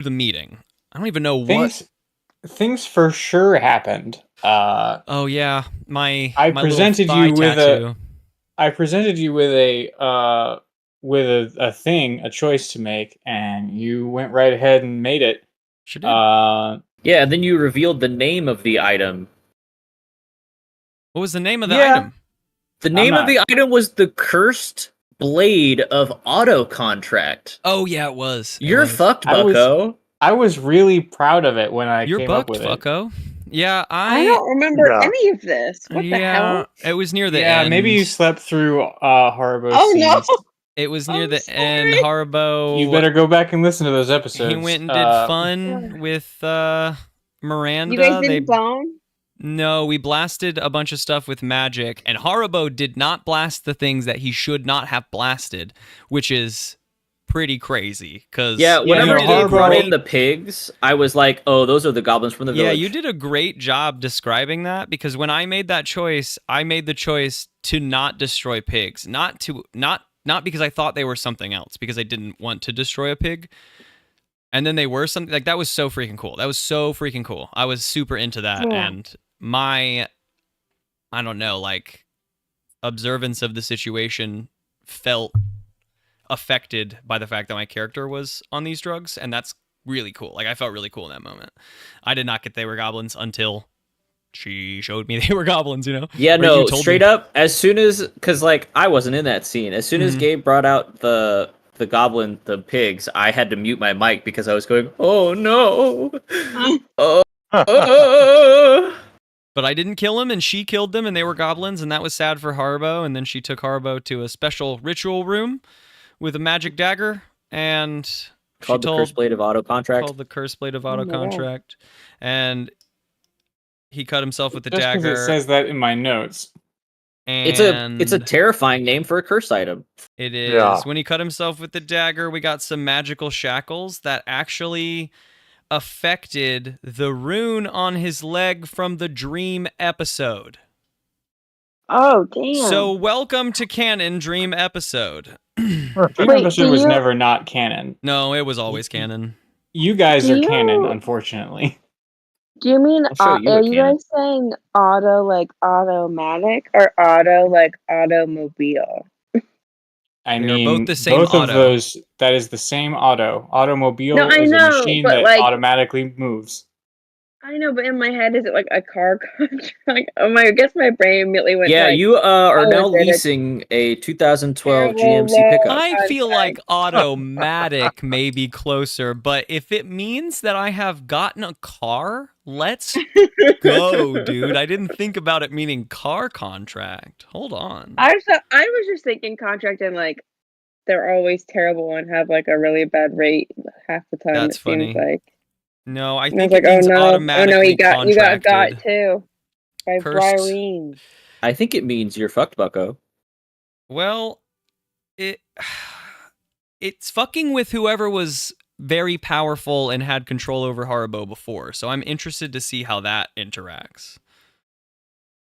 the meeting. I don't even know what. Things for sure happened. Oh yeah, my I my little presented thigh you with a tattoo. I presented you with a thing, a choice to make, and you went right ahead and made it. Sure did. Uh, Yeah, and then you revealed the name of the item. What was the name of the yeah, item? The I'm name of not. the item was the Cursed Blade of Auto Contract. Oh yeah, it was. It You're was. fucked, I was bucko. I was really proud of it when I You're came up bucked, with it. fucko. Yeah, I don't remember Yeah. any of this. What the yeah. hell? It was near the Yeah, maybe you end. slept through Haribo's Oh no! scenes. It was near I'm the end. sorry. You Haribo. better go back and listen to those He episodes. went and did fun with You guys Miranda. didn't bone? No, we blasted a bunch of stuff with magic, and Haribo did not blast the things that he should not have blasted, which is pretty crazy. Cause Yeah, Yeah, whenever no, Gabe Haribo- brought in the pigs, I was like, "Oh, those are the goblins from the yeah, village." you did a great job describing that, because when I made that choice, I made the choice to not destroy pigs, not because I thought they were something else, because I didn't want to destroy a pig. And then they were something like that. Was so freaking cool. That was so freaking cool. I was super into that, Yeah. and my, I don't know, like, observance of the situation felt affected by the fact that my character was on these drugs, and that's really cool. Like, I felt really cool in that moment. I did not get they were goblins until she showed me they were goblins, you know? Yeah, Or you no, told straight me. up, as soon as, because, like, I wasn't in that scene. As soon as Mhm. Gabe brought out the goblin, the pigs, I had to mute my mic because I was going, "Oh, no. Oh, oh." But I didn't kill him, and she killed them, and they were goblins, and that was sad for Haribo. And then she took Haribo to a special ritual room with a magic dagger, and Called the Cursed Blade of Auto Contract. called the Curse Blade of Oh Auto my God. Contract, and he cut himself with the just because dagger. it says that in my notes. And It's a terrifying name for a curse item. it is. Yeah. When he cut himself with the dagger, we got some magical shackles that actually affected the rune on his leg from the dream episode. Oh damn! So welcome to canon dream episode. Dream Wait, episode do was you- never not canon. No, it was always canon. You guys Do are canon, you- unfortunately. Do you mean I'll show you are a you cannon. guys saying auto like automatic or auto like automobile? I They are mean, both the same both of auto. those, that is the same auto. Automobile No, I is a know, machine but, that like- automatically moves. I know, but in my head, is it like a car contract? I guess my brain immediately went. Yeah, to, like, you are now is it a leasing a 2012 terrible GMC low pickup. I feel like contract? automatic may be closer, but if it means that I have gotten a car, let's go, dude. I didn't think about it meaning car contract. Hold on. I was just thinking contract and like they're always terrible and have like a really bad rate half the time. That's it seems funny. like. No, I And I was think like, it means oh no, automatically you got contracted. too by Cursed. Briareen. I think it means you're fucked, bucko. Well, it's fucking with whoever was very powerful and had control over Haribo before. So I'm interested to see how that interacts.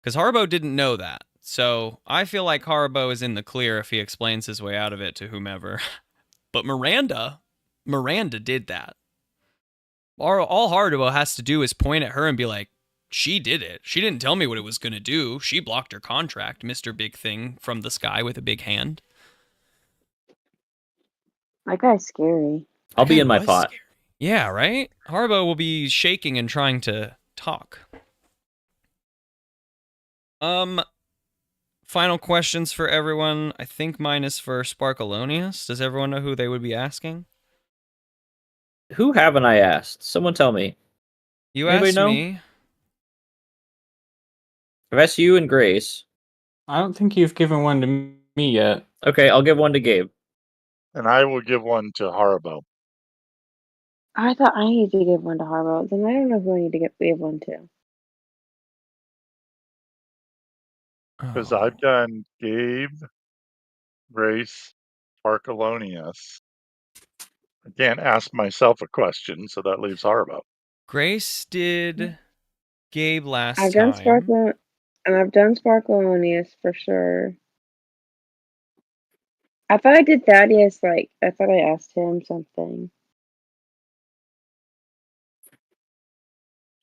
Because Haribo didn't know that. So I feel like Haribo is in the clear if he explains his way out of it to whomever. But Miranda did that. All Haribo has to do is point at her and be like, she did it. She didn't tell me what it was going to do. She blocked her contract, Mr. Big Thing from the sky with a big hand. That guy's scary. I'll be That in my was pot. scary. Yeah, right? Haribo will be shaking and trying to talk. Final questions for everyone. I think mine is for Sparkalonius. Does everyone know who they would be asking? Who haven't I asked? Someone tell me. You Anybody asked know? me. I've asked you and Grace. I don't think you've given one to me yet. Okay, I'll give one to Gabe. And I will give one to Haribo. I thought I needed to give one to Haribo. Then I don't know who I need to give one to. Because Oh. I've done Gabe, Grace, Sparkalonius. I can't ask myself a question, so that leaves Haribo. Grace did Gabe last I've time. done Sparkle, and I've done Sparkalonius for sure. I thought I did Thaddeus. Like I thought I asked him something.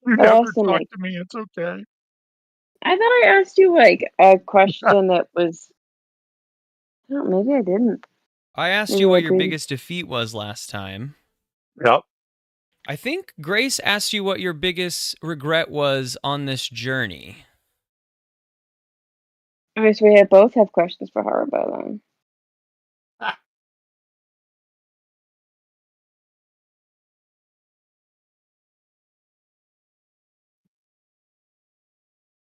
You But never also, talk like, to me. It's okay. I thought I asked you like a question that was. Oh, maybe I didn't. I asked Maybe you I what your didn't. biggest defeat was last time. Yep. I think Grace asked you what your biggest regret was on this journey. Okay, so we both have questions for Haribo then.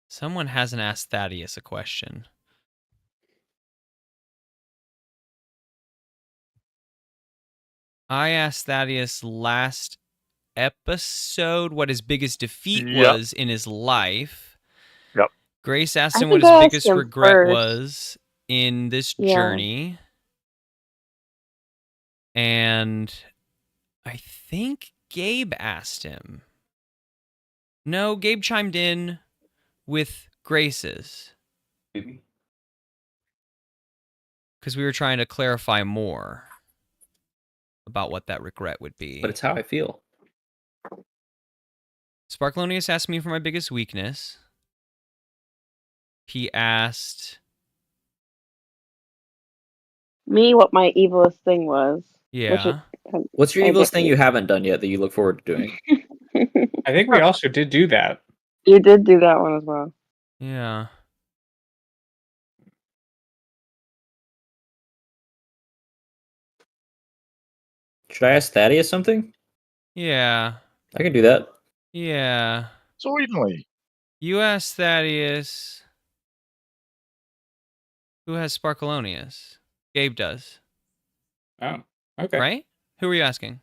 Someone hasn't asked Thaddeus a question. I asked Thaddeus last episode what his biggest defeat Yep. was in his life. Yep. Grace asked I him what think his I asked biggest him regret first. was in this Yeah. journey. And I think Gabe asked him. No, Gabe chimed in with Grace's. Maybe. Because we were trying to clarify more about what that regret would be. But it's how I feel. Sparklonius asked me for my biggest weakness. He asked Me, what my evilest thing was. Yeah. What's your I evilest guess thing it- you haven't done yet that you look forward to doing? I think we also did do that. You did do that one as well. Yeah. Should I ask Thaddeus something? Yeah. I can do that. Yeah. Certainly. You asked Thaddeus. Who has Sparkalonius? Gabe does. Oh, okay. Right? Who are you asking?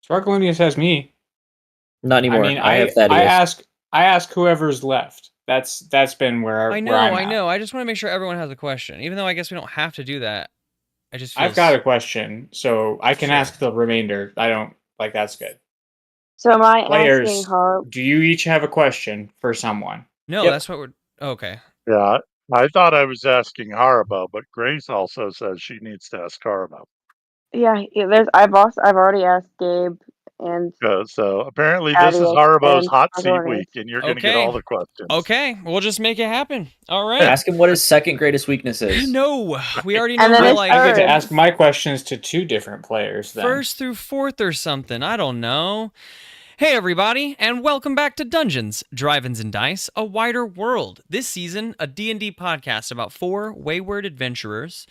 Sparkalonius has me. Not anymore. I mean, I have Thaddeus. I ask whoever's left. That's been where I know, where I'm I at. know. I just want to make sure everyone has a question. Even though I guess we don't have to do that. I just I've got a question, so I can Sure. ask the remainder. I don't like that's good. So am I Players, asking her? do you each have a question for someone? No, Yep. that's what we're okay. Yeah. I thought I was asking Haribo, but Grace also says she needs to ask Haribo. Yeah, there's. I've already asked Gabe and So apparently this is Thaddeus Haribo's and hot seat Sparkalonius. week, and you're going to get Okay. all the questions. Okay, we'll just make it happen. All right. Ask him what his second greatest weakness is. No, we already know And then my it's like I get to Third. ask my questions to two different players then. first through fourth or something. I don't know. Hey everybody, and welcome back to Dungeons, Drive-Ins and Dice, A Wider World. This season, a D&D podcast about 4 wayward adventurers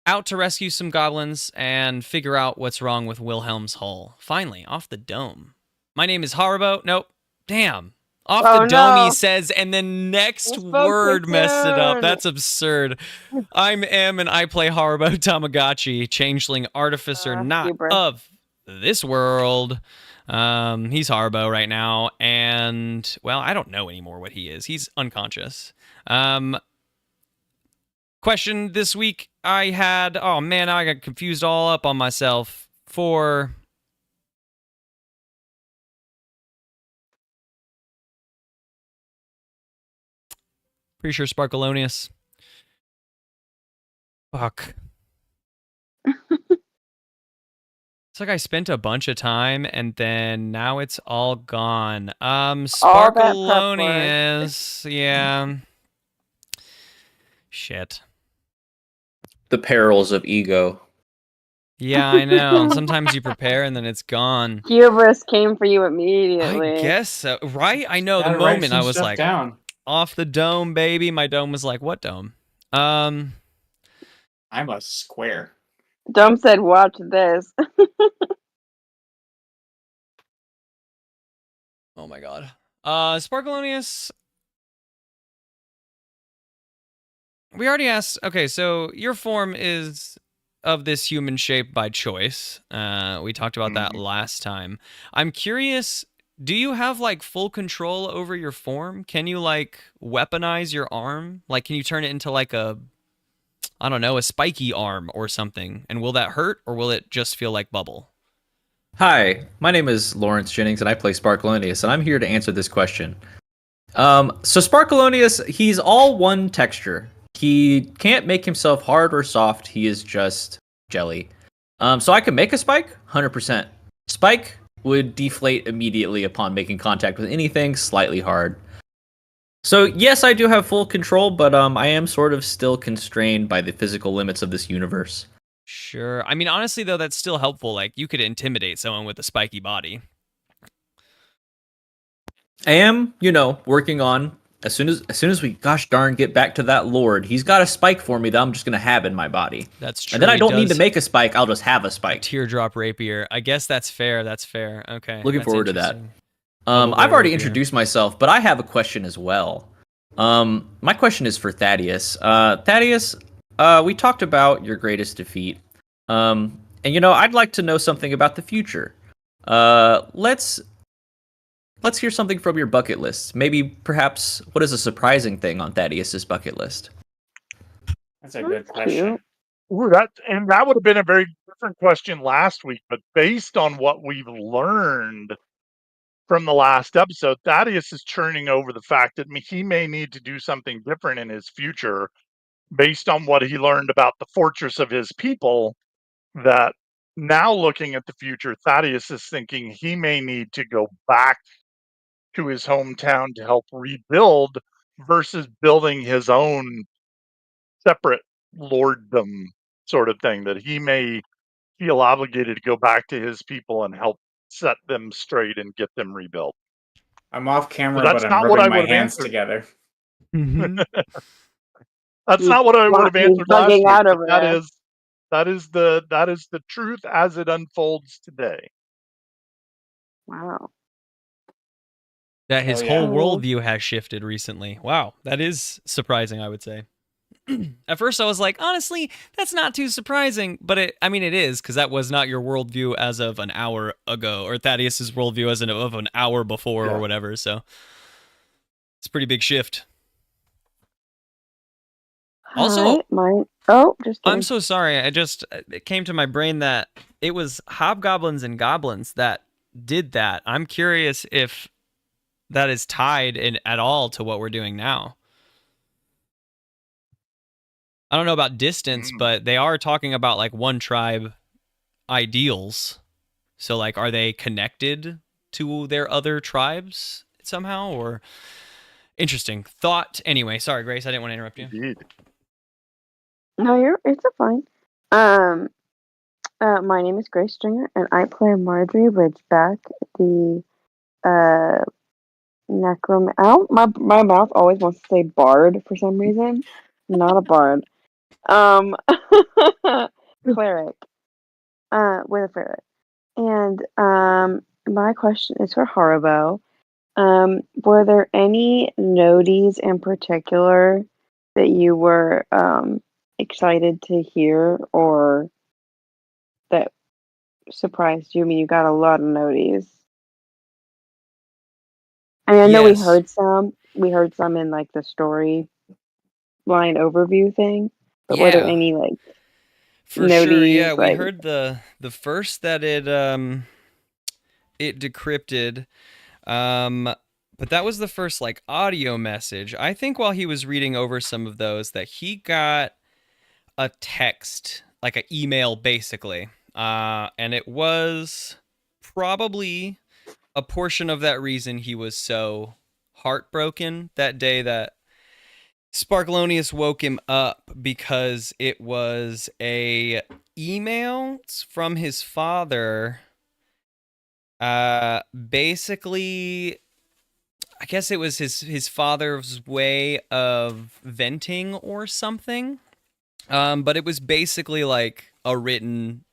out to rescue some goblins and figure out what's wrong with Wilhelm's hull. Finally, off the dome. My name is Haribo. Nope. Damn. Off Oh, the dome, no. he says, and then next You spoke word too messed it up. soon. That's absurd. I'm M, and I play Haribo Tamagotchi, changeling artificer not hubris. of this world. He's Haribo right now, and, well, I don't know anymore what he is. He's unconscious. Question this week I had, oh man, now I got confused all up on myself for... Pretty sure Sparkalonius. Fuck. It's like I spent a bunch of time and then now it's all gone. All that prep work. Sparkalonius. Yeah. Shit. The perils of ego. Yeah, I know. Sometimes you prepare and then it's gone. Hubris came for you immediately. I guess so. Right? I know. Gotta The write moment some I was stuff like, down. off the dome, baby. My dome was like, what dome? I'm a square. Dome said, "Watch this." Oh my god. Sparkalonius. We already asked. Okay, so your form is of this human shape by choice. We talked about that last time. I'm curious, do you have like full control over your form? Can you like weaponize your arm? Like, can you turn it into like a, I don't know, a spiky arm or something? And will that hurt or will it just feel like bubble? Hi, my name is Lawrence Jennings, and I play Sparkalonius, and I'm here to answer this question. So Sparkalonius, he's all one texture. He can't make himself hard or soft. He is just jelly. So I can make a spike, 100%. Spike, would deflate immediately upon making contact with anything slightly hard. So yes, I do have full control, but I am sort of still constrained by the physical limits of this universe. Sure. I mean, honestly, though, that's still helpful. Like, you could intimidate someone with a spiky body. I am, working on as soon as we gosh darn get back to that Lord, he's got a spike for me that I'm just gonna have in my body. That's true. And then I He don't need to does make a spike, I'll just have a spike. teardrop rapier. I guess that's fair. That's fair. Okay. Looking that's forward to that. interesting. I've already rapier. introduced myself, but I have a question as well. My question is for Thaddeus. Thaddeus, we talked about your greatest defeat. And I'd like to know something about the future. Let's hear something from your bucket list. Maybe, perhaps, what is a surprising thing on Thaddeus's bucket list? That's a good question. Ooh, that would have been a very different question last week, but based on what we've learned from the last episode, Thaddeus is churning over the fact that he may need to do something different in his future based on what he learned about the fortress of his people. That now, looking at the future, Thaddeus is thinking he may need to go back to his hometown to help rebuild versus building his own separate lorddom sort of thing, that he may feel obligated to go back to his people and help set them straight and get them rebuilt. I'm off camera, That's but not I'm what I rubbing my would have hands answered. together. That's not what I would have answered last bugging week. out But over that is the truth as it unfolds today. Wow. That his Oh, yeah. whole worldview has shifted recently. Wow. That is surprising, I would say. At first, I was like, honestly, that's not too surprising. But it is, because that was not your worldview as of an hour ago, or Thaddeus's worldview as of an hour before, or whatever. So it's a pretty big shift. Also, just kidding. I'm so sorry. It came to my brain that it was hobgoblins and goblins that did that. I'm curious if that is tied in at all to what we're doing now. I don't know about distance, but they are talking about like one tribe ideals. So like, are they connected to their other tribes somehow, or interesting thought? Anyway, sorry, Grace, I didn't want to interrupt you. Indeed. No, it's fine. My name is Grace Stringer, and I play Marjorie Ridgeback, the my mouth always wants to say bard for some reason. Not a bard. Cleric. With a ferret. And my question is for Haribo. Were there any noties in particular that you were excited to hear, or that surprised you? I mean, you got a lot of noties. I know Yes. we heard some in like the story line overview thing, but were there any like for sure? noties, Yeah, we like- heard the first that it decrypted, but that was the first like audio message. I think while he was reading over some of those, that he got a text, like an email basically, and it was probably a portion of that reason he was so heartbroken that day that Sparklonius woke him up, because it was a email from his father. Basically, I guess it was his father's way of venting or something. But it was basically like a written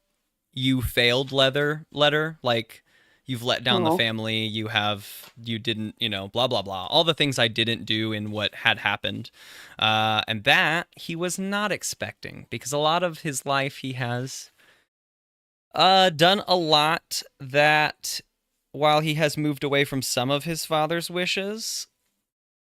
"you failed" letter, like you've let down the family, you didn't, blah blah blah, all the things I didn't do in what had happened, and that he was not expecting, because a lot of his life he has done a lot that, while he has moved away from some of his father's wishes,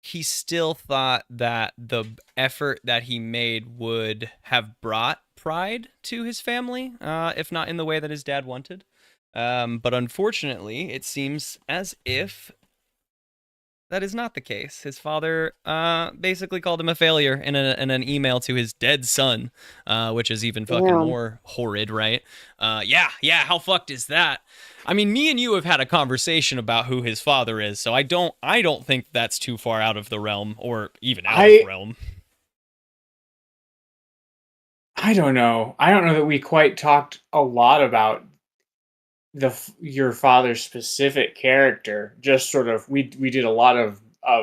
he still thought that the effort that he made would have brought pride to his family, if not in the way that his dad wanted. But unfortunately, it seems as if that is not the case. His father basically called him a failure in an email to his dead son, which is even fucking more horrid, right? Yeah, how fucked is that? I mean, me and you have had a conversation about who his father is, so I don't think that's too far out of the realm, or even out of realm. I don't know. I don't know that we quite talked a lot about your father's specific character. Just sort of we did a lot of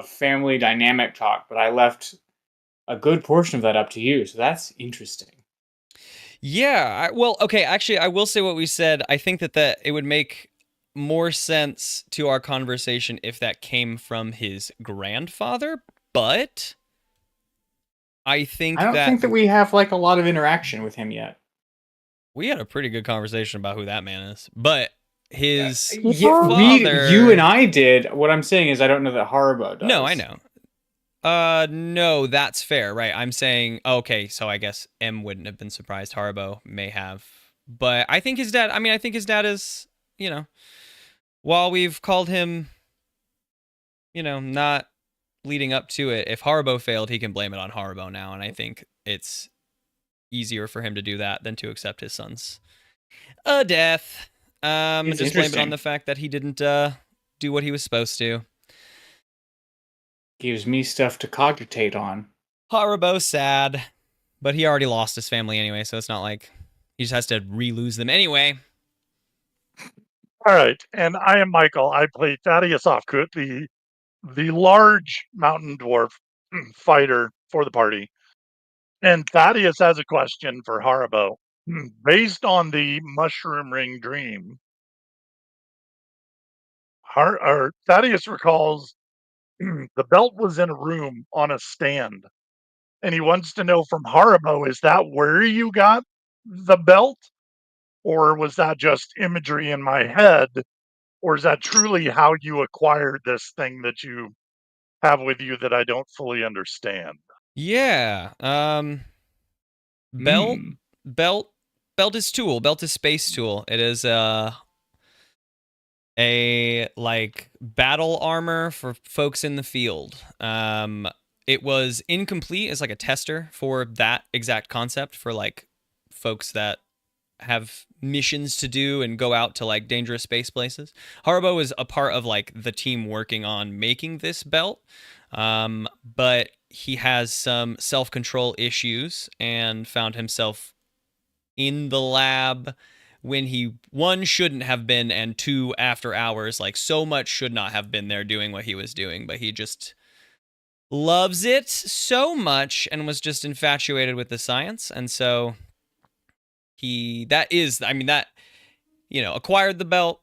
family dynamic talk, but I left a good portion of that up to you. So that's interesting. Yeah, well, okay, actually I will say what we said. I think that it would make more sense to our conversation if that came from his grandfather, but I think I don't think that we have like a lot of interaction with him yet. we had a pretty good conversation about who that man is, but his Father. You and I did. What I'm saying is, I don't know that Haribo does. No, I know. No, that's fair, right? I'm saying, okay, so I guess M wouldn't have been surprised. Haribo may have, but I think his dad. I mean, I think his dad is, while we've called him, not leading up to it. If Haribo failed, he can blame it on Haribo now, and I think it's easier for him to do that than to accept his son's death. Just blame it on the fact that he didn't do what he was supposed to. Gives me stuff to cogitate on. Haribo sad, but he already lost his family anyway, so it's not like he just has to re-lose them anyway. All right, and I am Michael. I play Thaddeus Offcoot, the large mountain dwarf fighter for the party. And Thaddeus has a question for Haribo. Based on the mushroom ring dream, Thaddeus recalls the belt was in a room on a stand. And he wants to know from Haribo, is that where you got the belt? Or was that just imagery in my head? Or is that truly how you acquired this thing that you have with you that I don't fully understand? Yeah. Belt is tool. Belt is space tool. It is a like battle armor for folks in the field. It was incomplete as like a tester for that exact concept for like folks that have missions to do and go out to like dangerous space places. Haribo is a part of like the team working on making this belt. But he has some self-control issues and found himself in the lab when he, one, shouldn't have been, and two, after hours. Like, so much should not have been there doing what he was doing, but he just loves it so much and was just infatuated with the science. And so acquired the belt.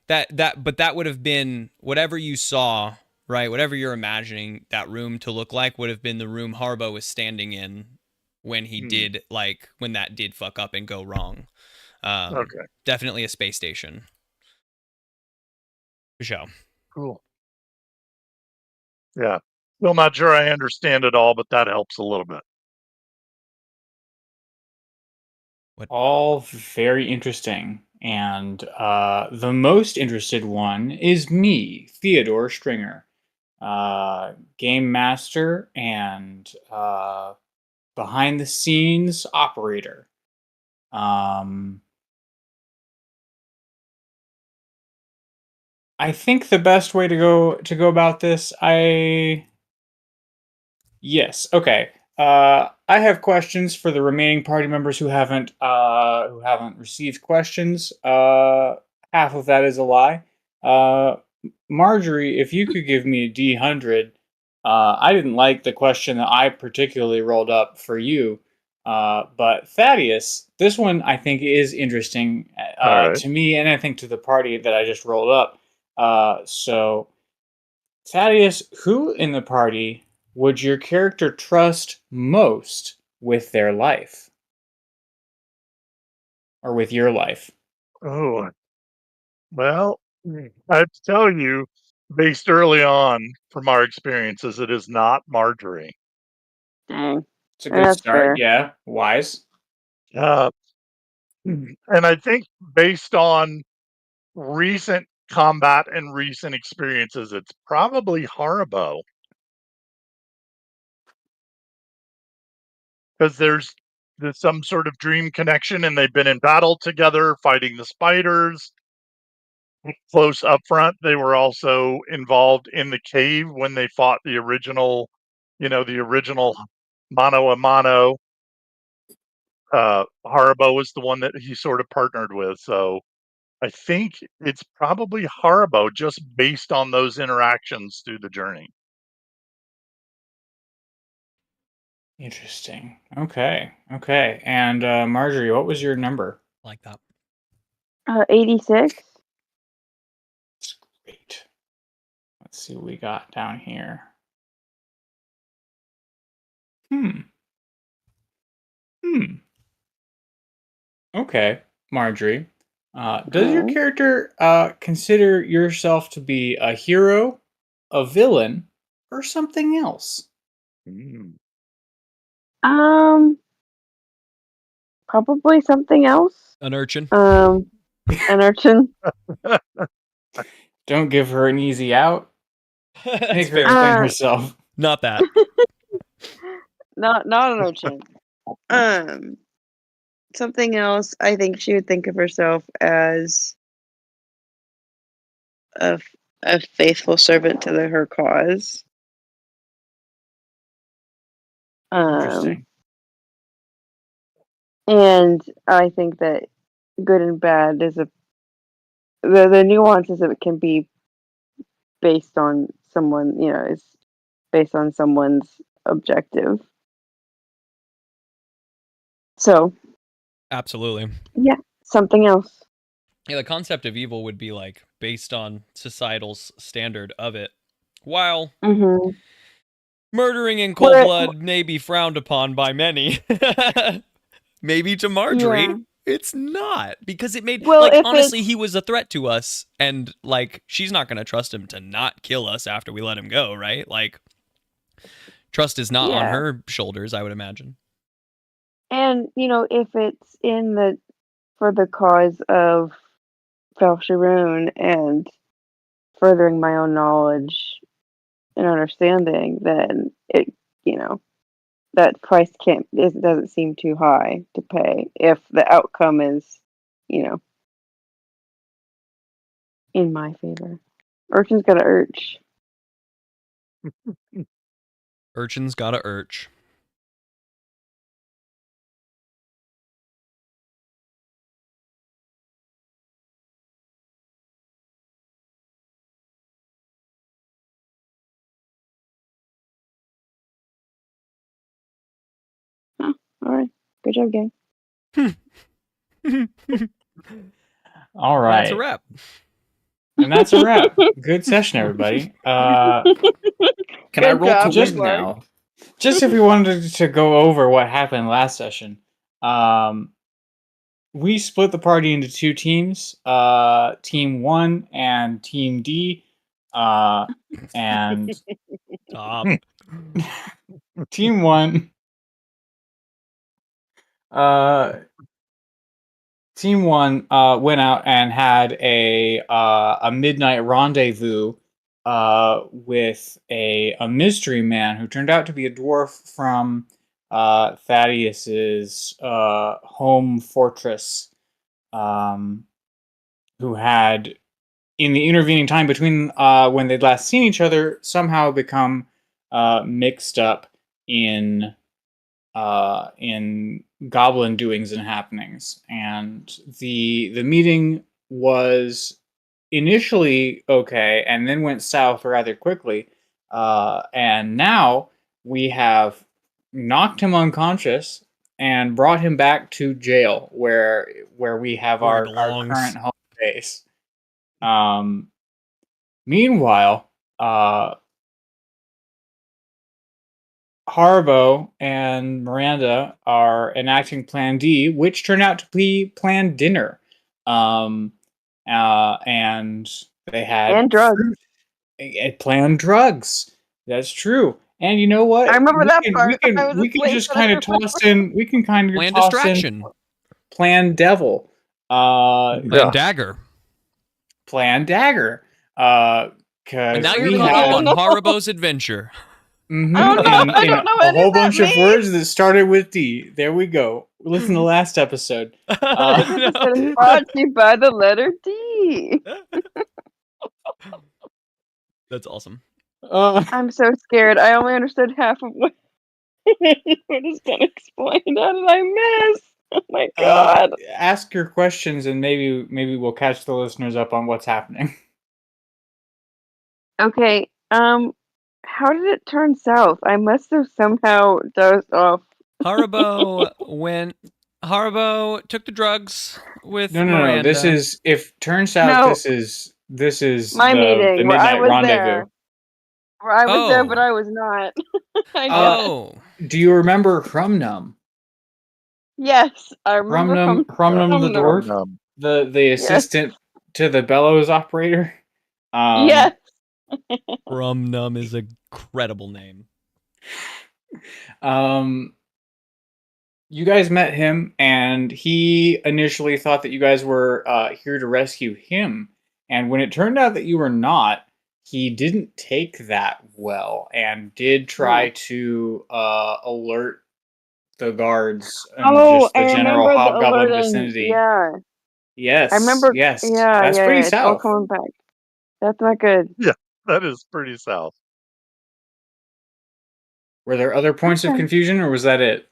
But that would have been whatever you saw, right? Whatever you're imagining that room to look like would have been the room Haribo was standing in when he did, like, when that did fuck up and go wrong. Okay. Definitely a space station. For sure. Cool. Yeah. Still not sure I understand it all, but that helps a little bit. All very interesting. And the most interested one is me, Theodore Stringer, game master and behind the scenes operator. I think the best way to go about this, yes, okay. I have questions for the remaining party members who haven't received questions. Half of that is a lie. Marjorie, if you could give me a D100. I didn't like the question that I particularly rolled up for you. But Thaddeus, this one I think is interesting to me, and I think to the party that I just rolled up. So, Thaddeus, who in the party would your character trust most with their life? Or with your life? Oh, well, I have to tell you, based early on from our experiences, it is not Marjorie. Dang. It's a good That's start. fair. Yeah, wise. And I think based on recent combat and recent experiences, it's probably Haribo. Because there's some sort of dream connection and they've been in battle together fighting the spiders. close up front. They were also involved in the cave when they fought the original mano a mano. Haribo was the one that he sort of partnered with. So I think it's probably Haribo just based on those interactions through the journey. Interesting. Okay. And Marjorie, what was your number? Like that. 86. That's great. Let's see what we got down here. Okay, Marjorie. Does your character consider yourself to be a hero, a villain, or something else? Probably something else. An urchin. An urchin. Don't give her an easy out. Make her explain herself. Not that. Not an urchin. Something else. I think she would think of herself as a faithful servant to her cause. Interesting. And I think that good and bad is the nuances of it can be based on someone, is based on someone's objective. So, absolutely. Yeah, something else. Yeah, the concept of evil would be like based on societal standard of it, while murdering in cold blood may be frowned upon by many. Maybe to Marjorie, it's not, because it made honestly he was a threat to us, and like she's not going to trust him to not kill us after we let him go, right? Like trust is not on her shoulders, I would imagine. And if it's for the cause of Falsharoon and furthering my own knowledge and understanding, then it that price doesn't seem too high to pay if the outcome is in my favor. Urchin's got to urch. Urchin's got to urch. All right. Good job, gang. All right. That's a wrap. And that's a wrap. Good session, everybody. Can I roll to win now? Just if we wanted to go over what happened last session, we split the party into two teams, Team 1 and Team D. And Team 1 Team 1 went out and had a midnight rendezvous with a mystery man who turned out to be a dwarf from Thaddeus's home fortress, who had, in the intervening time between when they'd last seen each other, somehow become mixed up in goblin doings and happenings. And the meeting was initially okay, and then went south rather quickly. And now we have knocked him unconscious and brought him back to jail, where we have our current home base. Meanwhile, Haribo and Miranda are enacting Plan D, which turned out to be Plan Dinner. And they had drugs. Planned drugs. That's true. And you know what? I remember that part. We can just kind of toss in. We can kind of Plan toss distraction. in Plan Devil. Plan Dagger. Plan Dagger. And now you're caught up on Haribo's adventure. Mm-hmm. I don't know a whole bunch of words that started with D. There we go. Listen to the last episode. Brought to you by the letter D. see. That's awesome. I'm so scared. I only understood half of what was gonna explain. How did I miss? Oh my god. Ask your questions and maybe we'll catch the listeners up on what's happening. Okay. How did it turn south? I must have somehow dozed off. Haribo took the drugs with No. Miranda. This is turns out No. this is My the meeting where I midnight was rendezvous. there. Where I was there, but Oh. I was not. I guess. Oh. Do you remember Hrumnum? Yes, I remember Hrumnum the dwarf, Num. the assistant to the bellows operator. Yes. Hrumnum is a credible name. You guys met him, and he initially thought that you guys were here to rescue him. And when it turned out that you were not, he didn't take that well and did try to alert the guards and just the I general remember the hobgoblin alerting. vicinity. Yeah. Yes. I remember. Yes. Yeah, That's pretty it's all south. coming back. That's not good. Yeah, that is pretty south. Were there other points of Okay. confusion, or was that it?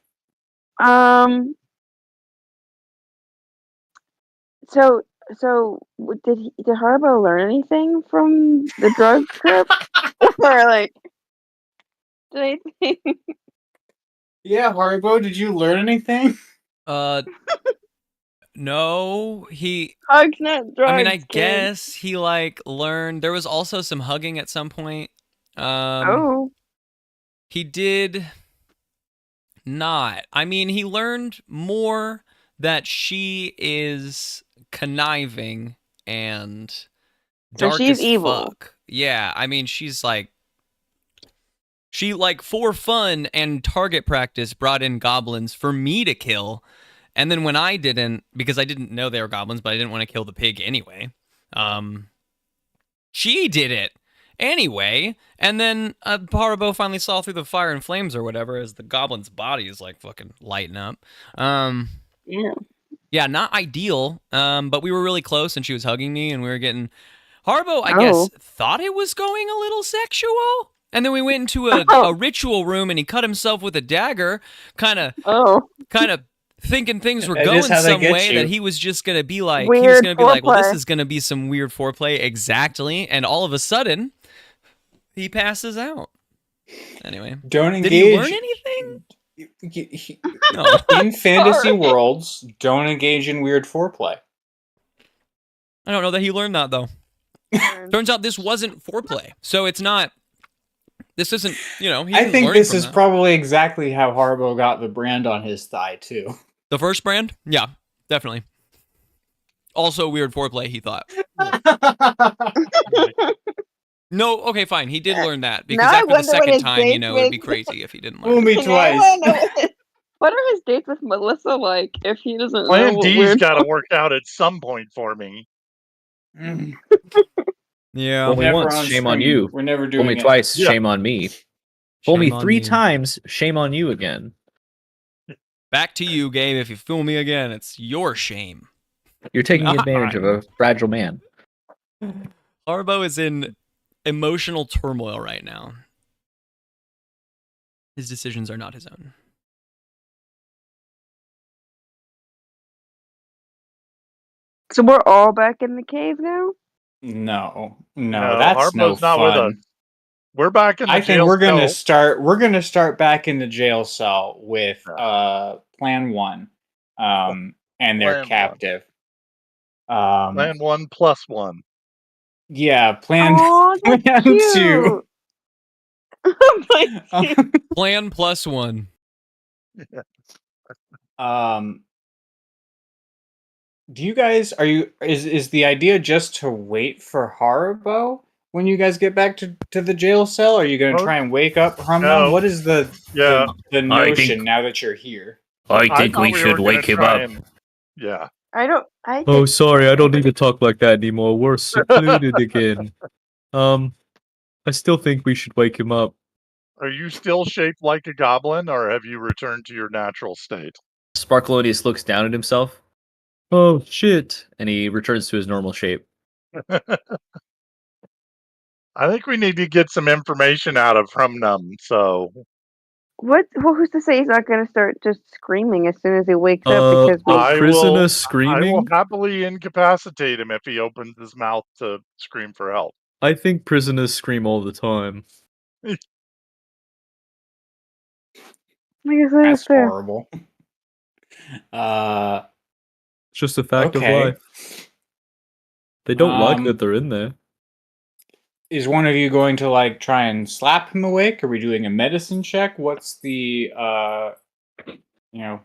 So did Haribo learn anything from the drug trip, or like did anything? Yeah, Haribo, did you learn anything? No, he. Hugs, not drugs. I mean, I kid. guess he like learned. There was also some hugging at some point. He did not. I mean, he learned more that she is conniving and So dark she's as evil. fuck. Yeah, I mean, she for fun and target practice brought in goblins for me to kill. And then when I didn't, because I didn't know they were goblins, but I didn't want to kill the pig anyway, she did it anyway. And then Haribo finally saw through the fire and flames or whatever as the goblin's body is like fucking lighting up. Yeah. Yeah, not ideal, but we were really close and she was hugging me and we were getting... Haribo, I guess, thought it was going a little sexual. And then we went into a ritual room and he cut himself with a dagger, kind of thinking things were That going is how they some get way, you. that he was just going to be like, Weird well, this foreplay. is going to be some weird foreplay. Exactly. And all of a sudden, he passes out. Anyway. Don't engage. Did he learn anything? No. In fantasy worlds, don't engage in weird foreplay. I don't know that he learned that, though. Turns out this wasn't foreplay. So it's not... This isn't, he I think this is probably exactly how Haribo got the brand on his thigh, too. The first brand? Yeah, definitely. Also weird foreplay, he thought. No, okay, fine. He did learn that. Because Now I after the wonder what second his time, dates it would be with- crazy if he didn't Fool learn me it. twice. What are his dates with Melissa like if he doesn't know Plan what D's weird got to work out at some point for me. Yeah. Fool me Never once, on shame on screen. you. We're never Fool doing me it. twice, Yeah. shame on me. Fool me Shame on 3 you. times, shame on you again. Back to you, Gabe. If you fool me again, it's your shame. You're taking advantage of a fragile man. Haribo is in emotional turmoil right now. His decisions are not his own. So we're all back in the cave now? No, No, that's no Harpo's not with us. fun. We're back in the I think jail we're gonna cell. start. We're gonna start back in the jail cell with Plan 1, and their Plan captive. Plan 1+1. Yeah, Plan Oh, that's Plan 2. Plan +1. Do you guys is the idea just to wait for Haribo when you guys get back to the jail cell? Are you going to try and wake up Hrumnum? No. What is the notion now that you're here? I I thought we were gonna try and- Yeah. Oh, sorry, I don't need to talk like that anymore. We're secluded again. I still think we should wake him up. Are you still shaped like a goblin, or have you returned to your natural state? Sparklonius looks down at himself. Oh, shit. And he returns to his normal shape. I think we need to get some information out of Num. So What? Well, who's to say he's not going to start just screaming as soon as he wakes up because we? A prisoner screaming? I will happily incapacitate him if he opens his mouth to scream for help. I think prisoners scream all the time. I guess That's fair. horrible. It's just a fact Okay. of life. They don't like that they're in there. Is one of you going to like try and slap him awake? Are we doing a medicine check? What's the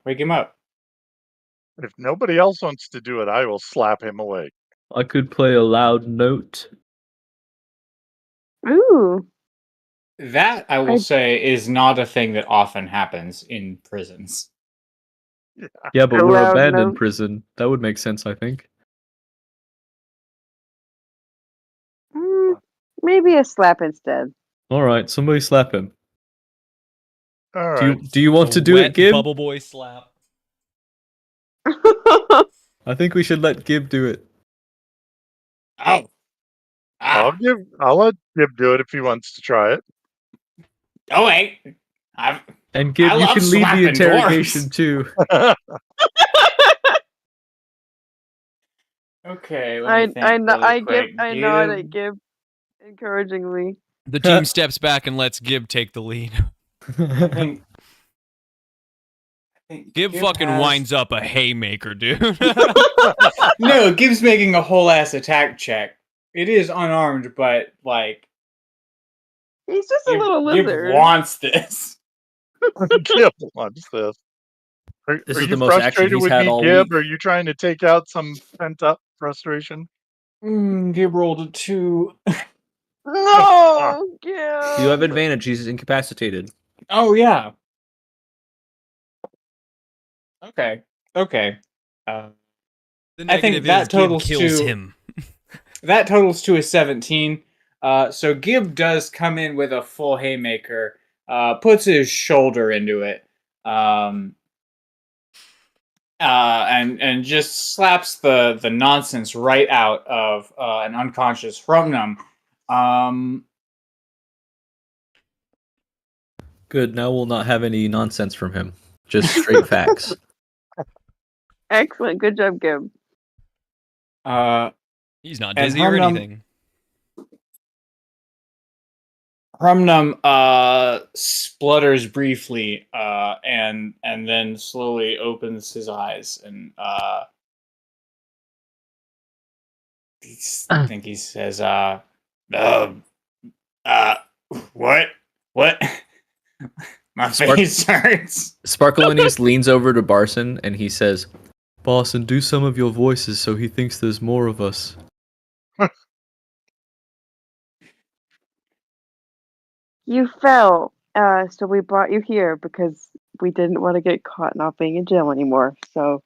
wake him up? If nobody else wants to do it, I will slap him awake. I could play a loud note. Ooh. That I will say is not a thing that often happens in prisons. Yeah, but A we're loud abandoned note. prison. That would make sense, I think. Maybe a slap instead. All right, somebody slap him. All right. Do you want to do it, Gib? Bubble boy slap. I think we should let Gib do it. Oh. I'll let Gib do it if he wants to try it. Oh wait. And Gib, I you love can lead the slapping interrogation dwarves. too. Okay, let me think I really quick. nod at Gib encouragingly. The team steps back and lets Gib take the lead. I think Gib fucking winds up a haymaker, dude. No, Gib's making a whole ass attack check. It is unarmed, but like He's just a little lizard. Gib wants this. Gib wants this. Are This you is the most action frustrated he's with had me, all Gib? week. Are you trying to take out some pent up frustration? Gib rolled a 2. No, Gib. You have advantage. He's incapacitated. Oh yeah. Okay. Okay. The I think negative that is Gib totals kills to him. that totals to a 17. So Gib does come in with a full haymaker, puts his shoulder into it, and just slaps the nonsense right out of an unconscious Hrumnum. Good. Now we'll not have any nonsense from him. Just straight facts. Excellent. Good job, Gib. He's not dizzy or anything. Hrumnum splutters briefly, and then slowly opens his eyes, and I think he says, what? My face hurts. Sparkalonius leans over to Barson and he says, Barson, do some of your voices so he thinks there's more of us. You fell, so we brought you here because we didn't want to get caught not being in jail anymore. So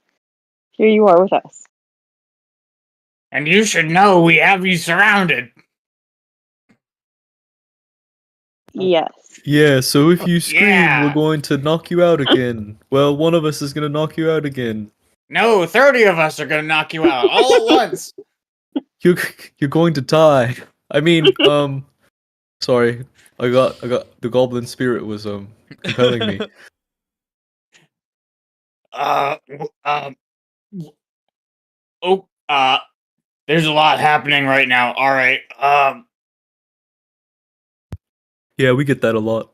here you are with us. And you should know we have you surrounded. Yes. Yeah, so if you scream, Yeah. we're going to knock you out again. Well, one of us is going to knock you out again. No, 30 of us are going to knock you out all at once. You're going to die. I mean, sorry. I got the goblin spirit was compelling me. There's a lot happening right now. All right. Yeah, we get that a lot.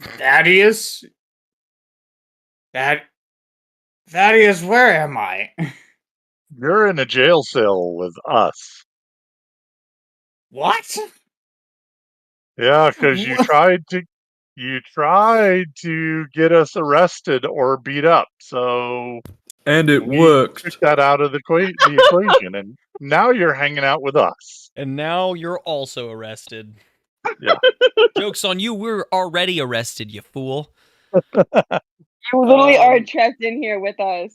Thaddeus, where am I? You're in a jail cell with us. What? Yeah, because you tried to get us arrested or beat up. So And it we worked. took that out of the equation, and now you're hanging out with us. And now you're also arrested. Yeah. Joke's on you, we're already arrested, you fool. You literally are trapped in here with us.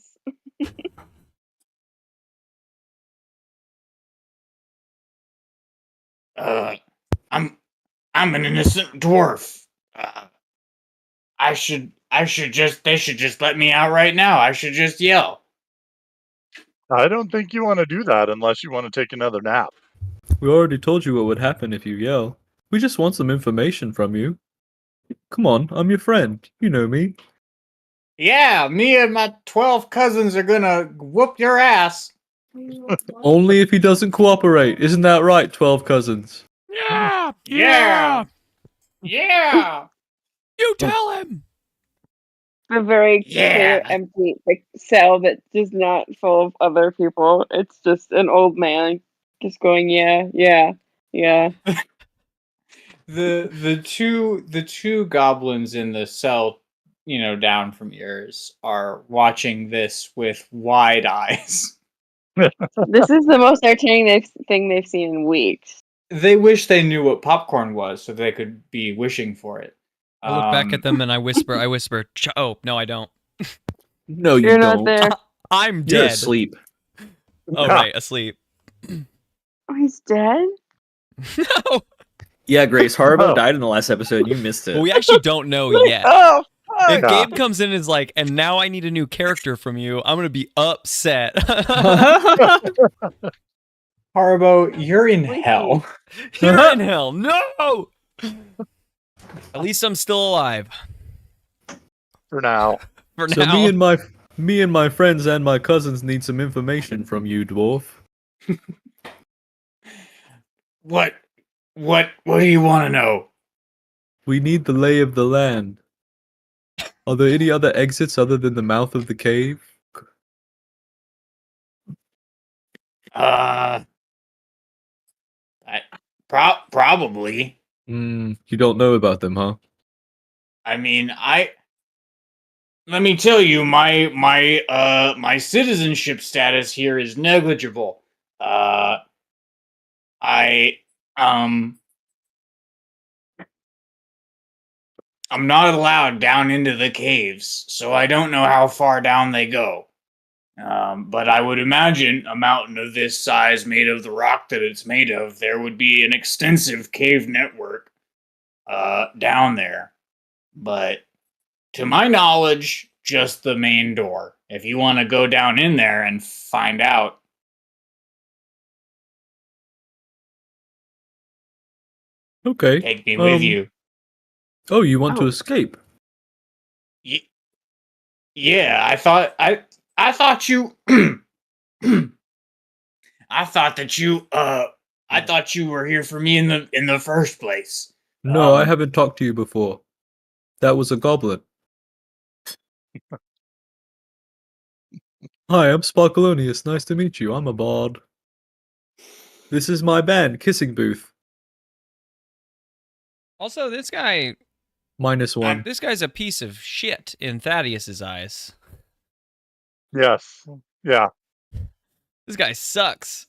I'm an innocent dwarf. They should just let me out right now. I should just yell. I don't think you want to do that unless you want to take another nap. We already told you what would happen if you yell. We just want some information from you. Come on, I'm your friend. You know me. Yeah, me and my 12 cousins are gonna whoop your ass. Only if he doesn't cooperate. Isn't that right, 12 cousins? Yeah, Yeah. Yeah. You tell him. A very clear, Yeah. empty cell that is not full of other people. It's just an old man just going, yeah, yeah, yeah. The two goblins in the cell, down from yours, are watching this with wide eyes. This is the most entertaining thing they've seen in weeks. They wish they knew what popcorn was so they could be wishing for it. I look back at them and I whisper, oh, no, I don't. No, you You're don't. not there. I'm You're dead. asleep. Oh, right, asleep. Oh, he's dead? No. Yeah, Grace, Haribo Oh. died in the last episode. You missed it. Well, we actually don't know yet. Oh, fuck. If Yeah. Gabe comes in and is like, and now I need a new character from you, I'm going to be upset. Haribo, you're in hell. You're in hell. No! At least I'm still alive. For now. For So now. me and my friends and my cousins need some information from you, dwarf. What do you want to know? We need the lay of the land. Are there any other exits other than the mouth of the cave? Probably. You don't know about them, huh? I mean, let me tell you, my citizenship status here is negligible. I'm not allowed down into the caves, so I don't know how far down they go. But I would imagine a mountain of this size made of the rock that it's made of, there would be an extensive cave network down there. But to my knowledge, just the main door. If you want to go down in there and find out. Okay. Take me with you. Oh, you want to Oh. escape? Yeah, I thought you I thought you were here for me in the first place. No, I haven't talked to you before. That was a goblin. Hi, I'm Sparkalonius. Nice to meet you. I'm a bard. This is my band, Kissing Booth. Also, this guy, -1. this guy's a piece of shit in Thaddeus's eyes. Yes. Yeah. This guy sucks.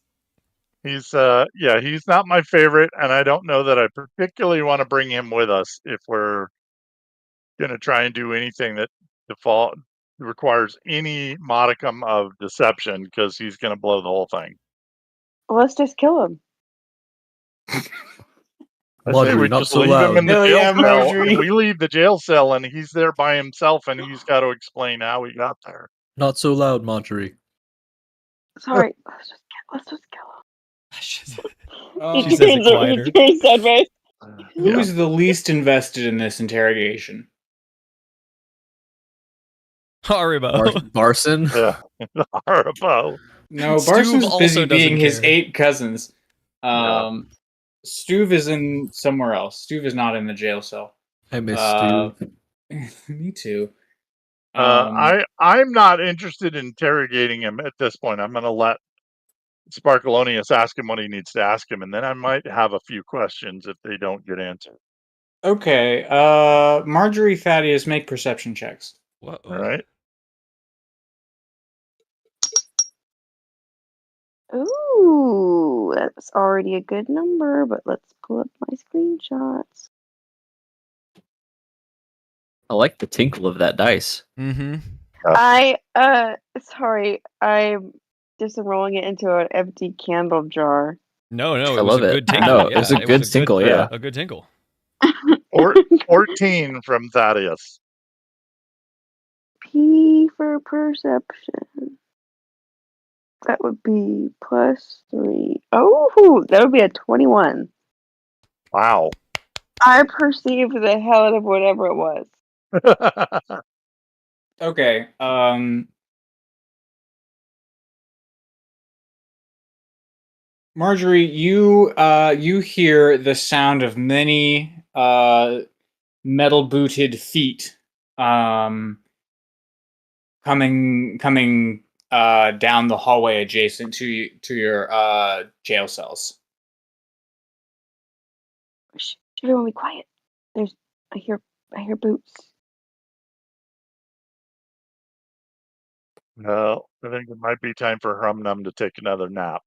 He's he's not my favorite, and I don't know that I particularly want to bring him with us if we're gonna try and do anything that requires any modicum of deception, because he's gonna blow the whole thing. Let's just kill him. I say Marjorie, we not just so leave him in loud. the Hell jail yeah, cell. Marjorie. We leave the jail cell, and he's there by himself, and he's got to explain how he got there. Not so loud, Marjorie. Sorry. Let's just kill him. She says it quieter. He turns sideways. Who's the least invested in this interrogation? Haribo. Barson? Yeah. Haribo. No, Stuve Barson's also busy being doesn't his care. 8 cousins. Yeah. Stuve is in somewhere else. Stuve is not in the jail cell. I miss Uh, Stu. Me too. I'm not interested in interrogating him at this point. I'm going to let Sparkalonius ask him what he needs to ask him, and then I might have a few questions if they don't get answered. Okay. Marjorie, Thaddeus, make perception checks. Whoa. All right. Ooh, that's already a good number, but let's pull up my screenshots. I like the tinkle of that dice. Mm-hmm. Sorry, I'm just rolling it into an empty candle jar. No, I it was love a it. good tinkle. No, Yeah, it was a good tinkle, yeah. A good tinkle. 14 from Thaddeus. P for perception. That would be +3. Oh, that would be a 21. Wow. I perceived the hell out of whatever it was. Okay. Marjorie, you hear the sound of many metal booted feet coming down the hallway adjacent to your jail cells. Shh, everyone be quiet. I hear boots. Well, I think it might be time for Hum Num to take another nap.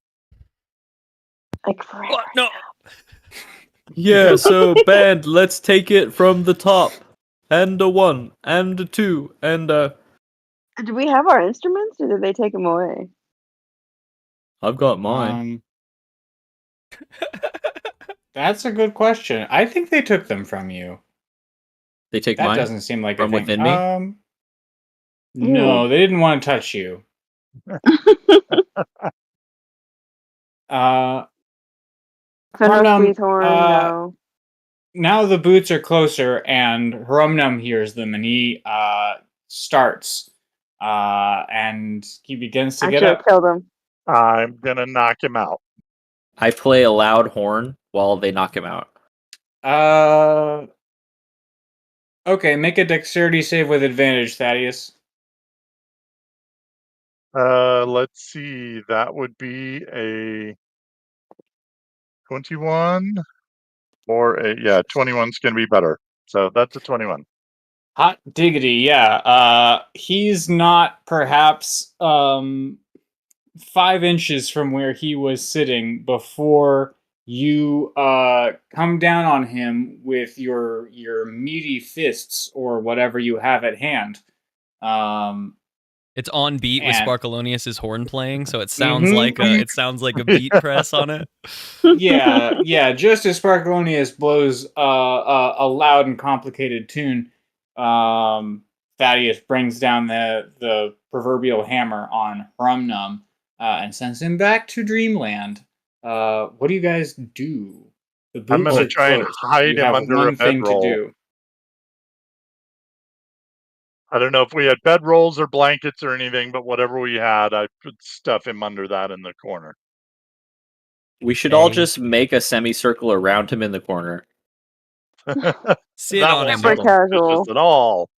Like forever. What? No. Yeah, so band, let's take it from the top. And a 1, and a 2, and Do we have our instruments, or did they take them away? I've got mine. That's a good question. I think they took them from you. They take That mine doesn't seem like from a thing. within me? No, they didn't want to touch you. So no Rumnum, squeeze horn, no. now the boots are closer, and Rumnum hears them, and he starts, and he begins to I get should have up. killed him. I'm gonna knock him out. I play a loud horn while they knock him out. Okay, make a dexterity save with advantage, Thaddeus. Let's see. That would be a 21 or a 21's gonna be better. So that's a 21. Hot diggity, yeah. He's not perhaps 5 inches from where he was sitting before you come down on him with your meaty fists or whatever you have at hand. It's on beat with And- Sparkalonius's horn playing, so it sounds like a beat press on it. yeah. Just as Sparkalonius blows a loud and complicated tune, Thaddeus brings down the proverbial hammer on Rumnum and sends him back to Dreamland. What do you guys do? The boots I'm gonna are try and closed. hide You him have under a one thing to bedroll. do. I don't know if we had bedrolls or blankets or anything, but whatever we had, I would stuff him under that in the corner. We should all just make a semicircle around him in the corner. Sit That on won't him. Super sound casual. suspicious at all.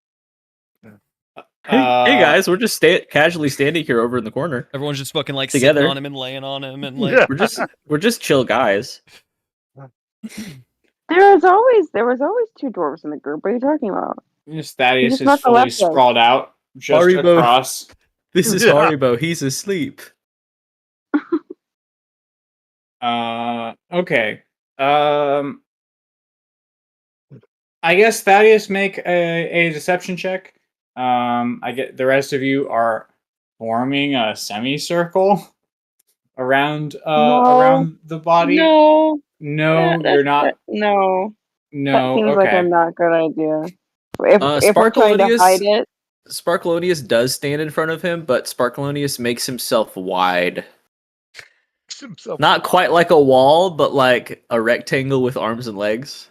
Hey guys, we're just casually standing here over in the corner. Everyone's just fucking like Together. sitting on him and laying on him and like Yeah. We're just chill guys. There was always 2 dwarves in the group. What are you talking about? Thaddeus just is not the fully left side. sprawled out just Haribo. across. This is Yeah. Haribo. He's asleep. Okay. I guess Thaddeus make a deception check. I get the rest of you are forming a semicircle around around the body. No, You're not. No, No, that seems like a not good idea. If we're trying to hide it, Sparkalonius does stand in front of him, but Sparkalonius makes himself wide. Not quite like a wall, but like a rectangle with arms and legs.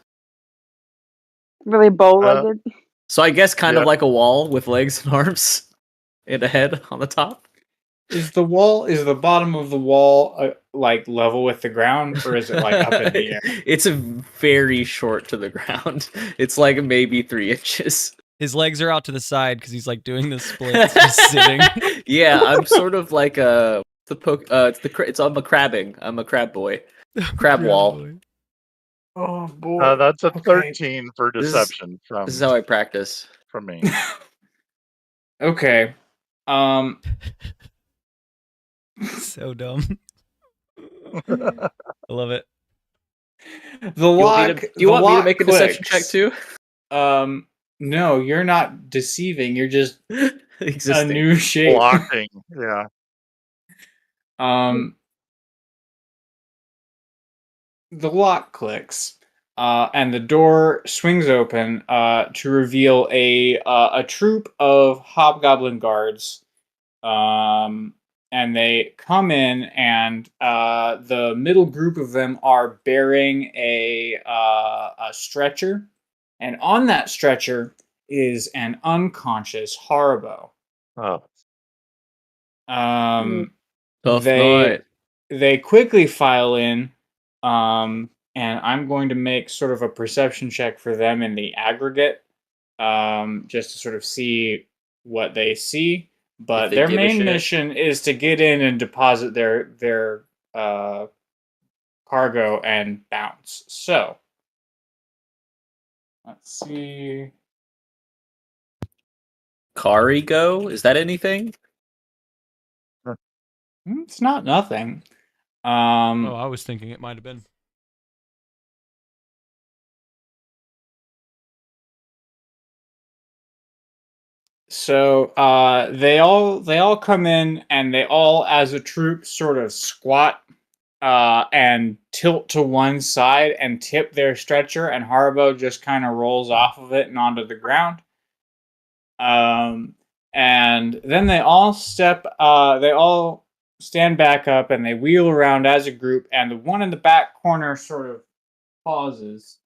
really bow-legged. So I guess kind of Yeah. like a wall with legs and arms and a head on the top. Is the bottom of the wall like level with the ground, or is it like up in the air? It's a very short to the ground. It's like maybe 3 inches. his legs are out to the side because he's like doing the splits, just sitting. Yeah, I'm sort of like I'm a crabbing. I'm a crab boy. Crab wall. Oh boy. That's a Okay. 13 for This is- deception This is how I practice. from me. Okay. So dumb. I love it. The lock. Do you want me to make a deception check clicks. too? No, you're not deceiving. You're just a Existing. new shape. Blocking. Yeah. The lock clicks, and the door swings open to reveal a troop of hobgoblin guards, and they come in, and the middle group of them are bearing a stretcher, and on that stretcher is an unconscious Haribo. Oh. Tough They night. quickly file in, and I'm going to make sort of a perception check for them in the aggregate, just to sort of see what they see. But they their give a main shit. mission is to get in and deposit their cargo and bounce. So let's see. Carigo? Is that anything? It's not nothing. Oh, I was thinking it might have been. So they all come in, and they all, as a troop, sort of squat and tilt to one side and tip their stretcher, and Haribo just kind of rolls off of it and onto the ground. And then they all stand back up, and they wheel around as a group, and the one in the back corner sort of pauses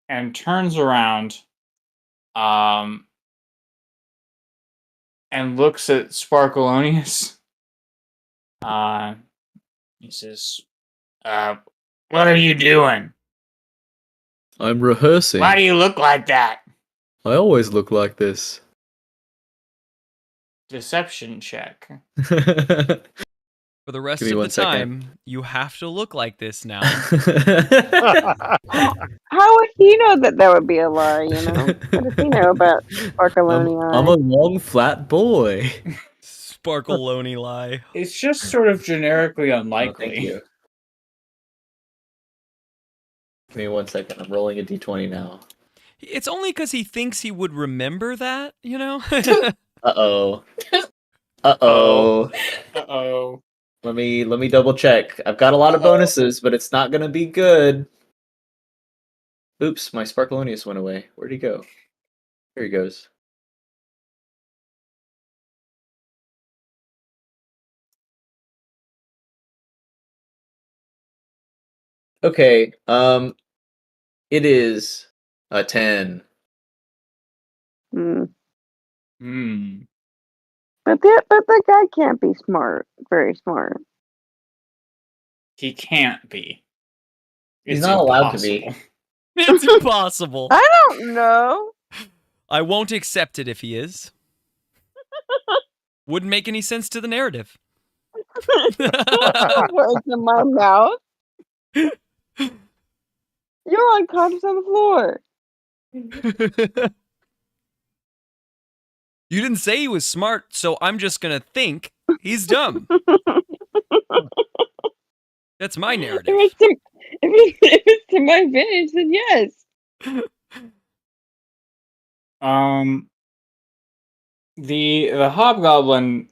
and turns around, and looks at Sparkalonius. He says, "What are you doing? I'm rehearsing. Why do you look like that?" I always look like this. Deception check. For the rest Give me of the 1 second. time, you have to look like this now. How would he know that would be a lie, you know? What does he know about Sparkaloni I'm a long, flat boy. Sparkaloni lie. It's just sort of generically Oh, unlikely. thank you. Give me 1 second. I'm rolling a d20 now. It's only because he thinks he would remember that, you know? Uh-oh. Uh-oh. Uh-oh. Let me double check. I've got a lot of bonuses, but it's not gonna be good. Oops, my Sparkalonius went away. Where'd he go? Here he goes. Okay, it is a 10. Hmm. But the guy can't be smart. Very smart. he can't be. He's It's not allowed to impossible. be. It's impossible. I don't know. I won't accept it if he is. Wouldn't make any sense to the narrative. Words in my mouth. You're unconscious on the floor. You didn't say he was smart, so I'm just gonna think he's dumb. That's my narrative. If it's to my advantage, then yes. The hobgoblin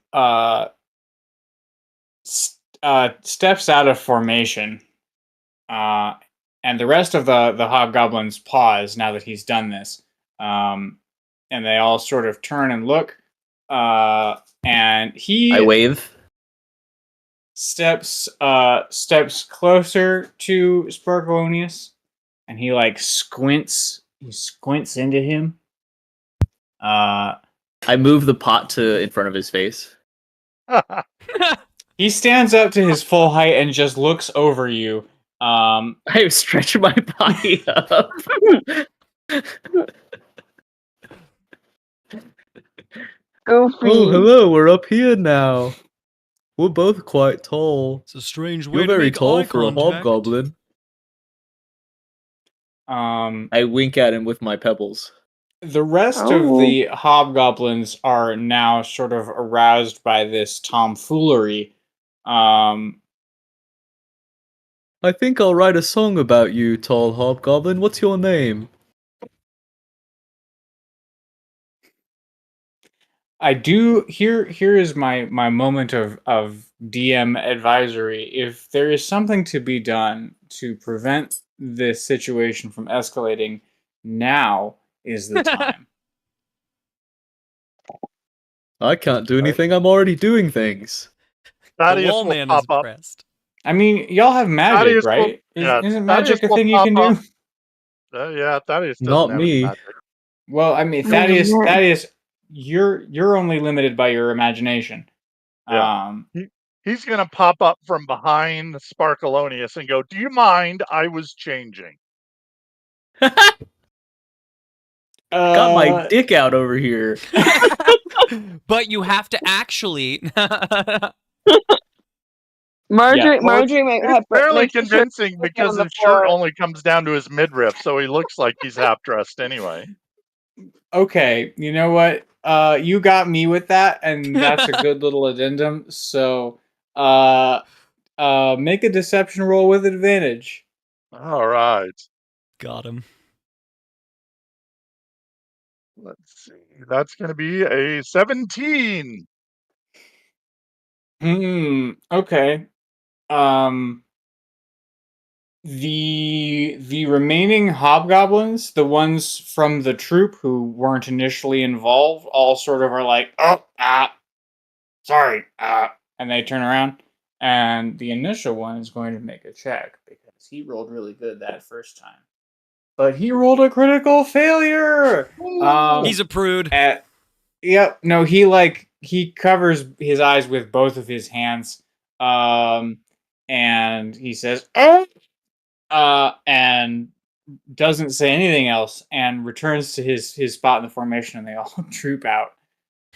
steps out of formation, and the rest of the hobgoblins pause now that he's done this, and they all sort of turn and look, and he I wave. steps closer to Sparkalonius, and he like squints into him. I move the pot to in front of his face. He stands up to his full height and just looks over you. I stretch my body up. Goofy. Oh, hello, we're up here now. We're both quite tall. It's a strange way You're to very make tall eye for a contact. hobgoblin. I wink at him with my pebbles. The rest of the hobgoblins are now sort of aroused by this tomfoolery. I think I'll write a song about you, tall hobgoblin. What's your name? I do here is my moment of DM advisory. If there is something to be done to prevent this situation from escalating, now is the time. I can't do anything. I'm already doing things. Thaddeus wall will man is pop up. pressed. I mean, y'all have magic, Thaddeus right? yeah, Isn't Thaddeus magic a will thing you pop can up. do? Yeah, Thaddeus doesn't Not have any me. magic. Well, I mean, Thaddeus, you're only limited by your imagination. Yeah. He's gonna pop up from behind Sparkalonius and go, "Do you mind? I was changing." Got my dick out over here. But you have to actually. Marjorie might It's have fairly makes the shirt convincing on because the his shirt floor. only comes down to his midriff, so he looks like he's half dressed anyway. Okay, you know what? You got me with that, and that's a good little addendum. So, make a deception roll with advantage. All right. Got him. Let's see. That's going to be a 17. Okay. The remaining hobgoblins, the ones from the troop who weren't initially involved, all sort of are like, oh, sorry, and they turn around, and the initial one is going to make a check because he rolled really good that first time, but he rolled a critical failure. He's a prude. Yep, no, he covers his eyes with both of his hands, and he says, oh. And doesn't say anything else and returns to his spot in the formation, and they all troop out.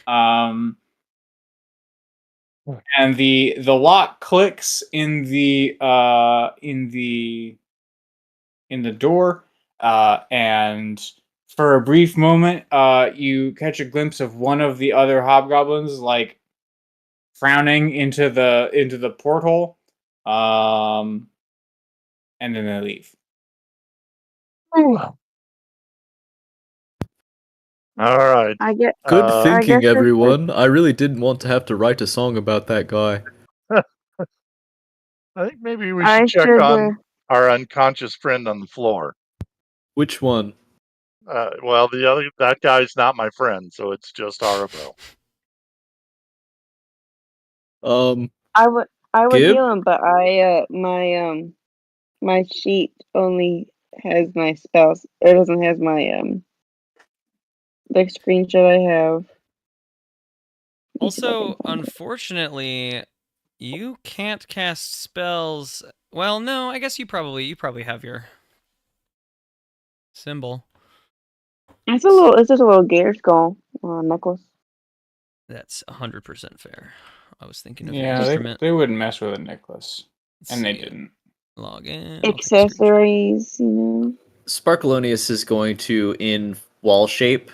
And the lock clicks in the door, and for a brief moment, you catch a glimpse of one of the other hobgoblins like frowning into the porthole, and then they leave. All right. I get Good I thinking, guess everyone. I really didn't want to have to write a song about that guy. I think maybe we I should check should. on our unconscious friend on the floor. Which one? Well, that guy's not my friend, so it's just Haribo. I would Gib? heal him, but my sheet only has my spells. It doesn't have my the screenshot I have. Also, unfortunately, you can't cast spells. Well, no, I guess you probably have your symbol. It's just a little gator skull necklace. That's 100% fair. I was thinking of your Yeah, instrument. they wouldn't mess with a necklace, and they see. didn't. Log in. I'll take a screenshot. Accessories, you know. Sparkalonius is going to, in wall shape,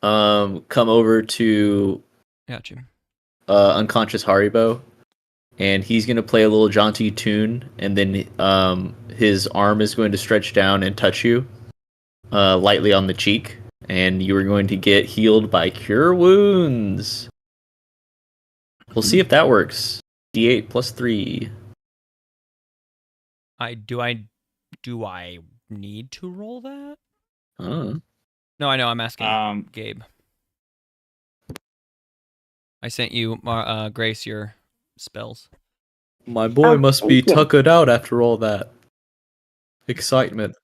come over to Got you. unconscious Haribo, and he's going to play a little jaunty tune, and then his arm is going to stretch down and touch you lightly on the cheek, and you are going to get healed by Cure Wounds. We'll see if that works. D8 plus 3. Do I need to roll that? Oh. No, I know. I'm asking Gabe. I sent you, Grace, your spells. My boy must be thank you. tuckered out after all that excitement.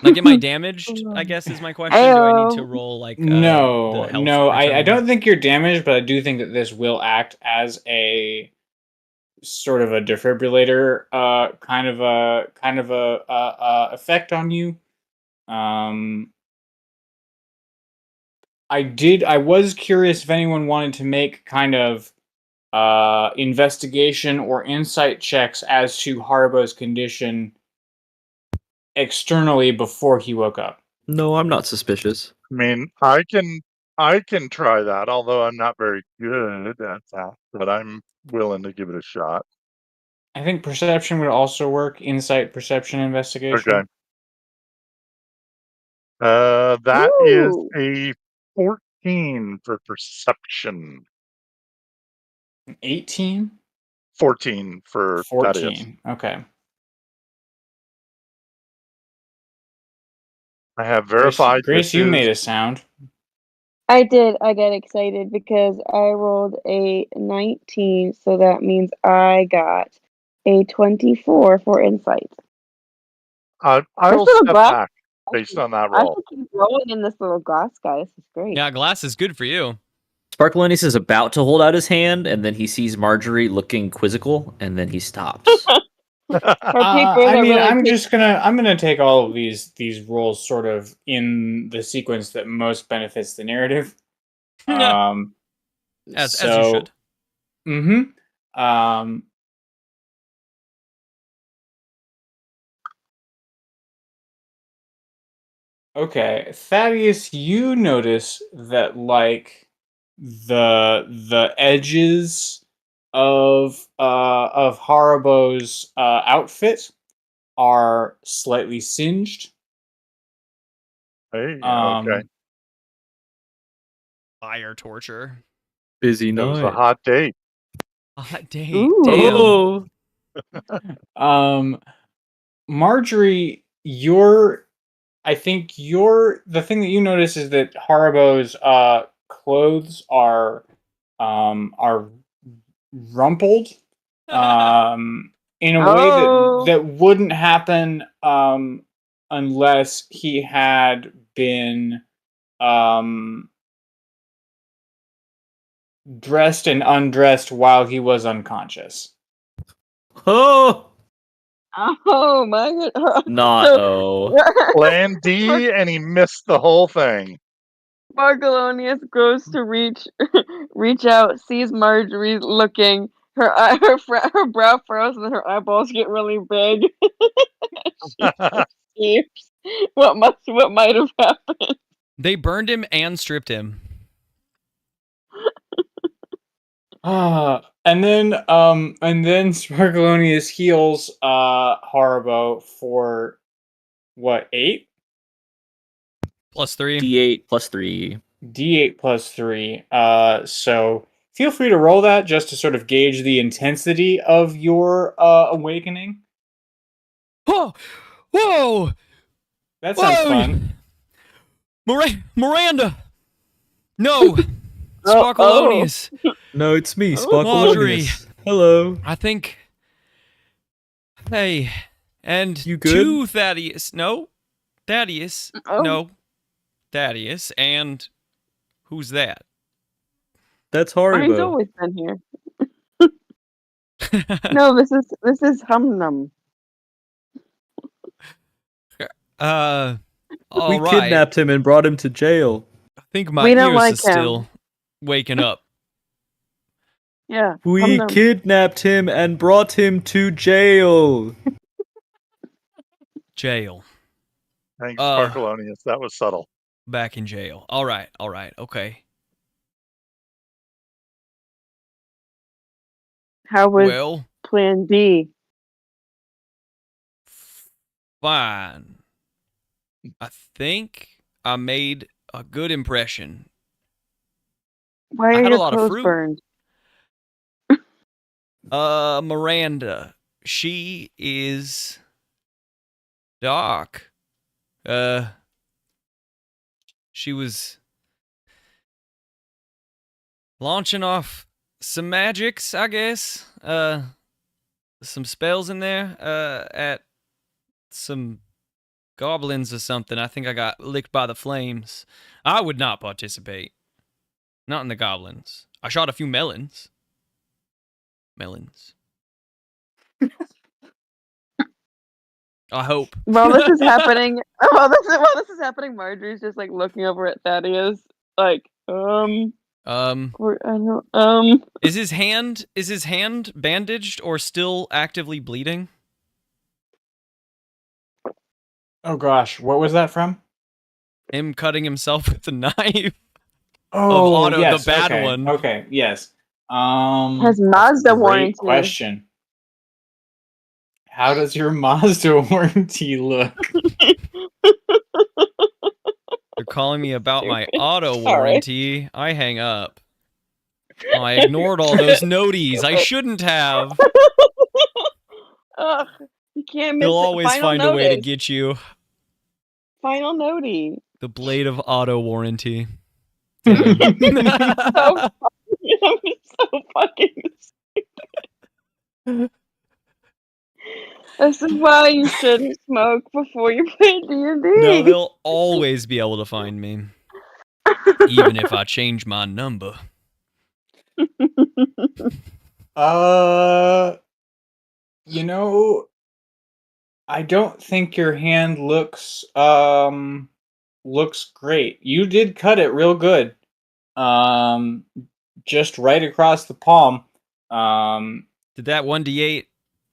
Like, am I damaged? I guess is my question. Do I need to roll like no, the health I return? don't think you're damaged, but I do think that this will act as a sort of a defibrillator, kind of a effect on you. I was curious if anyone wanted to make kind of investigation or insight checks as to Haribo's condition externally before he woke up. No, I'm not suspicious. I mean, I can try that, although I'm not very good at that, but I'm willing to give it a shot. I think perception would also work. Insight, perception, investigation. Okay. That is a 14 for perception. 18? 14 for 14. Okay. I have verified Grace, you made a sound. I did. I got excited because I rolled a 19, so that means I got a 24 for insight. I This will little step glass, back based on that I roll. should keep rolling in this little glass guy. This is great. Yeah, glass is good for you. Sparkalonius is about to hold out his hand, and then he sees Marjorie looking quizzical, and then he stops. Her papers I are mean, really I'm gonna take all of these roles sort of in the sequence that most benefits the narrative. As you So, should. Okay, Thaddeus, you notice that like the edges of Haribo's outfit are slightly singed. Hey, okay. Um, Fire torture. Busy It was a hot date. A hot date. Ooh. Damn. Marjorie, I think the thing that you notice is that Haribo's clothes are rumpled in a way Oh. that wouldn't happen unless he had been dressed and undressed while he was unconscious. Oh, Oh my god. not So, Plan D, and he missed the whole thing. Sparkalonius goes to reach out, sees Marjorie looking. Her brow furrows and her eyeballs get really big. She perceives what might have happened. They burned him and stripped him. And then Sparkalonius heals Haribo for what, 8? +3. D8 plus 3. D8 plus 3. So feel free to roll that just to sort of gauge the intensity of your awakening. Whoa! Whoa! That sounds fun. Miranda! No! Sparkalonius! No, it's me, Oh. Marjorie. Sparkalonius. Hello. I think... Hey, and You good? to Thaddeus. No. Thaddeus. Oh. No. Thaddeus. And who's that? That's He's Haribo. always been here. No, this is Humnum. All We right. kidnapped him and brought him to jail. I think my We don't ears like is still him. waking up. Yeah. We Humnum. kidnapped him and brought him to jail. Jail. Thanks, Sparkalonius. That was subtle. Back in jail. All right. Okay. How was Well, Plan D? fine. I think I made a good impression. Why I are had a your lot of clothes fruit. burned? Miranda. She is dark. She was launching off some magics, I guess. Some spells in there. At some goblins or something. I think I got licked by the flames. I would not participate. Not in the goblins. I shot a few melons. I hope. While this is happening, while this is happening, Marjorie's just like looking over at Thaddeus, like, I don't, Is his hand bandaged or still actively bleeding? Oh gosh, what was that from? Him cutting himself with a knife. Oh, Otto, yes, the bad okay, one. Okay, yes. has Mazda Great warranty. question. How does your Mazda warranty look? You're calling me about my auto Sorry. warranty. I hang up. Oh, I ignored all those noties. I shouldn't have. Ugh, you can't miss They'll it. always Final find a way to notice. get you. Final noti. The blade of auto warranty. Damn. I'm so fucking stupid. This is why you shouldn't smoke before you play D&D. No, they'll always be able to find me. Even if I change my number. You know, I don't think your hand looks great. You did cut it real good. Just right across the palm. Did that 1d8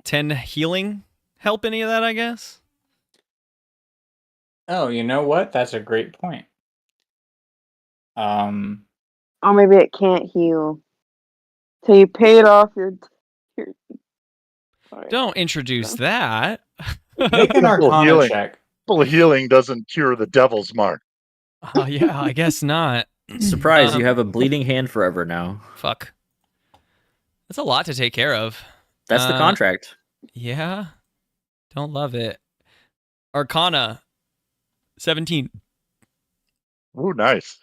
10 healing help any of that, I guess? Oh, you know what? That's a great point. Or maybe it can't heal. So you paid off your Sorry. Don't introduce that. Make an Arcana healing. check. Full healing doesn't cure the devil's mark. Oh, yeah, I guess not. Surprise, you have a bleeding hand forever now. Fuck. That's a lot to take care of. That's the contract. Yeah. Don't love it. Arcana 17. Ooh, nice.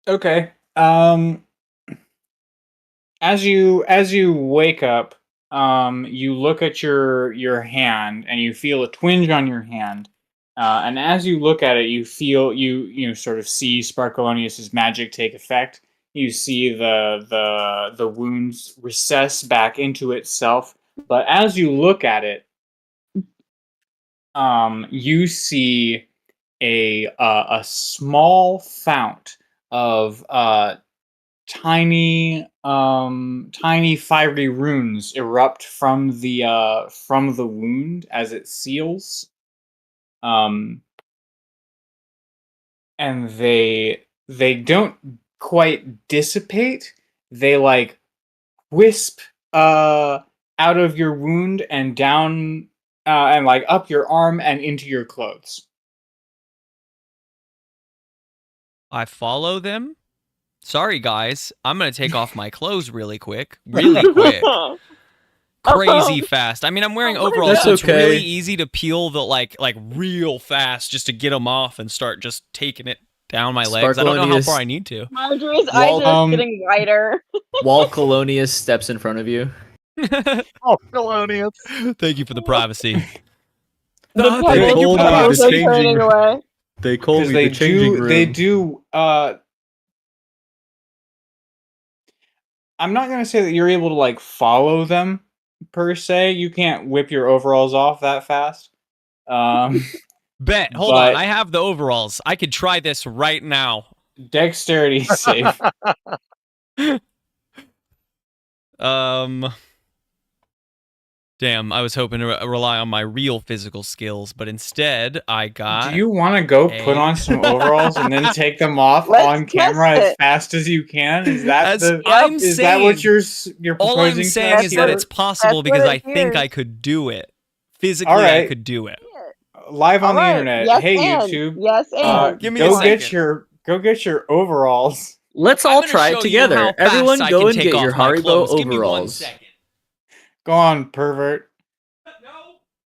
Okay. As you wake up, you look at your hand and you feel a twinge on your hand. And as you look at it, you feel you sort of see Sparkalonius's magic take effect. You see the wounds recess back into itself. But as you look at it, you see a small fount of tiny fiery runes erupt from the wound as it seals. And they don't quite dissipate. They like wisp out of your wound and down and like up your arm and into your clothes. I follow them. Sorry, guys. I'm going to take off my clothes really quick. Really quick. Crazy fast. I mean, I'm wearing overalls, That's so it's okay. really easy to peel the, like real fast just to get them off and start just taking it down my legs. I don't know how far I need to. Marjorie's eyes are getting wider. While Colonius steps in front of you. Oh, Felonius. Thank you for the privacy. The Thank pebbles you for the are privacy. turning away. They call me They the changing room. They do. I'm not gonna say that you're able to like follow them per se. You can't whip your overalls off that fast. Bet. Hold on. I have the overalls. I could try this right now. Dexterity save. Damn, I was hoping to rely on my real physical skills, but instead I got... Do you want to go put on some overalls and then take them off on camera as fast as you can? Is that that what you're proposing? All I'm saying is that it's possible because I think I could do it. Physically, I could do it. Live on the internet. Yes, hey, and. YouTube. Yes, and. Give me a second. Go get your overalls. Let's all try it together. Everyone go and get your Haribo overalls. Go on, pervert.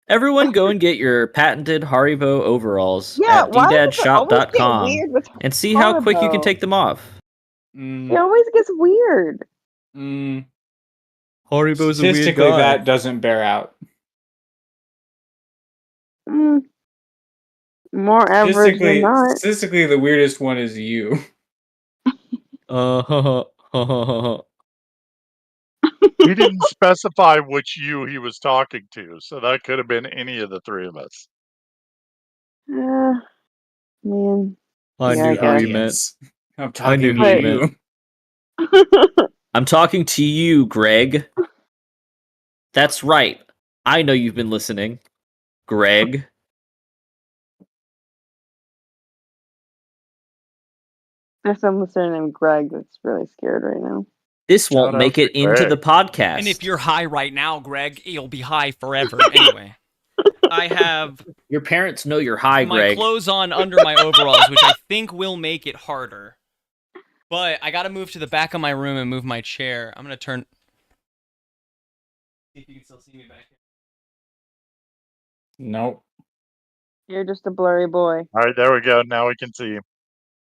Everyone go and get your patented Haribo overalls Yeah, at why does it always get ddadshop.com weird with and see how quick you can Haribo? take them off. It always gets weird. Haribo's a weird Statistically, guy. that doesn't bear out. More average than not. Statistically, the weirdest one is you. He didn't specify which you he was talking to, so that could have been any of the three of us. Man. I Yeah, knew who he meant. I'm talking who he to meant. I'm talking to you, Greg. That's right. I know you've been listening. Greg. There's some listener named Greg that's really scared right now. This won't make it into the podcast. And if you're high right now, Greg, you'll be high forever. Anyway, I have... Your parents know you're high, My Greg. clothes on under my overalls, which I think will make it harder. But I gotta move to the back of my room and move my chair. I'm gonna turn... See if you can still see me back here. Nope. You're just a blurry boy. All right, there we go. Now we can see you.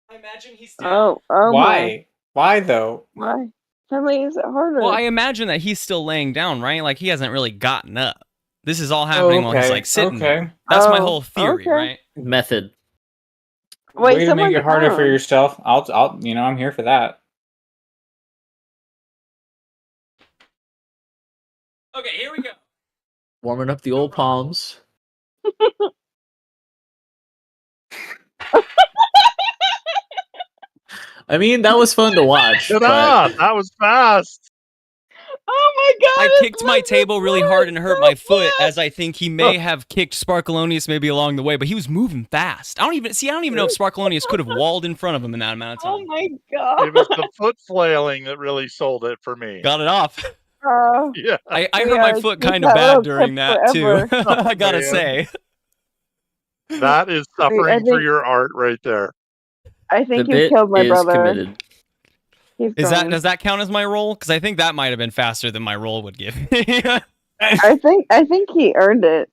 I imagine he's down. Oh Why? my. Why though? Why? How makes it harder? Well, I imagine that he's still laying down, right? Like he hasn't really gotten up. This is all happening while he's like sitting there. That's my whole theory, okay. right? Method. Wait, Way to make someone's it harder for down. yourself. I'll, I'm here for that. Okay, here we go. Warming up the old palms. I mean, that was fun to watch. Ta-da! That was fast. Oh my god! I it's kicked my like table really this hard and hurt so my foot, fast. as I think he may have kicked Sparkalonius maybe along the way, but he was moving fast. I don't even know if Sparkalonius could have walled in front of him in that amount of Oh time. my god! It was the foot flailing that really sold it for me. Got it off. Yeah. I hurt my foot kind of bad during that too. I gotta say. That is suffering for your art right there. I The think you bit killed my is brother. committed. He's Does that count as my roll? Because I think that might have been faster than my roll would give. I think he earned it.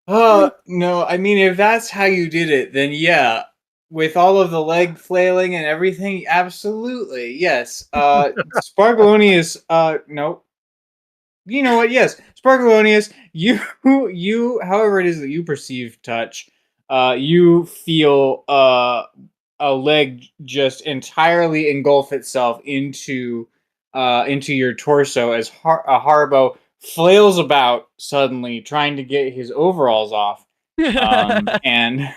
Oh no! I mean, if that's how you did it, then yeah, with all of the leg flailing and everything, absolutely yes. Sparkalonius, nope. You know what? Yes, Sparkalonius, you, however it is that you perceive touch, you feel a leg just entirely engulf itself into your torso as Haribo flails about suddenly, trying to get his overalls off, and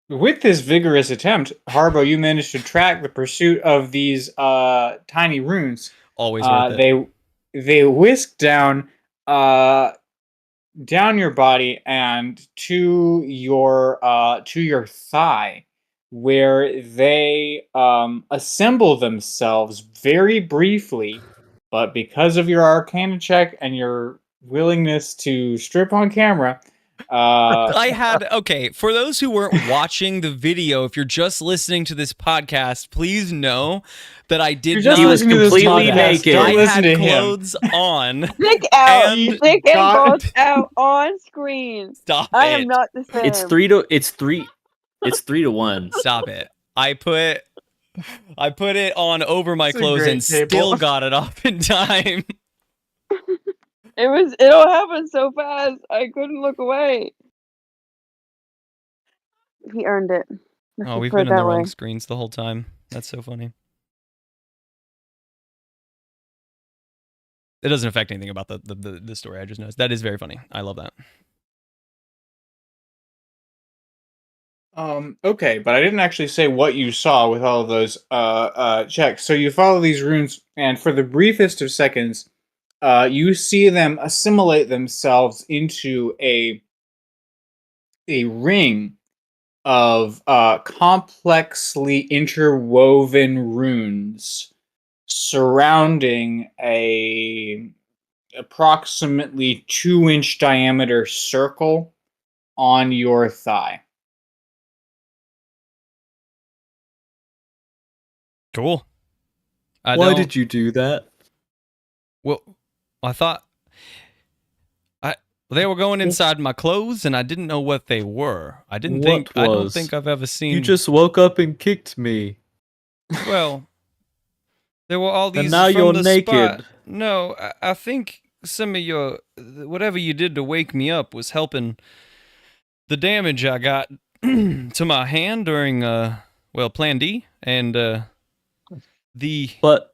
with this vigorous attempt, Haribo, you managed to track the pursuit of these tiny runes. Always worth it. They whisk down your body and to your thigh, where they assemble themselves very briefly, but because of your Arcana check and your willingness to strip on camera, for those who weren't watching the video, if you're just listening to this podcast, please know that I did not. He was completely naked. I listen had to him. clothes on. Dick out, And dick and God- balls out on screen. Stop I it. am not the same. It's 3-1. Stop it. I put it on over my It's a clothes great and table. still got it off in time. It all happened so fast. I couldn't look away. He earned it. Let's Oh, just we've put been it in the that way. wrong screens the whole time. That's so funny. It doesn't affect anything about the story. I just noticed. That is very funny. I love that. Okay, but I didn't actually say what you saw with all of those checks. So you follow these runes, and for the briefest of seconds, you see them assimilate themselves into a ring of complexly interwoven runes surrounding a approximately 2-inch diameter circle on your thigh. Cool. Why did you do that? Well, I thought they were going inside my clothes, and I didn't know what they were. I don't think I've ever seen. You just woke up and kicked me. Well, there were all these. And now from you're the naked. spot. No, I think some of your whatever you did to wake me up was helping the damage I got to my hand during Plan D and the. But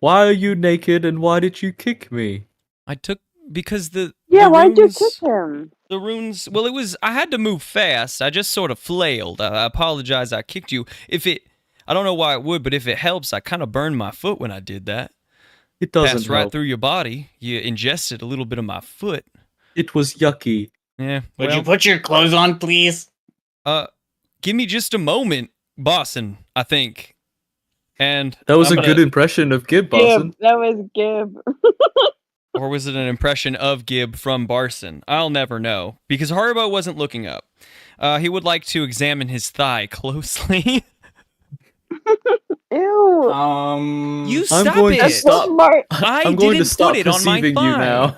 why are you naked and why did you kick me? I took because Why'd you kick him? The runes. Well, I had to move fast. I just sort of flailed. I apologize. I kicked you. I don't know why it would, but if it helps, I kind of burned my foot when I did that. It doesn't Passed right help. through your body. You ingested a little bit of my foot. It was yucky. Yeah. Would you put your clothes on, please? Give me just a moment, Boston, I think. And That was a good impression of Gib, Boston. Gib. That was Gib. Or was it an impression of Gib from Barson? I'll never know, because Haribo wasn't looking up. He would like to examine his thigh closely. Ew. You stop I'm going it. to stop. Smart. I I'm going to didn't stop put it on my perceiving you thigh. now.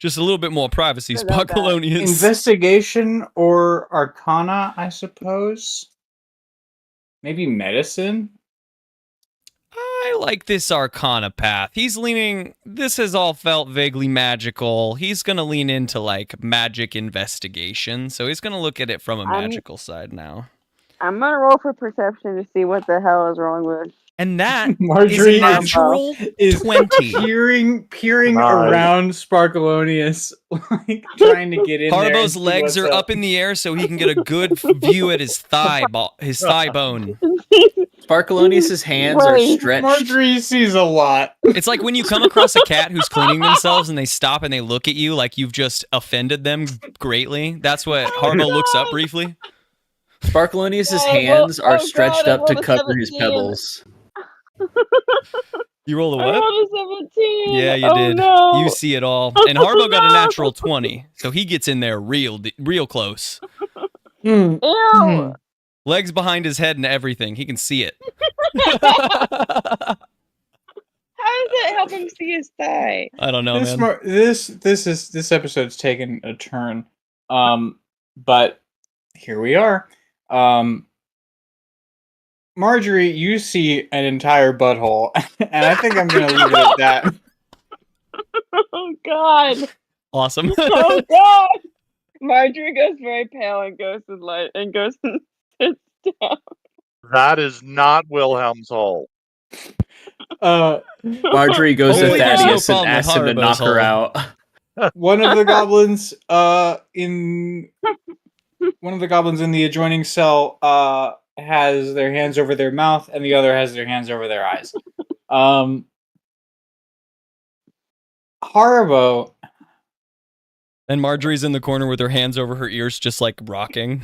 Just a little bit more privacy, I love that. Sparkalonius. Investigation or Arcana, I suppose. Maybe medicine. I like this Arcana path. He's leaning. This has all felt vaguely magical. He's gonna lean into like magic investigation, so he's gonna look at it from a magical side now. I'm gonna roll for perception to see what the hell is wrong with. And that Marjorie is a natural is 20. peering Nice. around Sparkalonius, like trying to get in there. and Haribo's see legs what's are up in the air so he can get a good view at his thigh bone. Sparkalonius's hands are Right. stretched. Marjorie sees a lot. It's like when you come across a cat who's cleaning themselves and they stop and they look at you like you've just offended them greatly. That's what Haribo looks up briefly. Sparkalonius's Oh, hands well- are oh, stretched God, I up to rolled a cover his 17. pebbles. You rolled a I what? rolled a 17. Yeah, you Oh, did. No. You see it all. And Haribo got a No. natural 20, so he gets in there real close. Hmm. Ew. Legs behind his head and everything. He can see it. How does it help him see his thigh? I don't know, man. This episode's taken a turn. But here we are. Marjorie, you see an entire butthole, and I think I'm gonna leave it at that. Oh God. Awesome. Oh God. Marjorie goes very pale and goes and sits down. That is not Wilhelm's hole. Marjorie goes to Hopefully there's no Thaddeus and problem with asks him to Haribo's knock her hole. out. One of the goblins in the adjoining cell has their hands over their mouth, and the other has their hands over their eyes. Haribo. And Marjorie's in the corner with her hands over her ears, just like rocking.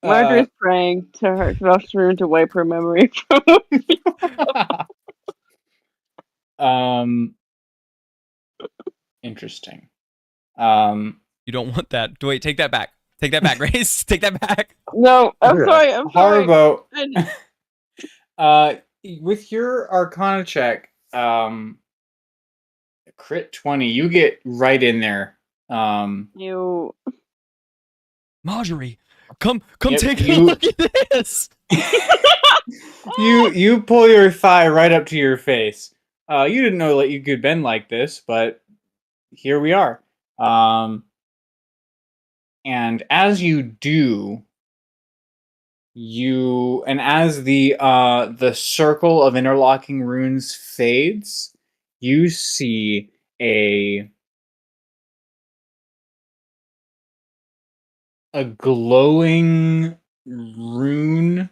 Marjorie's praying to her Vashroon to wipe her memory from Interesting. You don't want that. Wait, take that back. Take that back, Grace. Take that back. No, I'm sorry. Haribo, I- with your Arcana check, crit 20, you get right in there. You. Marjorie, come Yep, take a you- look at this. You pull your thigh right up to your face. You didn't know that you could bend like this, but here we are. And as you do, as the circle of interlocking runes fades, you see a glowing rune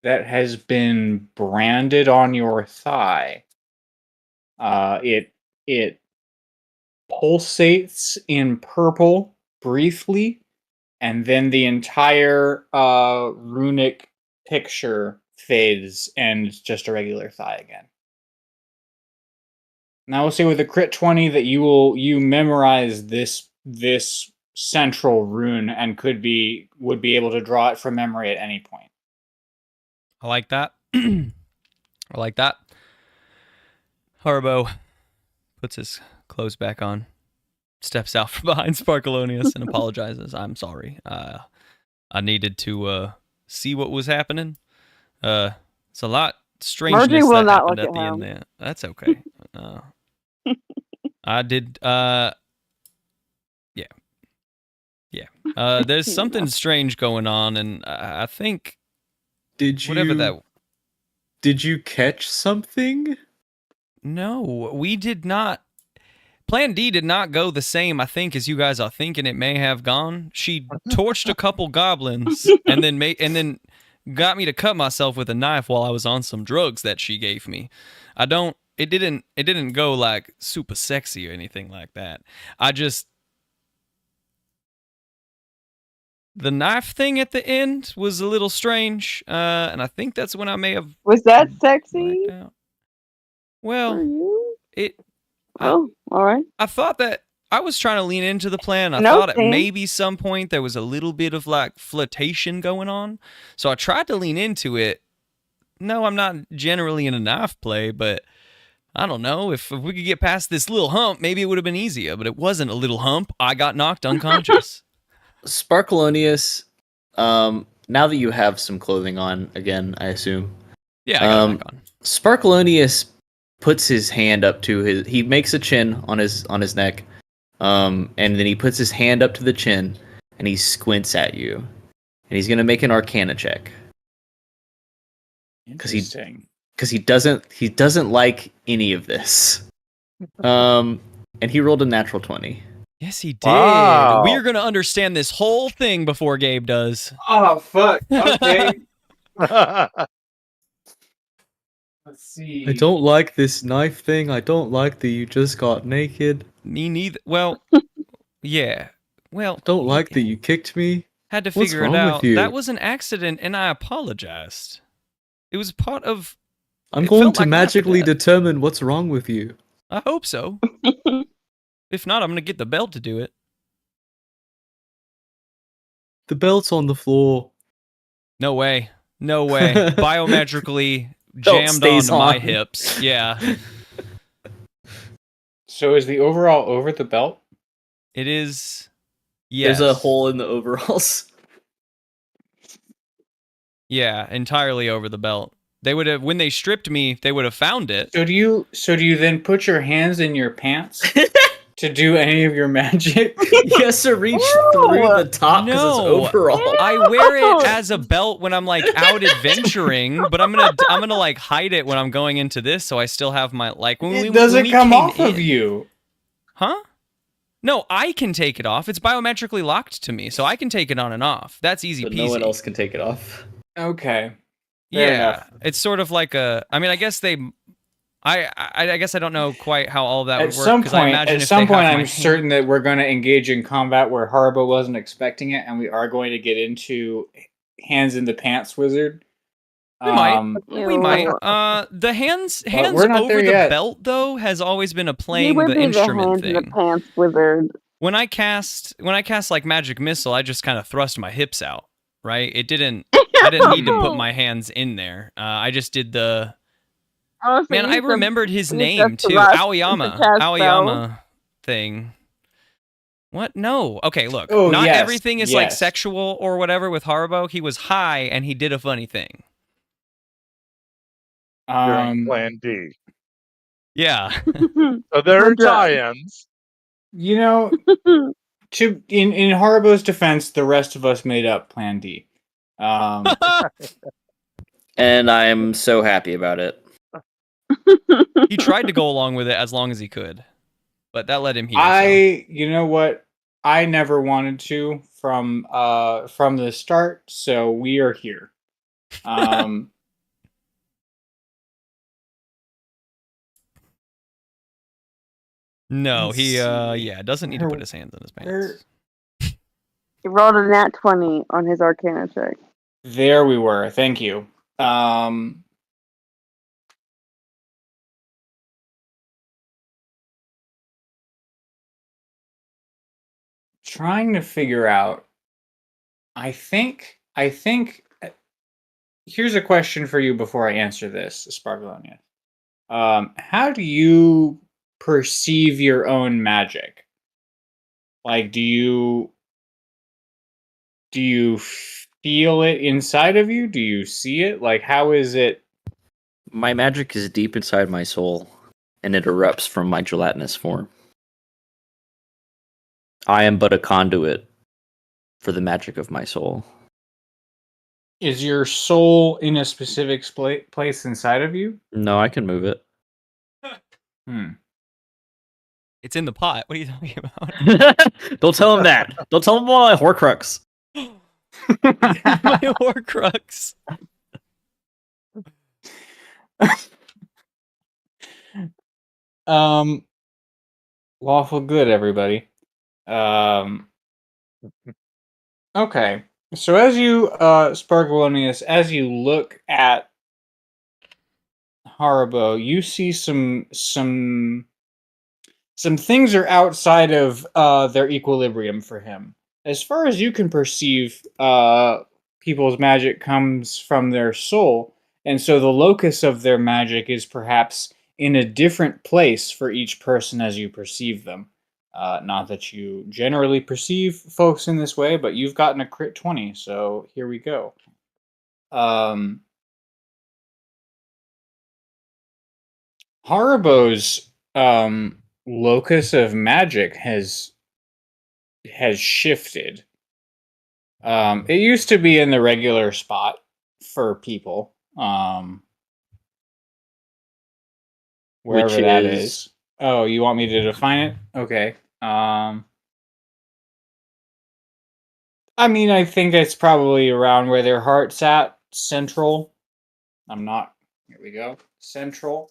that has been branded on your thigh. It pulsates in purple briefly, and then the entire runic picture fades and it's just a regular thigh again. Now we'll say with a crit 20 that you memorize this central rune and would be able to draw it from memory at any point. I like that. I like that. Haribo puts his clothes back on, steps out from behind Sparkalonius and apologizes. I'm sorry. I needed to see what was happening. It's a lot strangeness Marjorie will that not happened look at the at end there. That's okay. I did. Yeah. There's something strange going on, and I think Did you catch something? no, we did not. Plan D did not go the same, I think, as you guys are thinking it may have gone. She torched a couple goblins and then got me to cut myself with a knife while I was on some drugs that she gave me. It didn't go like super sexy or anything like that. The knife thing at the end was a little strange, and I think that's when I may have Was that sexy blacked out. for Well, you? it. Oh, all right. I thought that I was trying to lean into the plan. I No, thought at Sam. maybe some point there was a little bit of like flirtation going on. So I tried to lean into it no, I'm not generally in a knife play, but I don't know. If we could get past this little hump, maybe it would have been easier, but it wasn't a little hump. I got knocked unconscious. Sparkalonius, now that you have some clothing on again, I assume. Yeah, I got it back on. Sparkalonius puts his hand up to he makes a chin on his neck. And then he puts his hand up to the chin and he squints at you. And he's gonna make an Arcana check. Interesting. Because he doesn't like any of this. And he rolled a natural 20. Yes, he did. Wow. We're going to understand this whole thing before Gabe does. Oh, fuck. Okay. Let's see. I don't like this knife thing. I don't like that you just got naked. Me neither. Well, yeah. Well, Don't like that you kicked me. had to What's figure it wrong with out. you? That was an accident, and I apologized. It was part of... I'm It going felt to like life or magically death. determine what's wrong with you. I hope so. If not, I'm going to get the belt to do it. The belt's on the floor. No way. No way. Biometrically Belt jammed stays onto my on. hips. Yeah. So is the overall over the belt? It is... Yes. There's a hole in the overalls. Yeah, entirely over the belt. They would have, when they stripped me, they would have found it. So do you then put your hands in your pants to do any of your magic? He has to reach through the top because No. it's overall. I wear it as a belt when I'm like out adventuring, but I'm gonna like hide it when I'm going into this, so I still have my like when we It doesn't when we come came off of in- you. Huh? No, I can take it off. It's biometrically locked to me, so I can take it on and off. That's easy But peasy. no one else can take it off. Okay. Fair Yeah, enough. it's sort of like a. I mean, I guess they. I guess I don't know quite how all that At would work. some 'cause I point, imagine at if some they point, have my I'm hand- certain that we're going to engage in combat where Haribo wasn't expecting it, and we are going to get into hands in the pants wizard. We might. We Ew. might. The hands we're not over there the yet. belt though has always been a He playing would the be the instrument hands in the thing. pants wizard. When I cast like magic missile, I just kind of thrust my hips out. Right? I didn't need to put my hands in there. I just did the. Oh, so Man, you I used to- remembered his you used name to too. thrust Aoyama. to cast Aoyama thing. What? No. Okay, look. Oh, Not yes, everything is like yes. sexual or whatever with Haribo. He was high and he did a funny thing. During Plan D. Yeah. So there are Good job. tie-ins. You know, in Haribo's defense, the rest of us made up Plan D. And I'm so happy about it. He tried to go along with it as long as he could. But that let him here. You know what? I never wanted to from the start, so we are here. No, Let's he see. doesn't need to put his hands in his pants. He rolled a nat 20 on his Arcana check. There we were. Thank you. Trying to figure out. I think. Here's a question for you before I answer this, Sparkalonia. How do you perceive your own magic? Like, do you feel it inside of you? Do you see it? Like, how is it? My magic is deep inside my soul, and it erupts from my gelatinous form. I am but a conduit for the magic of my soul. Is your soul in a specific place inside of you? No, I can move it. It's in the pot. What are you talking about? Don't tell him that. Don't tell him about my Horcrux. My Horcrux. Lawful good, everybody. Okay. So as you, Sparkalonius, as you look at Haribo, you see some things are outside of their equilibrium for him. As far as you can perceive, people's magic comes from their soul. And so the locus of their magic is perhaps in a different place for each person as you perceive them. Not that you generally perceive folks in this way, but you've gotten a crit 20, so here we go. Haribo's locus of magic has shifted. It used to be in the regular spot for people, wherever Which that is- is. Oh, you want me to define it? Okay. I mean, I think it's probably around where their heart's at, central. I'm not. Here we go. Central.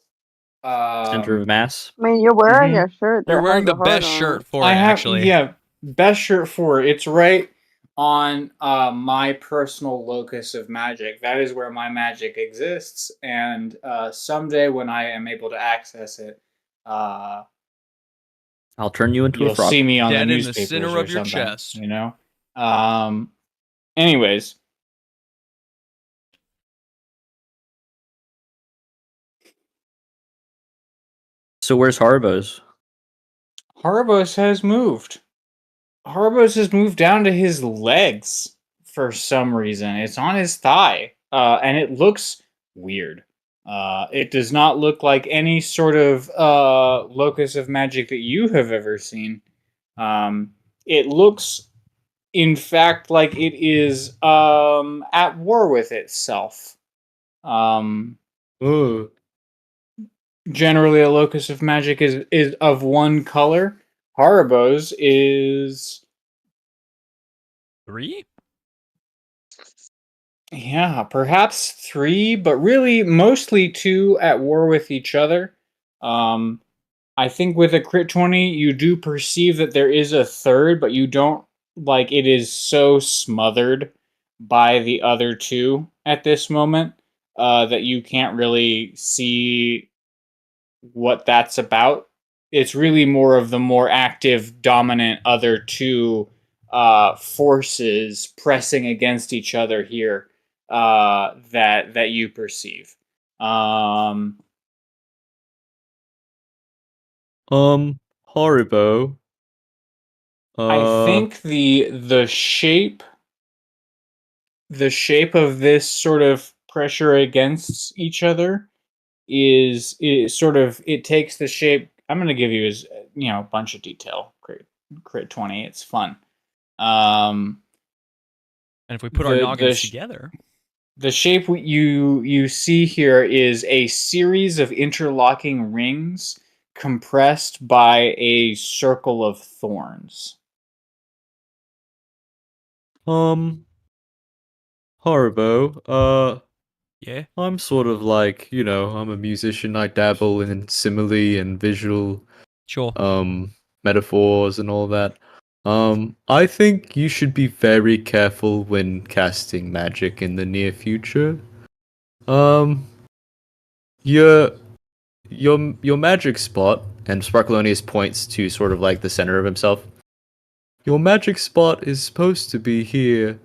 Center of mass. I mean, you're wearing Mhm. a shirt that You're wearing has the a heart best on shirt it. for I it, have, actually. yeah, best shirt for it. It's right on my personal locus of magic. That is where my magic exists, and someday when I am able to access it, I'll turn you into a you'll frog. see me on the Dead in the newspapers center or of your something. chest. You know. Anyways. So where's Haribo's? Haribo's has moved. Haribo's has moved down to his legs for some reason. It's on his thigh, and it looks weird. It does not look like any sort of locus of magic that you have ever seen. It looks, in fact, like it is at war with itself. Oh. Generally, a locus of magic is of one color. Haribo's is 3? yeah, perhaps 3, but really mostly 2 at war with each other. I think with a crit 20, you do perceive that there is a third, but you don't, like, it is so smothered by the other 2 at this moment that you can't really see what that's about. It's really more of the more active, dominant other 2 forces pressing against each other here that you perceive. Haribo. I think the shape of this sort of pressure against each other is sort of, it takes the shape. I'm going to give you a bunch of detail. Crit 20. It's fun. And if we put our The- noggins the sh- together, The shape you see here is a series of interlocking rings compressed by a circle of thorns. Haribo. yeah, I'm sort of like, I'm a musician. I dabble in simile and visual sure. metaphors and all that. I think you should be very careful when casting magic in the near future. Your your magic spot, and Sparklonius points to sort of like the center of himself. Your magic spot is supposed to be here,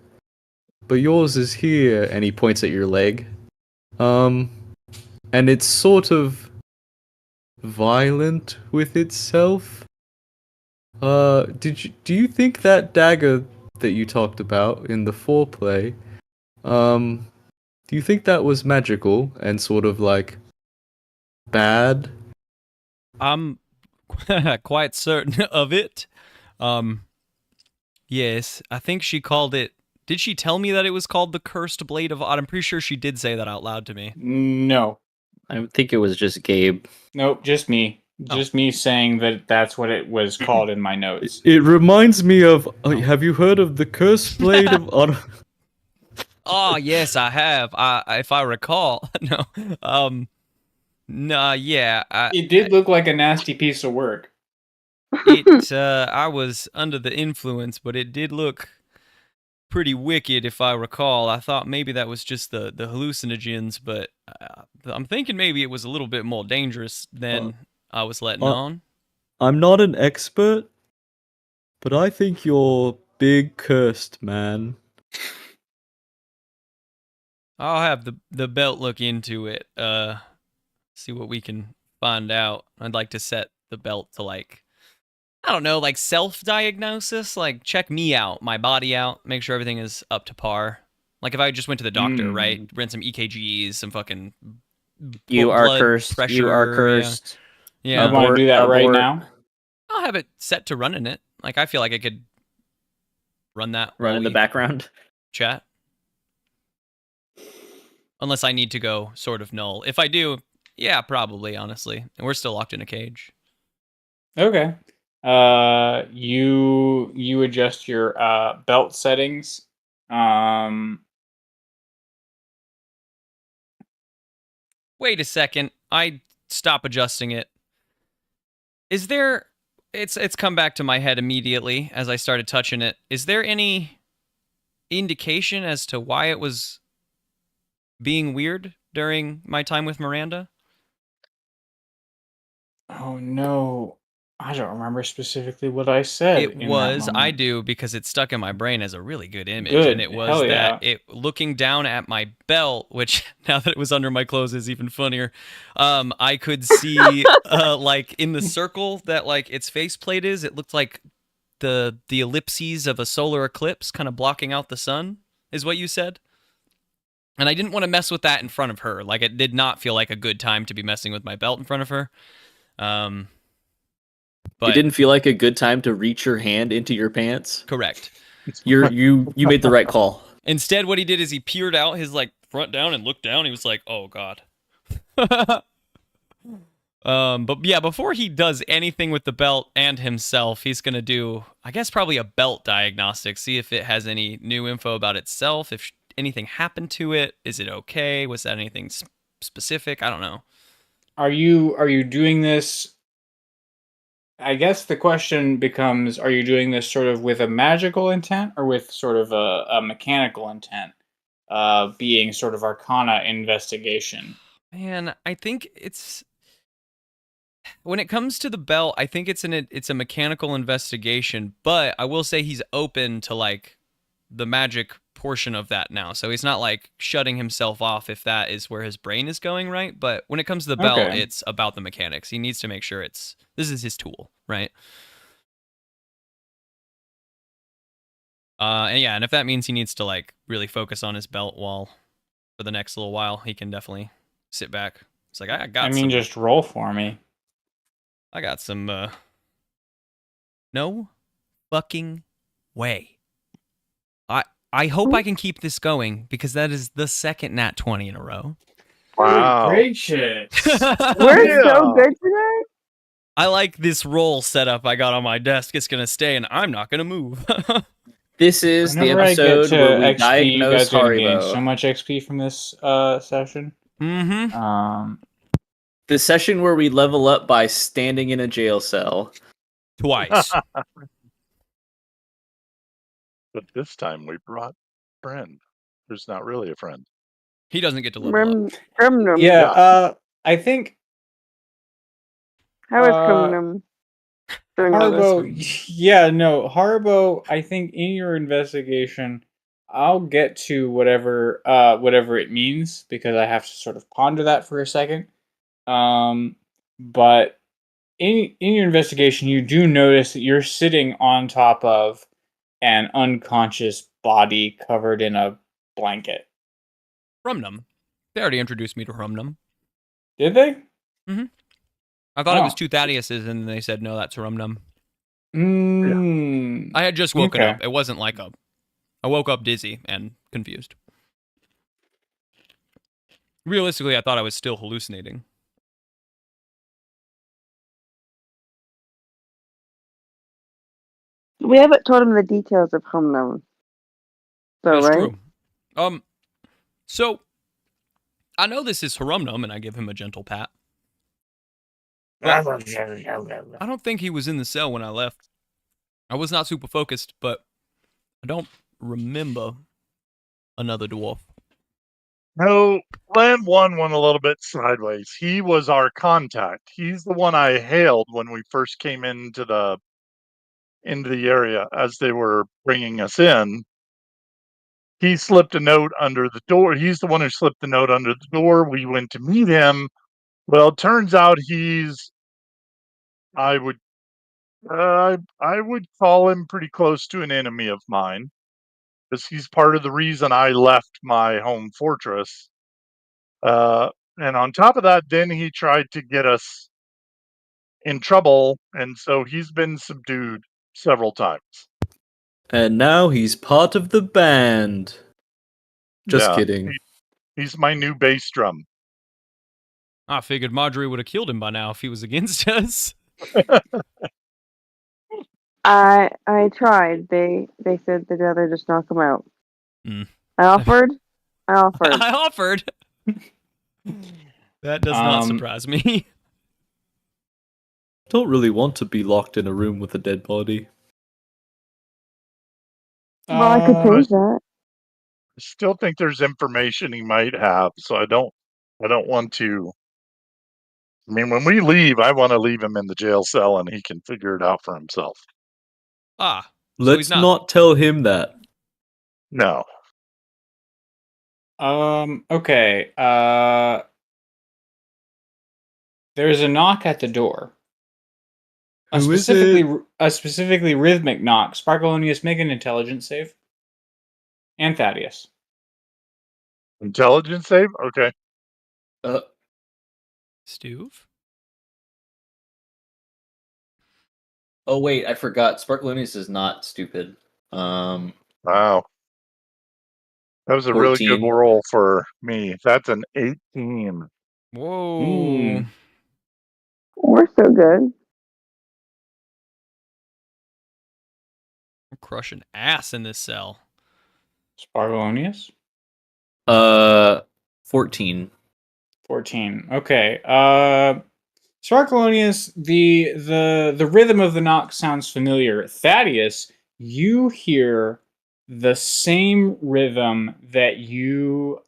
but yours is here, and he points at your leg. And it's sort of violent with itself. Do you think that dagger that you talked about in the foreplay, do you think that was magical and sort of like bad? I'm quite certain of it. Yes, I think she called it. Did she tell me that it was called the Cursed Blade of Odd? I'm pretty sure she did say that out loud to me. No. I think it was just Gabe. Nope, just me. Oh. Just me saying that that's what it was called in my notes. It reminds me of. Have you heard of the Cursed Blade of Odd? Oh, yes, I have. If I recall. No. Nah, yeah. It did look like a nasty piece of work. I was under the influence, but it did look pretty wicked, if I recall. I thought maybe that was just the hallucinogens, but I'm thinking maybe it was a little bit more dangerous than I was letting on. I'm not an expert, but I think you're big cursed, man. I'll have the belt look into it. See what we can find out. I'd like to set the belt to like, I don't know, like self-diagnosis, like check me out, my body out, make sure everything is up to par. Like if I just went to the doctor, right, ran some EKGs, some fucking You are blood cursed. pressure, You are cursed. Yeah. You want to do that right now? I'll have it set to running it. Like I feel like I could run that Run while in the we background. chat. Unless I need to go sort of null. If I do, yeah, probably, honestly. And we're still locked in a cage. Okay. You adjust your belt settings. Wait a second. I stop adjusting it. Is there it's come back to my head immediately as I started touching it. Is there any indication as to why it was being weird during my time with Miranda? Oh no. I don't remember specifically what I said It in that was, I moment. do, because it's stuck in my brain as a really good image. Good. And it was Hell yeah. that it looking down at my belt, which now that it was under my clothes is even funnier. I could see like in the circle that like its faceplate is, it looked like the ellipses of a solar eclipse kind of blocking out the sun, is what you said. And I didn't want to mess with that in front of her. Like it did not feel like a good time to be messing with my belt in front of her. But it didn't feel like a good time to reach your hand into your pants. Correct. You made the right call. Instead, what he did is he peered out his like front down and looked down. He was like, "Oh God." But yeah, before he does anything with the belt and himself, he's gonna do, I guess, probably a belt diagnostic. See if it has any new info about itself. If anything happened to it, is it okay? Was that anything specific? I don't know. Are you doing this? I guess the question becomes, are you doing this sort of with a magical intent or with sort of a mechanical intent? Being sort of arcana investigation. Man, I think it's, when it comes to the belt, I think it's a mechanical investigation, but I will say he's open to like the magic portion of that now. So he's not like shutting himself off if that is where his brain is going, right? But when it comes to the belt, Okay. it's about the mechanics. He needs to make sure this is his tool, right? And yeah, and if that means he needs to like really focus on his belt for the next little while, he can definitely sit back. It's like I got just roll for me. I got some no fucking way. I hope I can keep this going because that is the second nat 20 in a row. Wow. Great shit. We're so good today. I like this roll setup I got on my desk. It's going to stay and I'm not going to move. This is the Whenever episode where we XP, you diagnose guys are gonna gain Haribo. so much XP from this session. Mm-hmm. The session where we level up by standing in a jail cell. Twice. But this time we brought a friend who's not really a friend. He doesn't get to level up. Yeah, I think How is Krumnum doing all this? Haribo. Yeah, no, Haribo. I think in your investigation, I'll get to whatever it means because I have to sort of ponder that for a second. But in your investigation, you do notice that you're sitting on top of an unconscious body covered in a blanket. Rumnum. They already introduced me to Rumnum. Did they? Mm-hmm. I thought it was two Thaddeus's, and they said, no, that's Rumnum. I had just woken up. It wasn't like I woke up dizzy and confused. Realistically, I thought I was still hallucinating. We haven't told him the details of Krumnum. That's right? True. So, I know this is Harumnum, and I give him a gentle pat. I don't think he was in the cell when I left. I was not super focused, but I don't remember another dwarf. No, Plan 1 went a little bit sideways. He was our contact. He's the one I hailed when we first came into the area as they were bringing us in. he slipped a note under the door. He's the one who slipped the note under the door. We went to meet him. Well, it turns out I would call him pretty close to an enemy of mine, because he's part of the reason I left my home fortress. And on top of that, then he tried to get us in trouble, and so he's been subdued several times. And now he's part of the band. Just Yeah, kidding. He's my new bass drum. I figured Marjorie would have killed him by now if he was against us. I tried. They said they'd rather just knock him out. Mm. I offered. I offered. That does not surprise me. Don't really want to be locked in a room with a dead body. Well, I could change that. I still think there's information he might have, so I don't want to. I mean, when we leave, I want to leave him in the jail cell and he can figure it out for himself. So let's not tell him that. No. Okay. There's a knock at the door. A specifically rhythmic knock. Sparkalonius, make an intelligence save. And Thaddeus. Intelligence save? Okay. Stuve? Oh wait, I forgot. Sparkalonius is not stupid. Wow. That was a 14. really good roll for me. That's an 18. Whoa. We're so good. I'm crushing ass in this cell. Sparkalonius? 14. 14. Okay. Sparkalonius, the rhythm of the knock sounds familiar. Thaddeus, you hear the same rhythm that you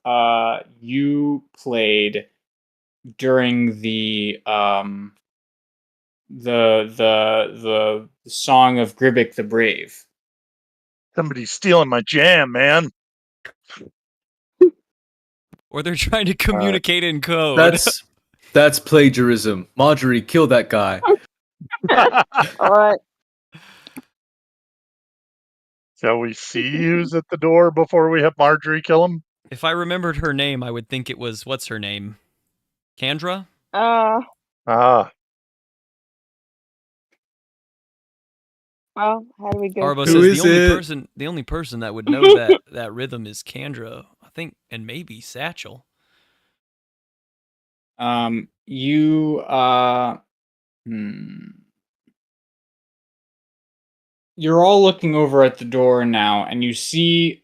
played during the song of Gribik the Brave. Somebody's stealing my jam, man. Or they're trying to communicate in code. That's plagiarism. Marjorie, kill that guy. All right. Shall we see who's at the door before we have Marjorie kill him? If I remembered her name, I would think it was, what's her name? Kendra? Well, how do we go? Haribo Who says is the only person that would know that rhythm is Kendra, I think, and maybe Satchel. You're all looking over at the door now, and you see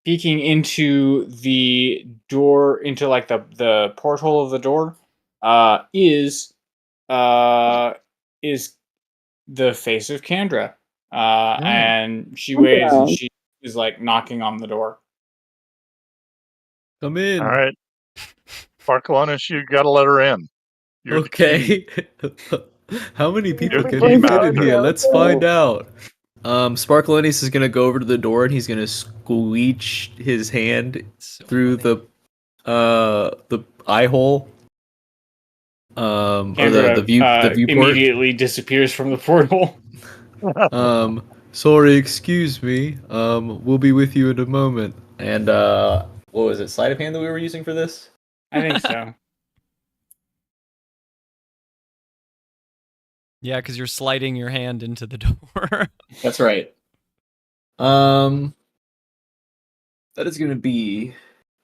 peeking into the door, into like the porthole of the door, is the face of Kendra. And she waves and she is like knocking on the door. Come in. All right. Sparkalonius, you gotta let her in. Okay. How many people You're the can key we fit in master. here? Let's find out. Sparkalonius is gonna go over to the door and he's gonna squeeze his hand through the eye hole. Kendra, or the viewport. immediately disappears from the portal. Sorry, excuse me. We'll be with you in a moment. And what was it? Sleight of hand that we were using for this? I think so. Yeah, because you're sliding your hand into the door. That's right. That is going to be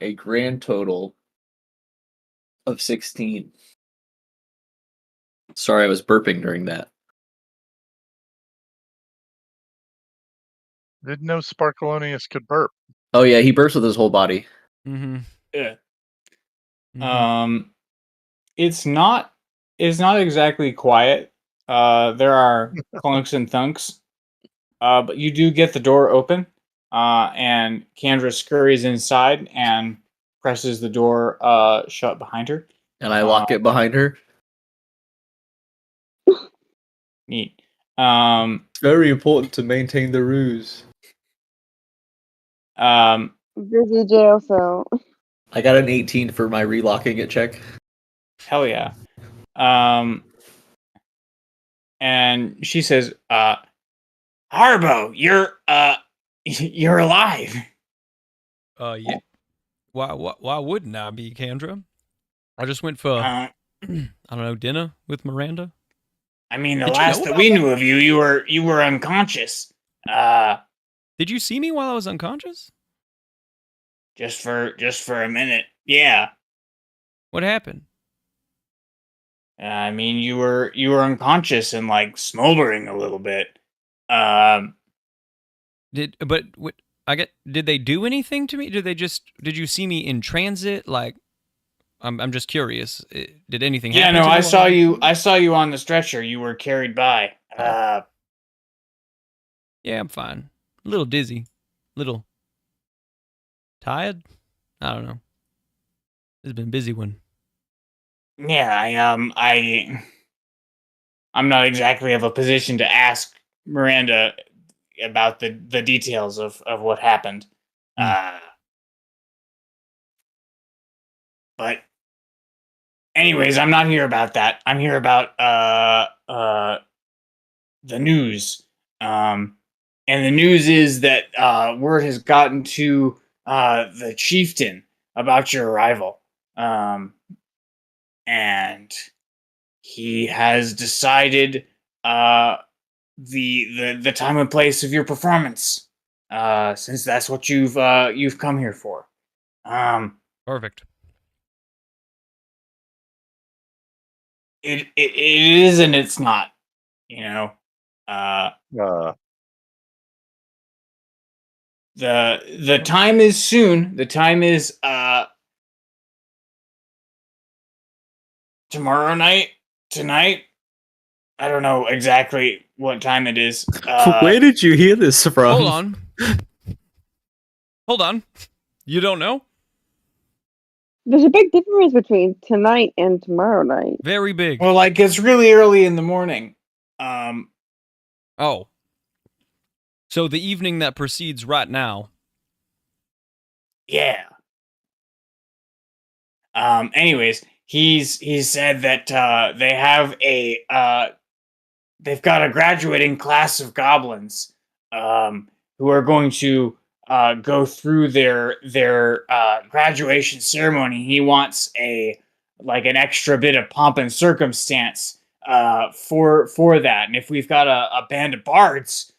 a grand total of 16. Sorry, I was burping during that. Didn't know Sparkalonius could burp. Oh yeah, he burps with his whole body. Mm-hmm. Yeah. Mm-hmm. It's not exactly quiet. There are clunks and thunks. But you do get the door open. And Kendra scurries inside and presses the door shut behind her. And I lock it behind her. Neat. It's very important to maintain the ruse. Busy jail cell. I got an 18 for my relocking it check. Hell yeah. And she says, Haribo, you're alive. Yeah. Why wouldn't I be, Kendra? I just went for Uh, I don't know, dinner with Miranda. I mean, the Did you last know that about we that? knew of you, you were unconscious. Did you see me while I was unconscious? Just for a minute. Yeah. What happened? I mean, you were unconscious and like smoldering a little bit. Did they do anything to me? Did you see me in transit? Like, I'm just curious. Did anything Yeah, happen no, to me? I saw you on the stretcher. You were carried by. Yeah, I'm fine. A little dizzy, little tired. I don't know. It's been a busy one. Yeah, I'm not exactly of a position to ask Miranda about the details of what happened. But anyways, I'm not here about that. I'm here about the news. And the news is that word has gotten to the chieftain about your arrival. And he has decided the time and place of your performance. Since that's what you've come here for. Perfect. It is and it's not. You know. The time is soon. The time is tomorrow night, tonight. I don't know exactly what time it is. Where did you hear this from? Hold on. Hold on. You don't know? There's a big difference between tonight and tomorrow night. Very big. Well, like it's really early in the morning. Oh. So the evening that precedes right now. Yeah. Anyways, he's said that they have they've got a graduating class of goblins who are going to go through their graduation ceremony. He wants an extra bit of pomp and circumstance for that. And if we've got a band of bards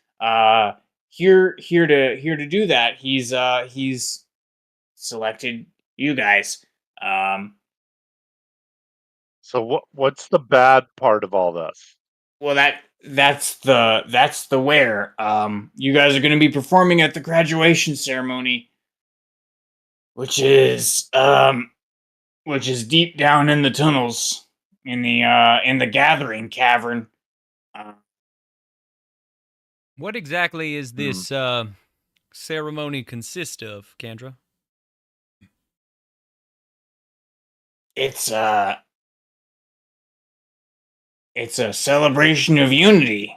here to do that, he's selected you guys. So what's the bad part of all this? Well, that's the where. You guys are going to be performing at the graduation ceremony, which is deep down in the tunnels in the gathering cavern. What exactly is this ceremony consist of, Kendra? It's a celebration of unity.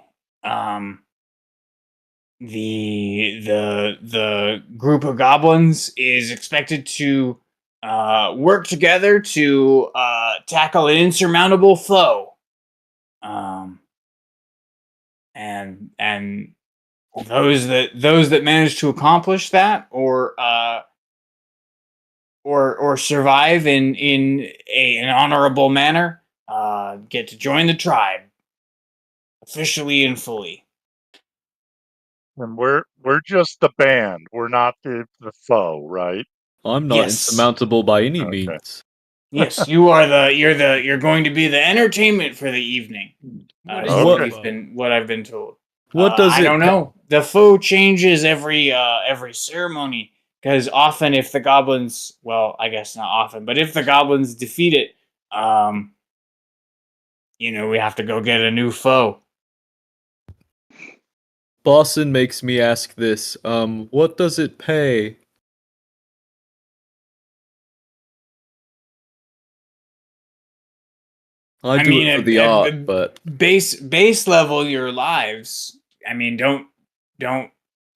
The group of goblins is expected to work together to tackle an insurmountable foe. And those that manage to accomplish that or survive in an honorable manner get to join the tribe officially and fully. And we're just the band. We're not the foe, right? I'm not Yes. insurmountable by any Okay. means. Yes, you're going to be the entertainment for the evening. What Is is what the what I've been told. What does I it? don't know. The foe changes every ceremony because often if the goblins, well, I guess not often, but if the goblins defeat it, we have to go get a new foe. Boston makes me ask this. What does it pay? I do it for the art, but base level your lives. I mean, don't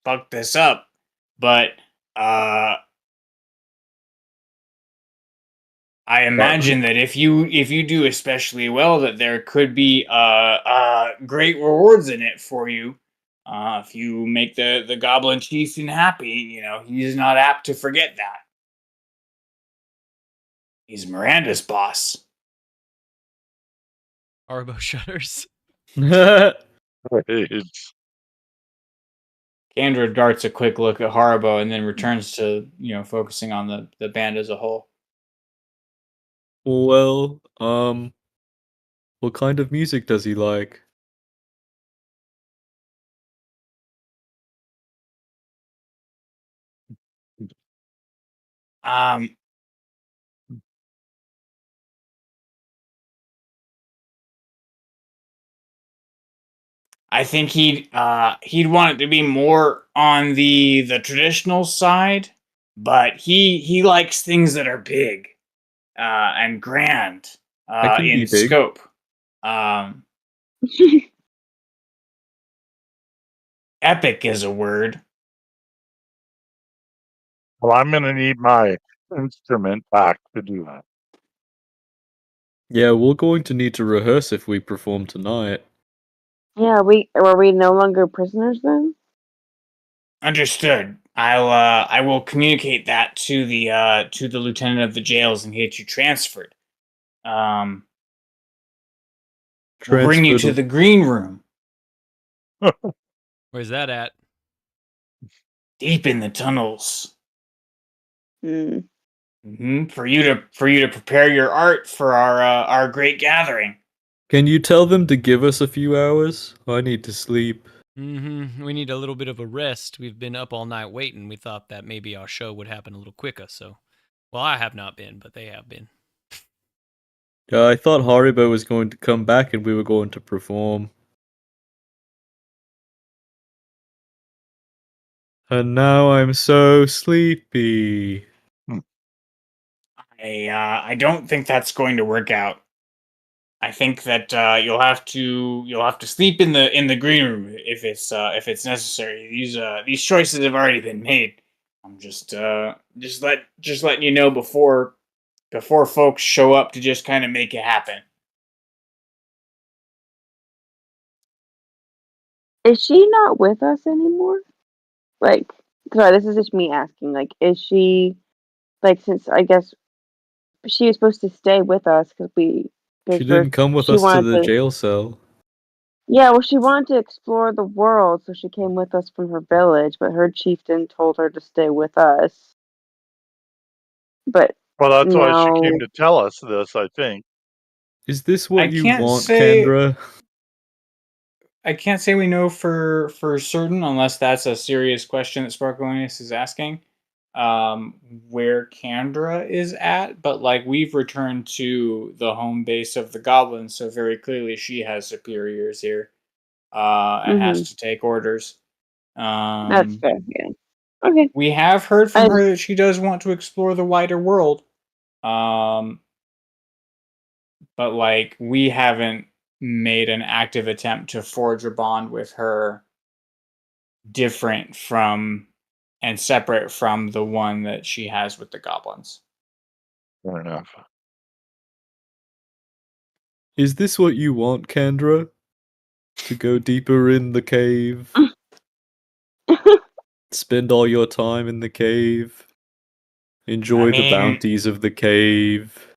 fuck this up, but I imagine that if you do especially well, that there could be great rewards in it for you. If you make the Goblin Chieftain happy, you know he's not apt to forget that. He's Miranda's boss. Haribo shudders. It's Kendra darts a quick look at Haribo and then returns to focusing on the band as a whole. Well, what kind of music does he like? Um, I think he'd want it to be more on the traditional side, but he likes things that are big and grand I can be in big. scope. Um, epic is a word. well, I'm gonna need my instrument back to do that. Yeah, we're going to need to rehearse if we perform tonight. Yeah, were we no longer prisoners then? Understood. I will communicate that to the lieutenant of the jails and get you transferred. We'll bring you to Transferred. the green room, Where's that at? deep in the tunnels. Hmm. For you to prepare your art for our great gathering. Can you tell them to give us a few hours? I need to sleep. We need a little bit of a rest. We've been up all night waiting. We thought that maybe our show would happen a little quicker, so. Well, I have not been, but they have been. Yeah, I thought Haribo was going to come back and we were going to perform. And now I'm so sleepy. I don't think that's going to work out. I think that you'll have to sleep in the green room if it's necessary. These choices have already been made. I'm just letting you know before folks show up to just kind of make it happen. Is she not with us anymore? Like, sorry, this is just me asking. Like, is she, like, since I guess she was supposed to stay with us She didn't come with she us to wanted the to, jail cell. yeah, well, she wanted to explore the world, so she came with us from her village, but her chieftain told her to stay with us. But Well, that's why she now, came to tell us this, I think. Is this I what you can't want, say Kendra? I can't say we know for certain unless that's a serious question that Sparkliness is asking. Where Kandra is at, but like we've returned to the home base of the goblins, so very clearly she has superiors here, and has to take orders. that's fair. Yeah. Okay. We have heard I from her that she does want to explore the wider world, um, but like we haven't made an active attempt to forge a bond with her different from and separate from the one that she has with the goblins. Fair enough. Is this what you want, Kendra? To go deeper in the cave? Spend all your time in the cave? Enjoy the mean, bounties of the cave?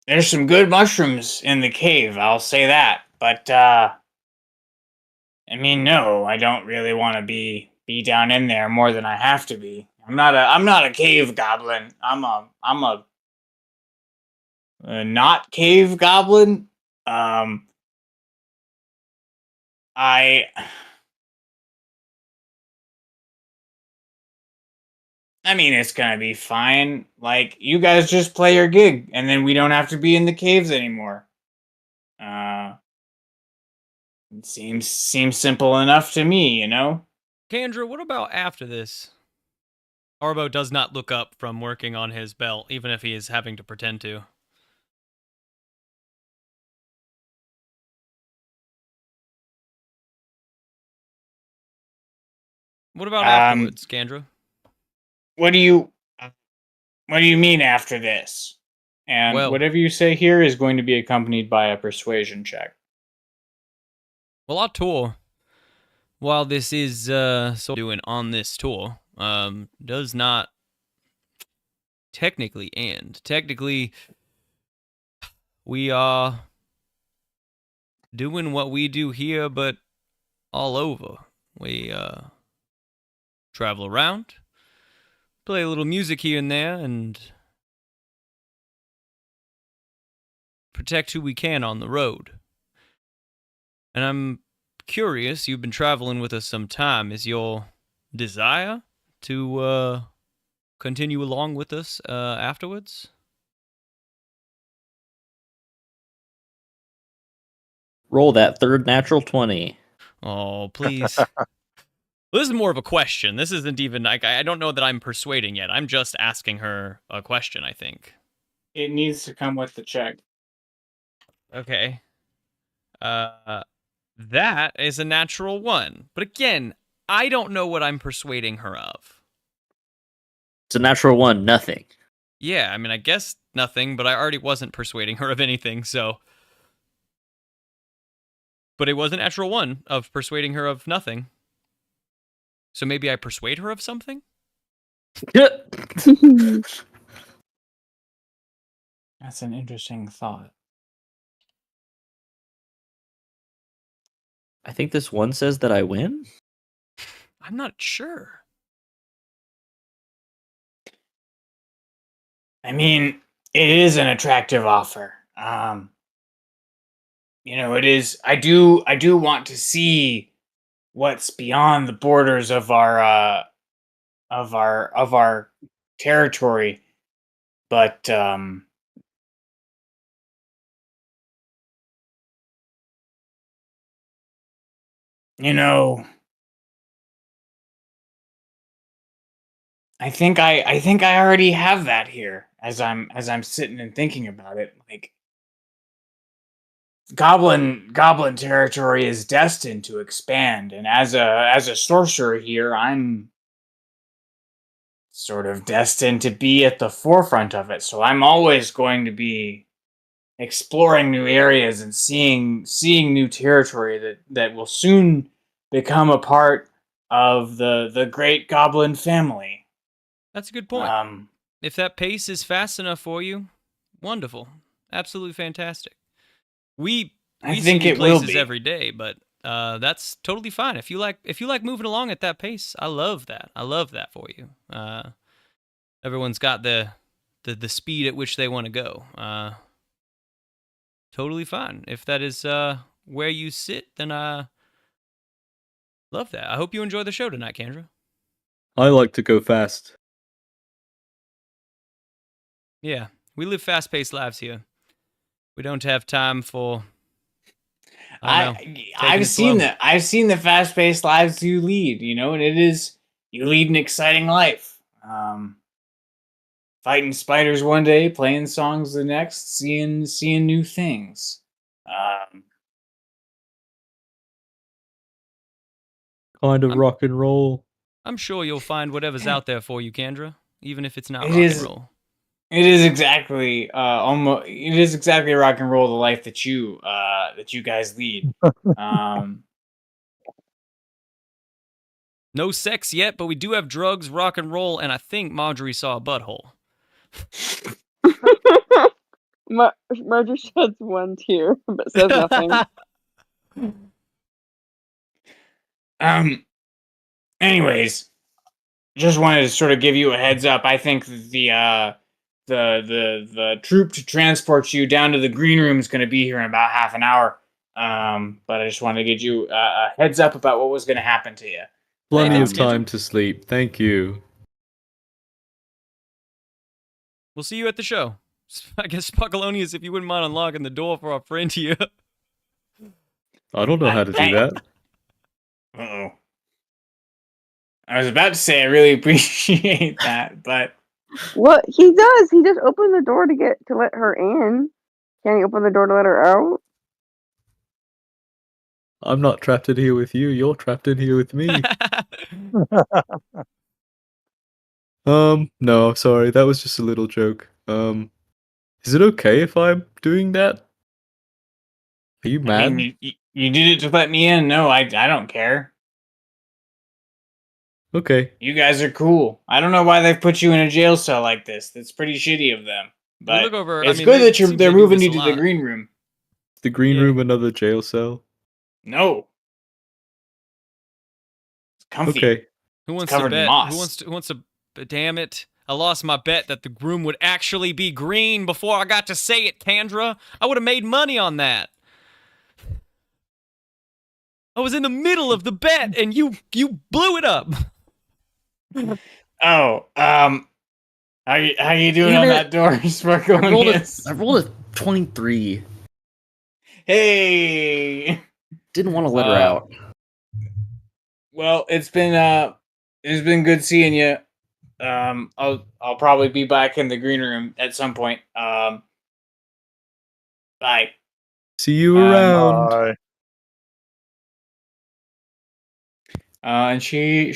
there's some good mushrooms in the cave, I'll say that. But I mean, no, I don't really want to be down in there more than I have to be. I'm not a cave goblin. I'm a not cave goblin. Um, I mean, it's gonna be fine. Like, you guys just play your gig, and then we don't have to be in the caves anymore. It seems simple enough to me, you know? Kendra, what about after this? Haribo does not look up from working on his belt, even if he is having to pretend to. What about afterwards, Kendra? What do you mean after this? And Well, whatever you say here is going to be accompanied by a persuasion check. Well, our tour, while this is sort of doing on this tour, does not technically end. Technically, we are doing what we do here, but all over. We travel around, play a little music here and there, and protect who we can on the road. And I'm curious, you've been traveling with us some time. Is your desire to continue along with us afterwards? Roll that third natural 20. Oh, please. This is more of a question. This isn't even like I don't know that I'm persuading yet. I'm just asking her a question, I think. It needs to come with the check. Okay. That is a natural 1. But again, I don't know what I'm persuading her of. It's a natural 1, nothing. Yeah, I mean, I guess nothing, but I already wasn't persuading her of anything, so. But it was a natural 1 of persuading her of nothing. So maybe I persuade her of something? That's an interesting thought. I think this one says that I win? I'm not sure. I mean, it is an attractive offer. It is. I do want to see what's beyond the borders of our territory, but I think I already have that here as I'm sitting and thinking about it. Like goblin territory is destined to expand, and as a sorcerer here, I'm sort of destined to be at the forefront of it. So I'm always going to be exploring new areas and seeing new territory that will soon become a part of the great goblin family. That's a good point. If that pace is fast enough for you, wonderful. Absolutely fantastic. We see new places every day, but that's totally fine. If you like moving along at that pace, I love that. I love that for you. Everyone's got the speed at which they want to go. Totally fine. If that is where you sit, then I love that. I hope you enjoy the show tonight, Kendra. I like to go fast. Yeah, we live fast-paced lives here. We don't have time for. I've seen the fast-paced lives you lead, and you lead an exciting life. Fighting spiders one day, playing songs the next, seeing new things. Kind of rock and roll. I'm sure you'll find whatever's out there for you, Kendra, even if it's not rock and roll. It is exactly It is exactly rock and roll, the life that you guys lead. No sex yet, but we do have drugs, rock and roll, and I think Marjorie saw a butthole. Marjorie sheds one tear, but says nothing. Anyways, just wanted to sort of give you a heads up. I think the troop to transport you down to the green room is going to be here in about half an hour. But I just wanted to give you a heads up about what was going to happen to you. Plenty of time to sleep. Thank you. We'll see you at the show. I guess Spuckalonius, if you wouldn't mind unlocking the door for our friend here. I don't know how to do that. Uh-oh. I was about to say I really appreciate that, but what he does, he just opened the door to let her in. Can he open the door to let her out? I'm not trapped in here with you. You're trapped in here with me. No, sorry, that was just a little joke. Is it okay if I'm doing that? Are you I mad? mean, you did it to let me in. No, I don't care. Okay. You guys are cool. I don't know why they've put you in a jail cell like this. That's pretty shitty of them. We But look over. it's I mean, good that seems they're they do moving this you a to the lot. green room. The green Yeah. room, another jail cell. No. It's comfy. Okay. Who wants covered to in bet? moss. Who wants to? Damn it! I lost my bet that the room would actually be green before I got to say it, Kendra. I would have made money on that. I was in the middle of the bet, and you blew it up. Oh, how you doing Damn on it. that door, Sparkleonius? I rolled a 23. Hey. Didn't want to let her out. Well, it's been good seeing you. I'll probably be back in the green room at some point. Bye. See you around. And she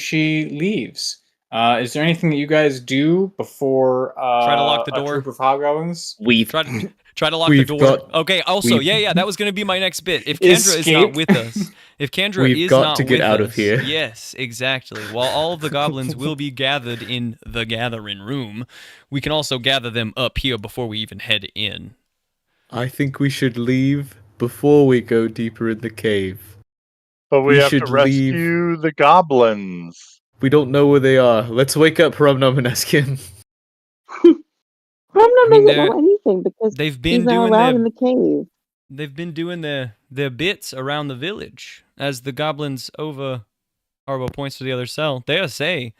leaves. Is there anything that you guys do before Try to lock the a door. troop of hobgoblins? We've Try to lock We've the door. got- Okay. Also, we've- yeah, that was gonna be my next bit. If Kendra is not Escape. with us, if Kendra We've is got not to get with out of us- here. Yes, exactly. While all of the goblins will be gathered in the gathering room, we can also gather them up here before we even head in. I think we should leave before we go deeper in the cave. But we We have to should leave. rescue the goblins. We don't know where they are. Let's wake up Hrumnum and ask him. Hrumnum mean, doesn't know anything because They've he's been not doing allowed their in the cave. they've been doing their bits around the village as the goblins over Haribo points to the other cell. They say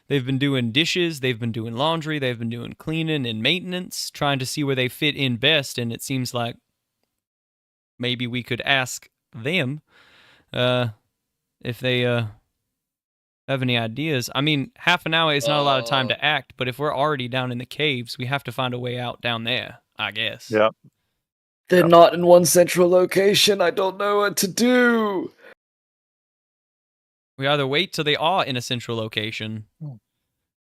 they've been doing dishes, they've been doing laundry, they've been doing cleaning and maintenance, trying to see where they fit in best, and it seems like maybe we could ask them if they have any ideas. I mean, half an hour is not a lot of time to act, but if we're already down in the caves, we have to find a way out down there, I guess. Yeah. They're not in one central location. I don't know what to do. We either wait till they are in a central location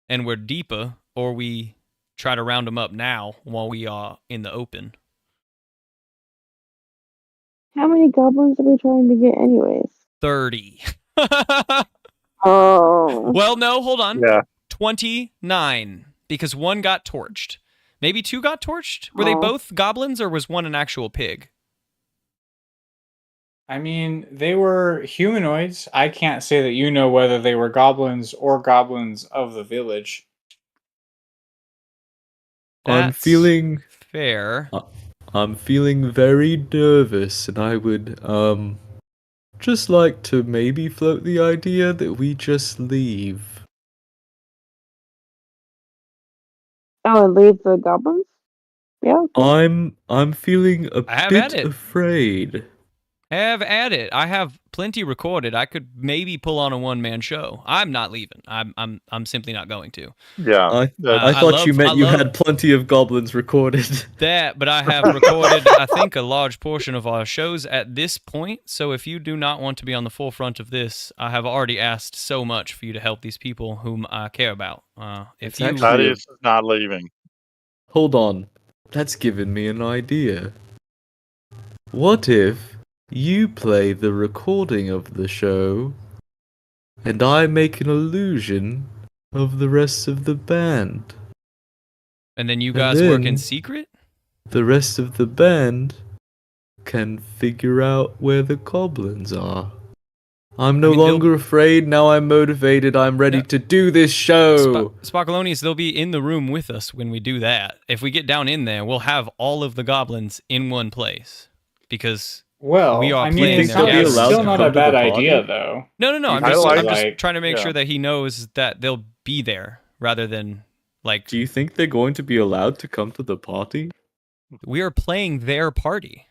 and we're deeper, or we try to round them up now while we are in the open. How many goblins are we trying to get anyways? 30. Oh. Well, no, hold on. Yeah. 29, because one got torched. Maybe two got torched? Were they Oh. both goblins, or was one an actual pig? I mean, they were humanoids. I can't say that you know whether they were goblins or goblins of the village. I'm That's feeling fair. I'm feeling very nervous, and I would just like to maybe float the idea that we just leave. Oh, and leave the goblins? Yeah. Okay. I'm feeling a Have at bit it. afraid. Have at it. I have plenty recorded. I could maybe pull on a one-man show. I'm not leaving. I'm simply not going to. Yeah. I I thought you love- meant I you love- had plenty of goblins recorded. That, but I have recorded, I think, a large portion of our shows at this point. So if you do not want to be on the forefront of this, I have already asked so much for you to help these people whom I care about. If It's you, actually- Thaddeus is not leaving. Hold on. That's given me an idea. What if you play the recording of the show and I make an illusion of the rest of the band? and then you And guys work in then- secret? The rest of the band can figure out where the goblins are. I'm no I mean, they'll- longer afraid, now I'm motivated, I'm ready Yeah. to do this show! Sparkalonius, they'll be in the room with us when we do that. If we get down in there, we'll have all of the goblins in one place. Because Well, We are I mean, playing it's their not, games. it's allowed still to not come a to bad the party? idea, though. no, I'm I just like- I'm just like- trying to make yeah. sure that he knows that they'll be there rather than like Do you think they're going to be allowed to come to the party? we are playing their party.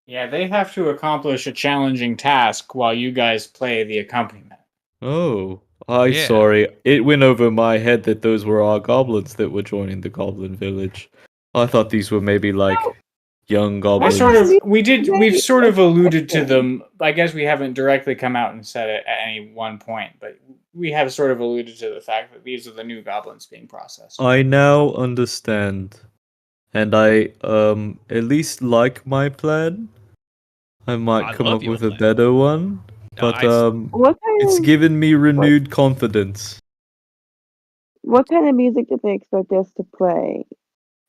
Yeah, they have to accomplish a challenging task while you guys play the accompaniment. Oh, I'm Yeah. sorry. It went over my head that those were our goblins that were joining the goblin village. I thought these were maybe like young I goblins. we've sort of alluded to them. I guess we haven't directly come out and said it at any one point, but we have sort of alluded to the fact that these are the new goblins being processed. I now understand. And I at least like my plan. I might I come love up your with a plan. better one. But What kind it's of given me renewed confidence. what kind of music did they expect us to play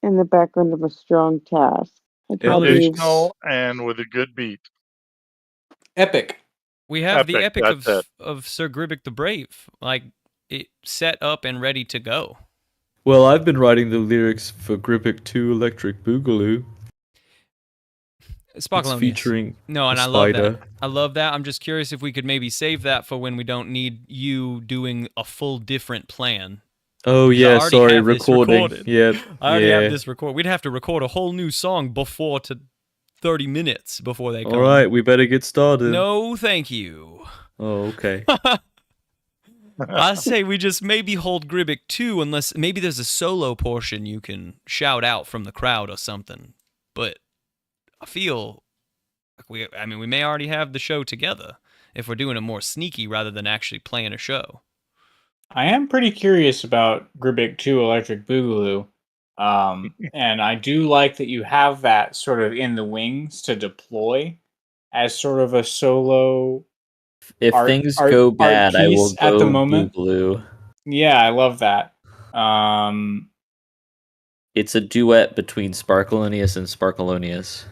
in the background of a strong task? I probably Traditional and with a good beat. Epic. We have the Epic, epic that's of Sir Gribic the Brave, like it set up and ready to go. Well, I've been writing the lyrics for Gribic 2 Electric Boogaloo. It's Sparkalonius. featuring No, and a I love spider. that. I love that. I'm just curious if we could maybe save that for when we don't need you doing a full different plan. Oh Because I yeah, already sorry, have this recording. recorded. Yep. I already yeah. have this record. We'd have to record a whole new song before to 30 minutes before they come. All right, we better get started. No, thank you. Oh, okay. I say we just maybe hold Gribic 2 unless maybe there's a solo portion you can shout out from the crowd or something. But I feel like we may already have the show together if we're doing it more sneaky rather than actually playing a show. I am pretty curious about Gribic 2 Electric Boogaloo. And I do like that you have that sort of in the wings to deploy as sort of a solo. If Art- things art- go art bad, I will piece at the go moment. Boogaloo. Yeah, I love that. It's a duet between Sparkalonius and Sparkalonius.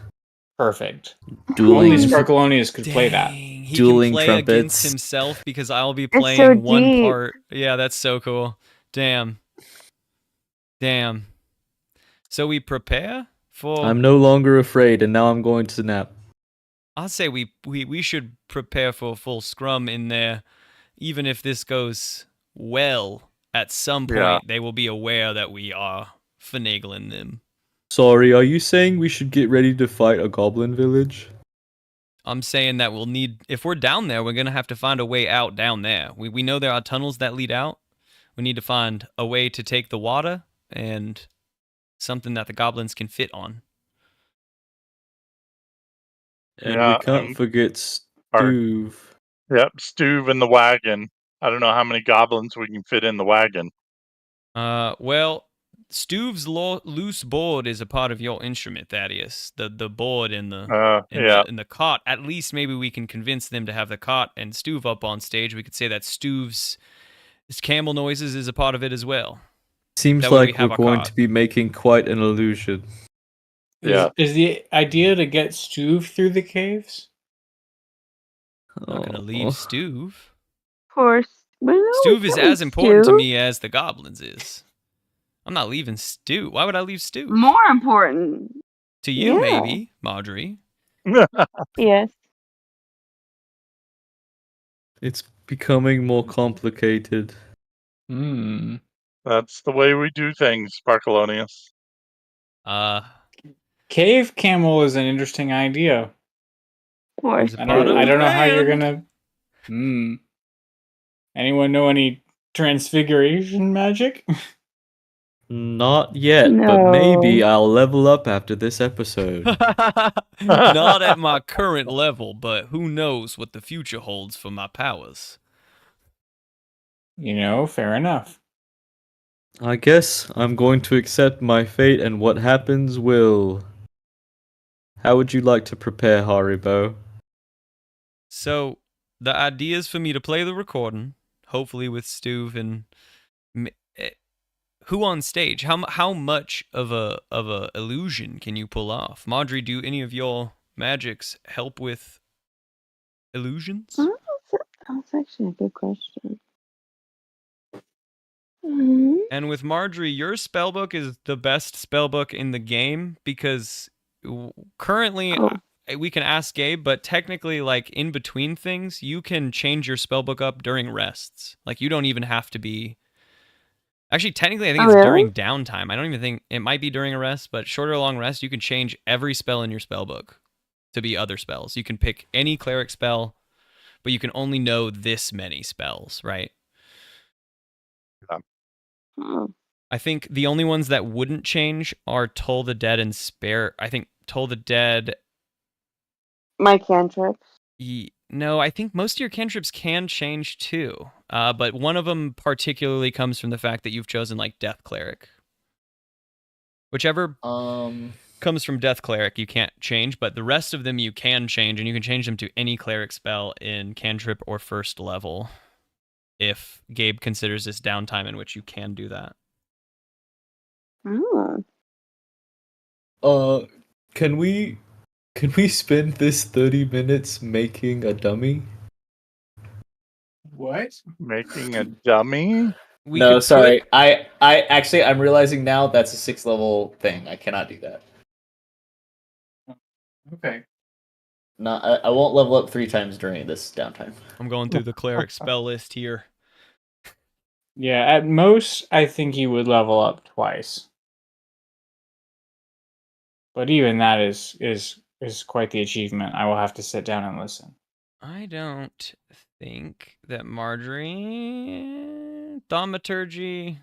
Perfect. Dueling, Only Sparkalonius could play that. He Dueling can play trumpets. against himself because I'll be It's so playing one deep. part. Yeah, that's so cool. Damn. So we prepare for. I'm no longer afraid, and now I'm going to nap. I'll say we should prepare for a full scrum in there, even if this goes well. At some point, Yeah. they will be aware that we are finagling them. Sorry, are you saying we should get ready to fight a goblin village? I'm saying that we'll need, if we're down there, we're going to have to find a way out down there. We know there are tunnels that lead out. We need to find a way to take the water and something that the goblins can fit on. And Yeah, we can't and- forget Stuve. Yep, Stuve in the wagon. I don't know how many goblins we can fit in the wagon. Well, Stuve's loose board is a part of your instrument, Thaddeus. The board in the in the cot. At least maybe we can convince them to have the cot and Stuve up on stage. We could say that Stuve's camel noises is a part of it as well. Seems That way we like have we're a going cot. to be making quite an illusion. Yeah. Is the idea to get Stuve through the caves? I'm not gonna leave Stuve. Of course. But no, Stuve we is can't leave as important to Stu. me as the goblins is. I'm not leaving Stu. Why would I leave Stu? More important. To you, Yeah. maybe, Marjorie. Yes. It's becoming more complicated. That's the way we do things, Sparkalonius. Cave camel is an interesting idea. Of course. Is it I part of don't the know how you're plan? gonna. Anyone know any transfiguration magic? Not yet, but maybe No. I'll level up after this episode. Not at my current level, but who knows what the future holds for my powers. Fair enough. I guess I'm going to accept my fate, and what happens will. How would you like to prepare, Haribo? So, the idea is for me to play the recording, hopefully with Stuve and who on stage. How much of a illusion can you pull off? Marjorie, do any of your magics help with illusions? Oh, that's actually a good question. Mm-hmm. And with Marjorie, your spellbook is the best spellbook in the game because currently we can ask Gabe, but technically, like in between things, you can change your spellbook up during rests. Like you don't even have to be. Actually, technically, I think it's during downtime. I don't even think it might be during a rest, but short or long rest, you can change every spell in your spellbook to be other spells. You can pick any cleric spell, but you can only know this many spells, right? Oh. I think the only ones that wouldn't change are Toll the Dead and Spare. I think Toll the Dead. My cantrips. No, I think most of your cantrips can change too. But one of them particularly comes from the fact that you've chosen like Death Cleric. Whichever comes from Death Cleric, you can't change, but the rest of them you can change, and you can change them to any cleric spell in cantrip or first level. If Gabe considers this downtime in which you can do that. Oh. Can we spend this 30 minutes making a dummy? What? Making a dummy? No, sorry. I actually I'm realizing now that's a 6th level thing. I cannot do that. Okay. No, I won't level up 3 times during this downtime. I'm going through the cleric spell list here. Yeah, at most, I think you would level up twice. But even that is quite the achievement. I will have to sit down and listen. I don't think that Marjorie thaumaturgy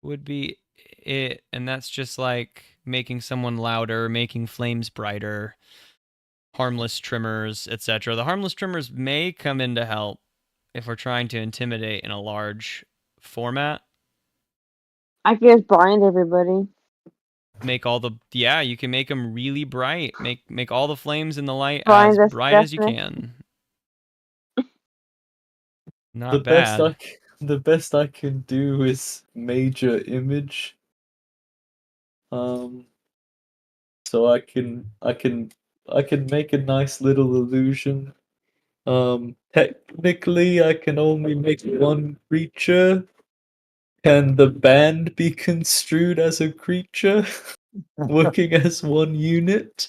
would be it, and that's just like making someone louder, making flames brighter, harmless trimmers, etc. The harmless trimmers may come in to help if we're trying to intimidate in a large format. I can just blind everybody. Make all the you can make them really bright. Make all the flames in the light Blind as bright as you definition. can. Not bad. The best I can do is major image. So I can make a nice little illusion. Technically I can only make one creature. Can the band be construed as a creature working as one unit?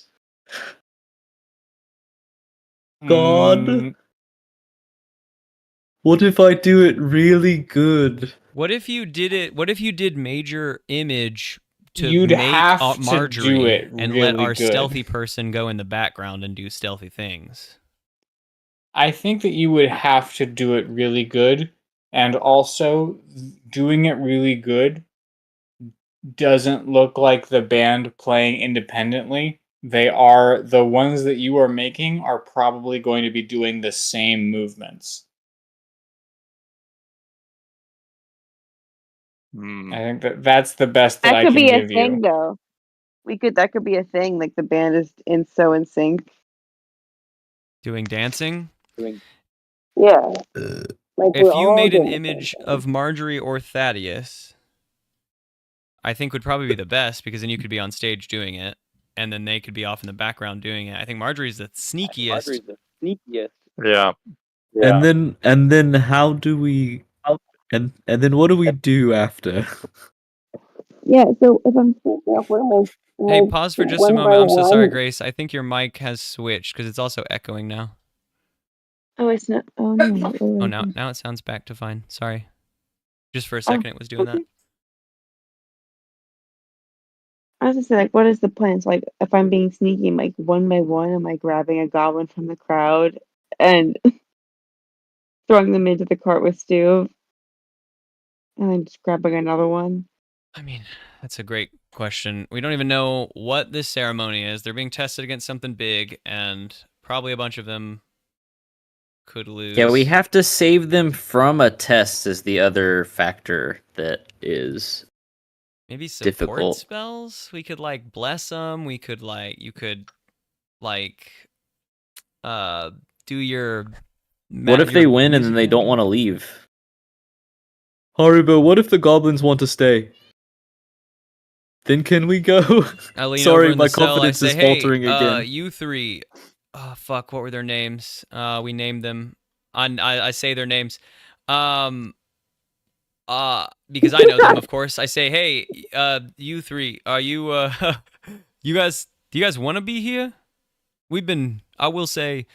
God. What if I do it really good? What if you did major image to You'd make have to Marjorie do it and really let our good. stealthy person go in the background and do stealthy things? I think that you would have to do it really good, and also doing it really good doesn't look like the band playing independently. The ones that you are making are probably going to be doing the same movements. I think that's the best that I could can be a give thing, you. though. That could be a thing. Like the band is in sync. Doing dancing? Yeah. Like If you made an image of Marjorie or Thaddeus, I think would probably be the best, because then you could be on stage doing it, and then they could be off in the background doing it. I think Marjorie's the sneakiest. Yeah. And then how do we and then what do we do after? Yeah, so if I'm thinking of what Hey, pause for just a moment. I'm so sorry, Grace. I think your mic has switched because it's also echoing now. Oh, it's not. Oh, no. Oh, now it sounds back to fine. Sorry. Just for a second it was doing that. I was just saying, like, what is the plan? So, like, if I'm being sneaky, like, one by one, am I grabbing a goblin from the crowd and throwing them into the cart with Stu? And then just grabbing another one? I mean, that's a great question. We don't even know what this ceremony is. They're being tested against something big, and probably a bunch of them could lose. Yeah, we have to save them from a test is the other factor that is maybe support difficult. spells. We could like bless them. We could you could do your. What if they win and then they don't want to leave? Haribo, what if the goblins want to stay? Then can we go? Sorry, my confidence is faltering again. You three. Oh, fuck, what were their names? We named them. I say their names. Because I know them, of course. I say, hey, you three, are you, do you guys want to be here? I will say,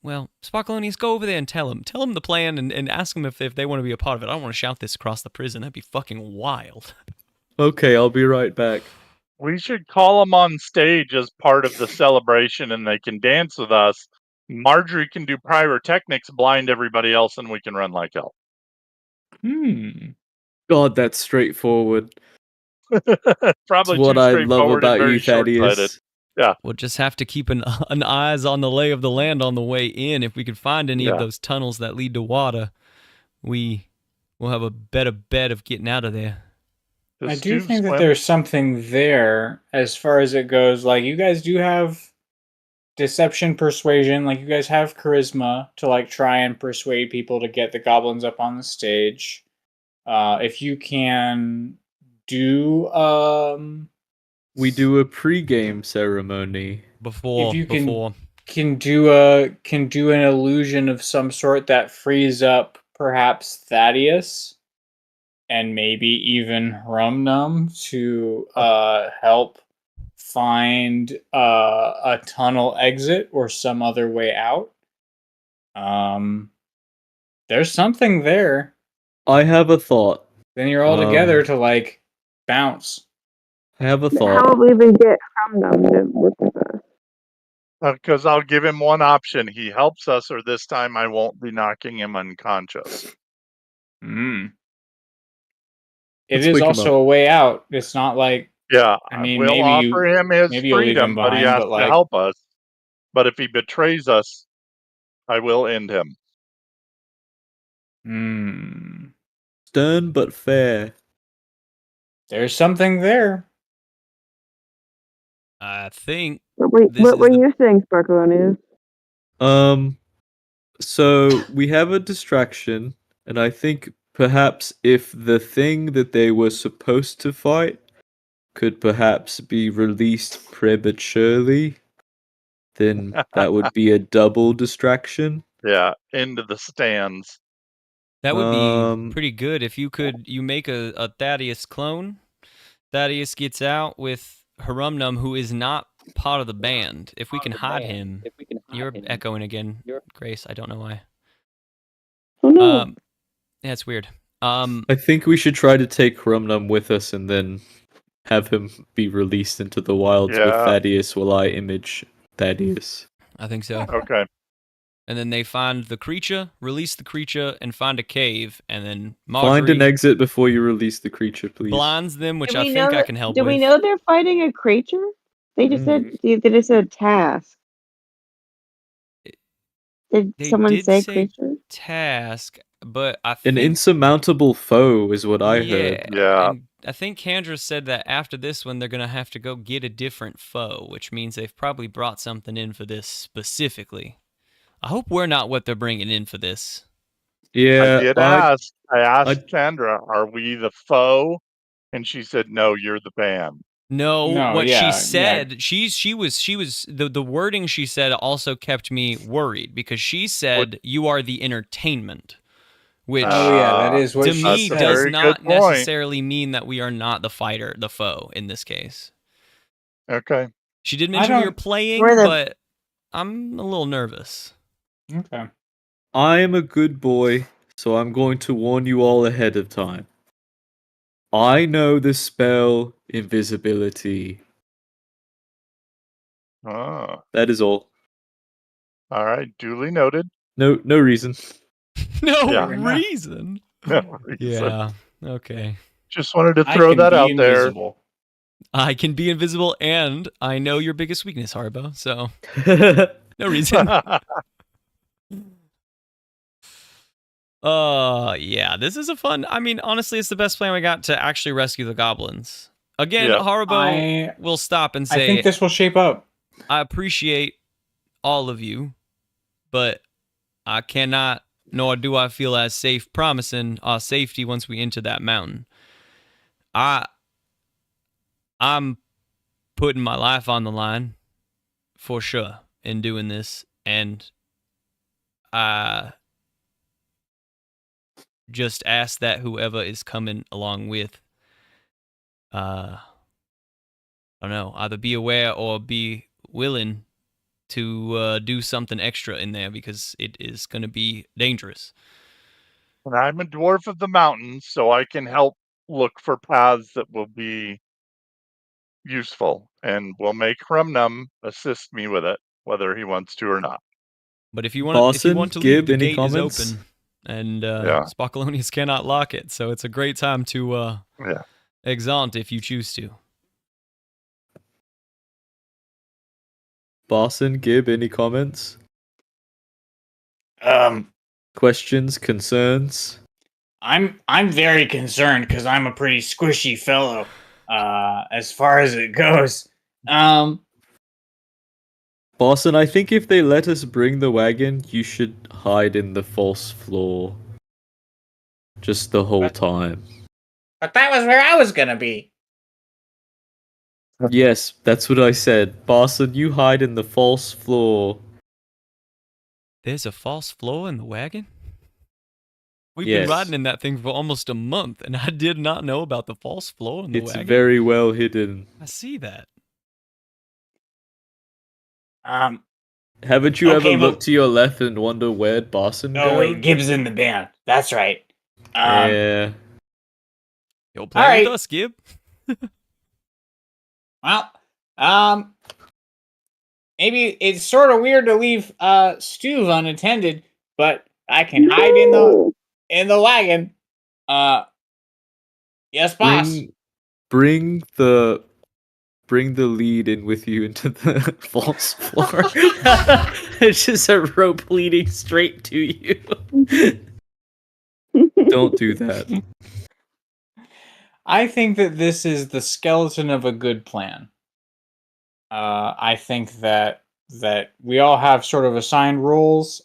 well, Sparklonius, go over there and tell them the plan and ask them if they want to be a part of it. I don't want to shout this across the prison. That'd be fucking wild. Okay, I'll be right back. We should call them on stage as part of the celebration and they can dance with us. Marjorie can do pyrotechnics, blind everybody else, and we can run like hell. God, that's straightforward. Probably It's what too I love straightforward and about very you, short-sighted. Thaddeus. Yeah. We'll just have to keep an eyes on the lay of the land on the way in. If we could find any of those tunnels that lead to water, we'll have a better bet of getting out of there. I do think that there's something there as far as it goes. Like, you guys do have deception, persuasion. Like, you guys have charisma to like try and persuade people to get the goblins up on the stage. If you can do We do a pre-game ceremony. Before can do an illusion of some sort that frees up perhaps Thaddeus and maybe even Rumnum to help find a tunnel exit or some other way out. There's something there. I have a thought. Then you're all together to like bounce. I have a thought. How will we even get Rumnum to work with us? Because I'll give him one option. He helps us, or this time I won't be knocking him unconscious. It Let's is wake him also up. a way out. It's not like, Yeah, I mean, we'll offer him his maybe you'll leave him freedom, but he behind, has but to like, help us. But if he betrays us, I will end him. Stern but fair. There's something there. I think. What were you saying, Sparkalonius? So we have a distraction, and I think perhaps if the thing that they were supposed to fight could perhaps be released prematurely, then that would be a double distraction. Yeah, into the stands. That would be pretty good if you make a Thaddeus clone. Thaddeus gets out with Harumnum, who is not part of the band. If we can hide him. You're echoing again, Grace. I don't know why. Oh no. Yeah, it's weird. I think we should try to take Harumnum with us and then have him be released into the wilds with Thaddeus while I image Thaddeus. I think so. Okay. And then they find the creature, release the creature, and find a cave, and then Marjorie find an exit before you release the creature, please. Blinds them, which I think I can help with. Do we know they're fighting a creature? They just said they just said task. Did someone say creature? Task, but I think an insurmountable foe is what I heard. Yeah. And I think Kendra said that after this one, they're going to have to go get a different foe, which means they've probably brought something in for this specifically. I hope we're not what they're bringing in for this. Yeah, I asked Kendra, are we the foe? And she said, no, you're the band. No, what she said, she was the wording she said also kept me worried because she said you are the entertainment, which that is what to she me said. does not necessarily mean that we are not the fighter, the foe in this case. Okay. She did mention we were playing, but I'm a little nervous. Okay. I am a good boy, so I'm going to warn you all ahead of time. I know the spell invisibility. Oh. That is all. All right, duly noted. No reason. No reason. No reason. Yeah. Okay. Just wanted to throw that out invisible. I can be invisible, and I know your biggest weakness, Haribo. So no reason. Yeah, this is a fun. I mean, honestly, it's the best plan we got to actually rescue the goblins. Again, Haribo will stop and say, I think this will shape up. I appreciate all of you, but I cannot, nor do I feel as safe promising our safety once we enter that mountain. I'm putting my life on the line for sure in doing this, and I just ask that whoever is coming along with, I don't know, either be aware or be willing to do something extra in there because it is going to be dangerous. And I'm a dwarf of the mountains, so I can help look for paths that will be useful, and will make Rumnum assist me with it, whether he wants to or not. But if you want to leave, the gate comments? is open, and Sparkalonius cannot lock it, so it's a great time to Exant if you choose to. Barson, Gib, any comments? Um, Questions, concerns? I'm very concerned because I'm a pretty squishy fellow, as far as it goes. Barson, I think if they let us bring the wagon, you should hide in the false floor. Just the whole time. But that was where I was gonna be. Yes, that's what I said. Barson, you hide in the false floor. There's a false floor in the wagon? We've Yes. been riding in that thing for almost a month, and I did not know about the false floor in the It's wagon. very well hidden. I see that. Haven't you Okay, ever looked to your left and wonder where'd Barson go? Oh wait, Gibbs in the band. That's right. Yeah. You'll play Alright. with us, Gib. Well, maybe it's sort of weird to leave Stuve unattended, but I can hide in the wagon. Yes, boss. Bring the lead in with you into the false floor. It's just a rope leading straight to you. Don't do that. I think that this is the skeleton of a good plan. I think that we all have sort of assigned roles,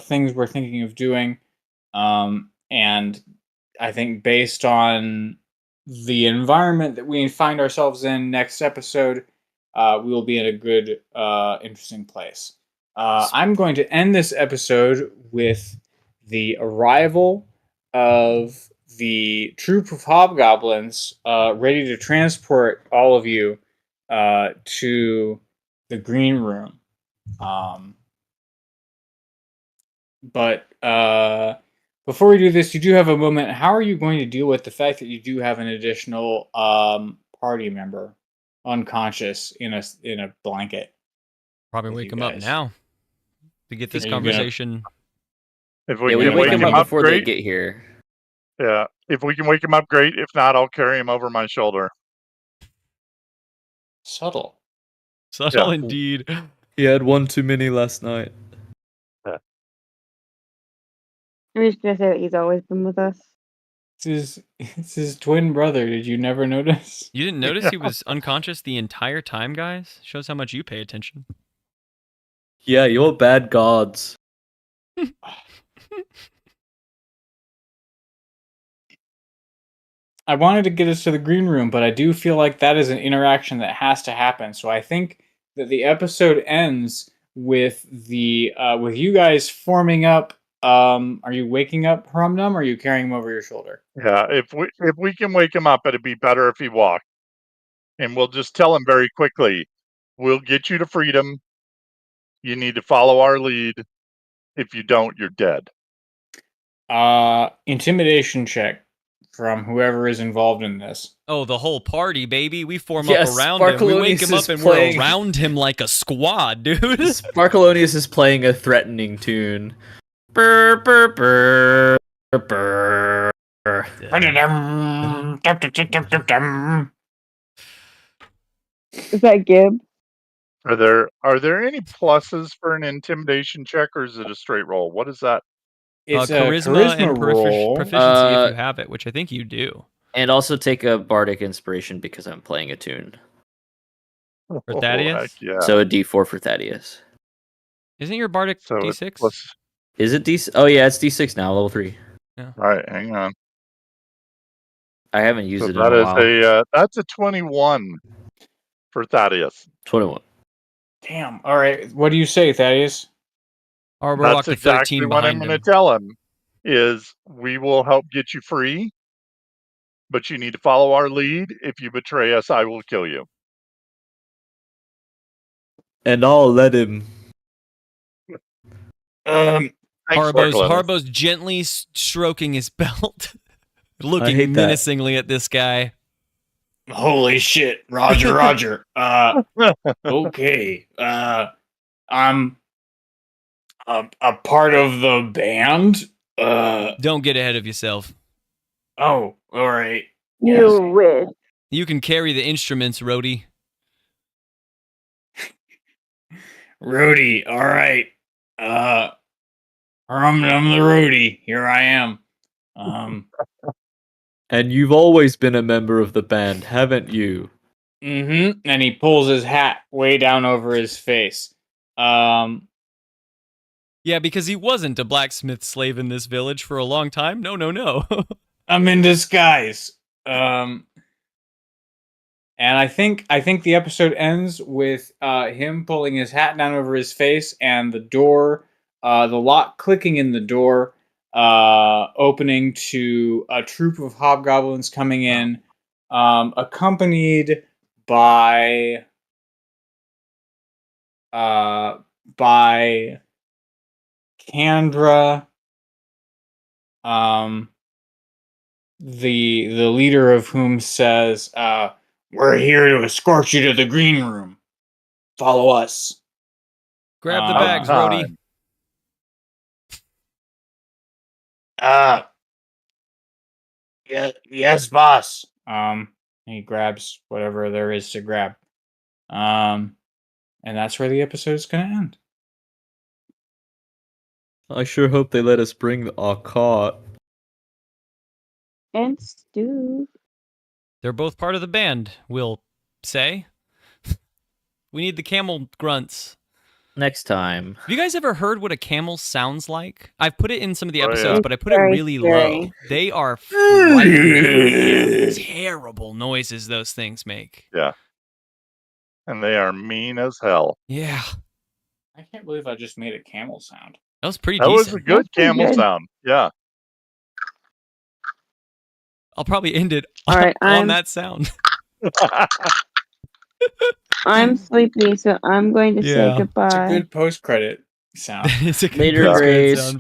things we're thinking of doing, and I think based on the environment that we find ourselves in next episode, we will be in a good, interesting place. I'm going to end this episode with the arrival of the troop of hobgoblins, ready to transport all of you to the green room. But before we do this, you do have a moment. How are you going to deal with the fact that you do have an additional party member unconscious in a blanket? Probably With wake you him up guys. now to get this Are you gonna- conversation. If Yeah, we we can wake him up before they great. get here. Yeah, if we can wake him up, great. If not, I'll carry him over my shoulder. Subtle. Subtle Yeah. indeed. He had one too many last night. I'm just gonna say that he's always been with us. It's his twin brother. Did you never notice? You didn't notice he was unconscious the entire time, guys? Shows how much you pay attention. Yeah, you're bad gods. I wanted to get us to the green room, but I do feel like that is an interaction that has to happen. So I think that the episode ends with with you guys forming up. Are you waking up Harumnum, or are you carrying him over your shoulder? Yeah, if we can wake him up, it'd be better if he walked. And we'll just tell him very quickly, we'll get you to freedom. You need to follow our lead. If you don't, you're dead. Intimidation check from whoever is involved in this. Oh, the whole party, baby. We form Yes, up around him. We wake him Sparkalonius up is and playing- we're around him like a squad, dude. Sparkalonius is playing a threatening tune. Brr, brr, brr, brr. Is that Gib? Are there any pluses for an intimidation check, or is it a straight roll? What is that? It's charisma a charisma and roll. proficiency if you have it, which I think you do. And also take a bardic inspiration because I'm playing a tune. For Thaddeus? Heck yeah. So a D4 for Thaddeus. Isn't your bardic So it's D6? plus- Is it D? Oh yeah, it's D6 now, level 3. Right, hang on. I haven't used So it in that a is while. that's a 21 for Thaddeus. 21. Damn. All right. What do you say, Thaddeus? Or we're That's locked to exactly 13 what I'm behind going to him. tell him. Is we will help get you free, but you need to follow our lead. If you betray us, I will kill you. And I'll let him. Thanks, Sparkle. Haribo's gently stroking his belt, I looking hate that. menacingly at this guy. Holy shit, Roger, Roger. Okay. I'm a part of the band. Don't get ahead of yourself. Oh, all right. You wish. You can carry the instruments, Rhodey. Rhodey, all right. I'm the Rhodey. Here I am. And you've always been a member of the band, haven't you? Mm-hmm. And he pulls his hat way down over his face. Yeah, because he wasn't a blacksmith slave in this village for a long time. No. I'm in disguise. And I think the episode ends with him pulling his hat down over his face and the door, the lock clicking in the door, opening to a troop of hobgoblins coming in, accompanied by Kandra, the leader of whom says, "We're here to escort you to the green room. Follow us." Grab the bags, Rhodey. Yes, boss. He grabs whatever there is to grab. And that's where the episode's gonna end. I sure hope they let us bring our cart. And Stu. They're both part of the band, we'll say. We need the camel grunts. Next time. Have you guys ever heard what a camel sounds like? I've put it in some of the Oh, episodes, yeah. but I put it Very really scary. low. They are frightening. Terrible noises those things make. Yeah. And they are mean as hell. Yeah. I can't believe I just made a camel sound. That was pretty That was decent. a good That's pretty camel good. sound. Yeah. I'll probably end it All right, on that sound. I'm sleepy, so I'm going to say Yeah. goodbye. It's a good post-credit sound. It's a Later, post-credit Grace. sound.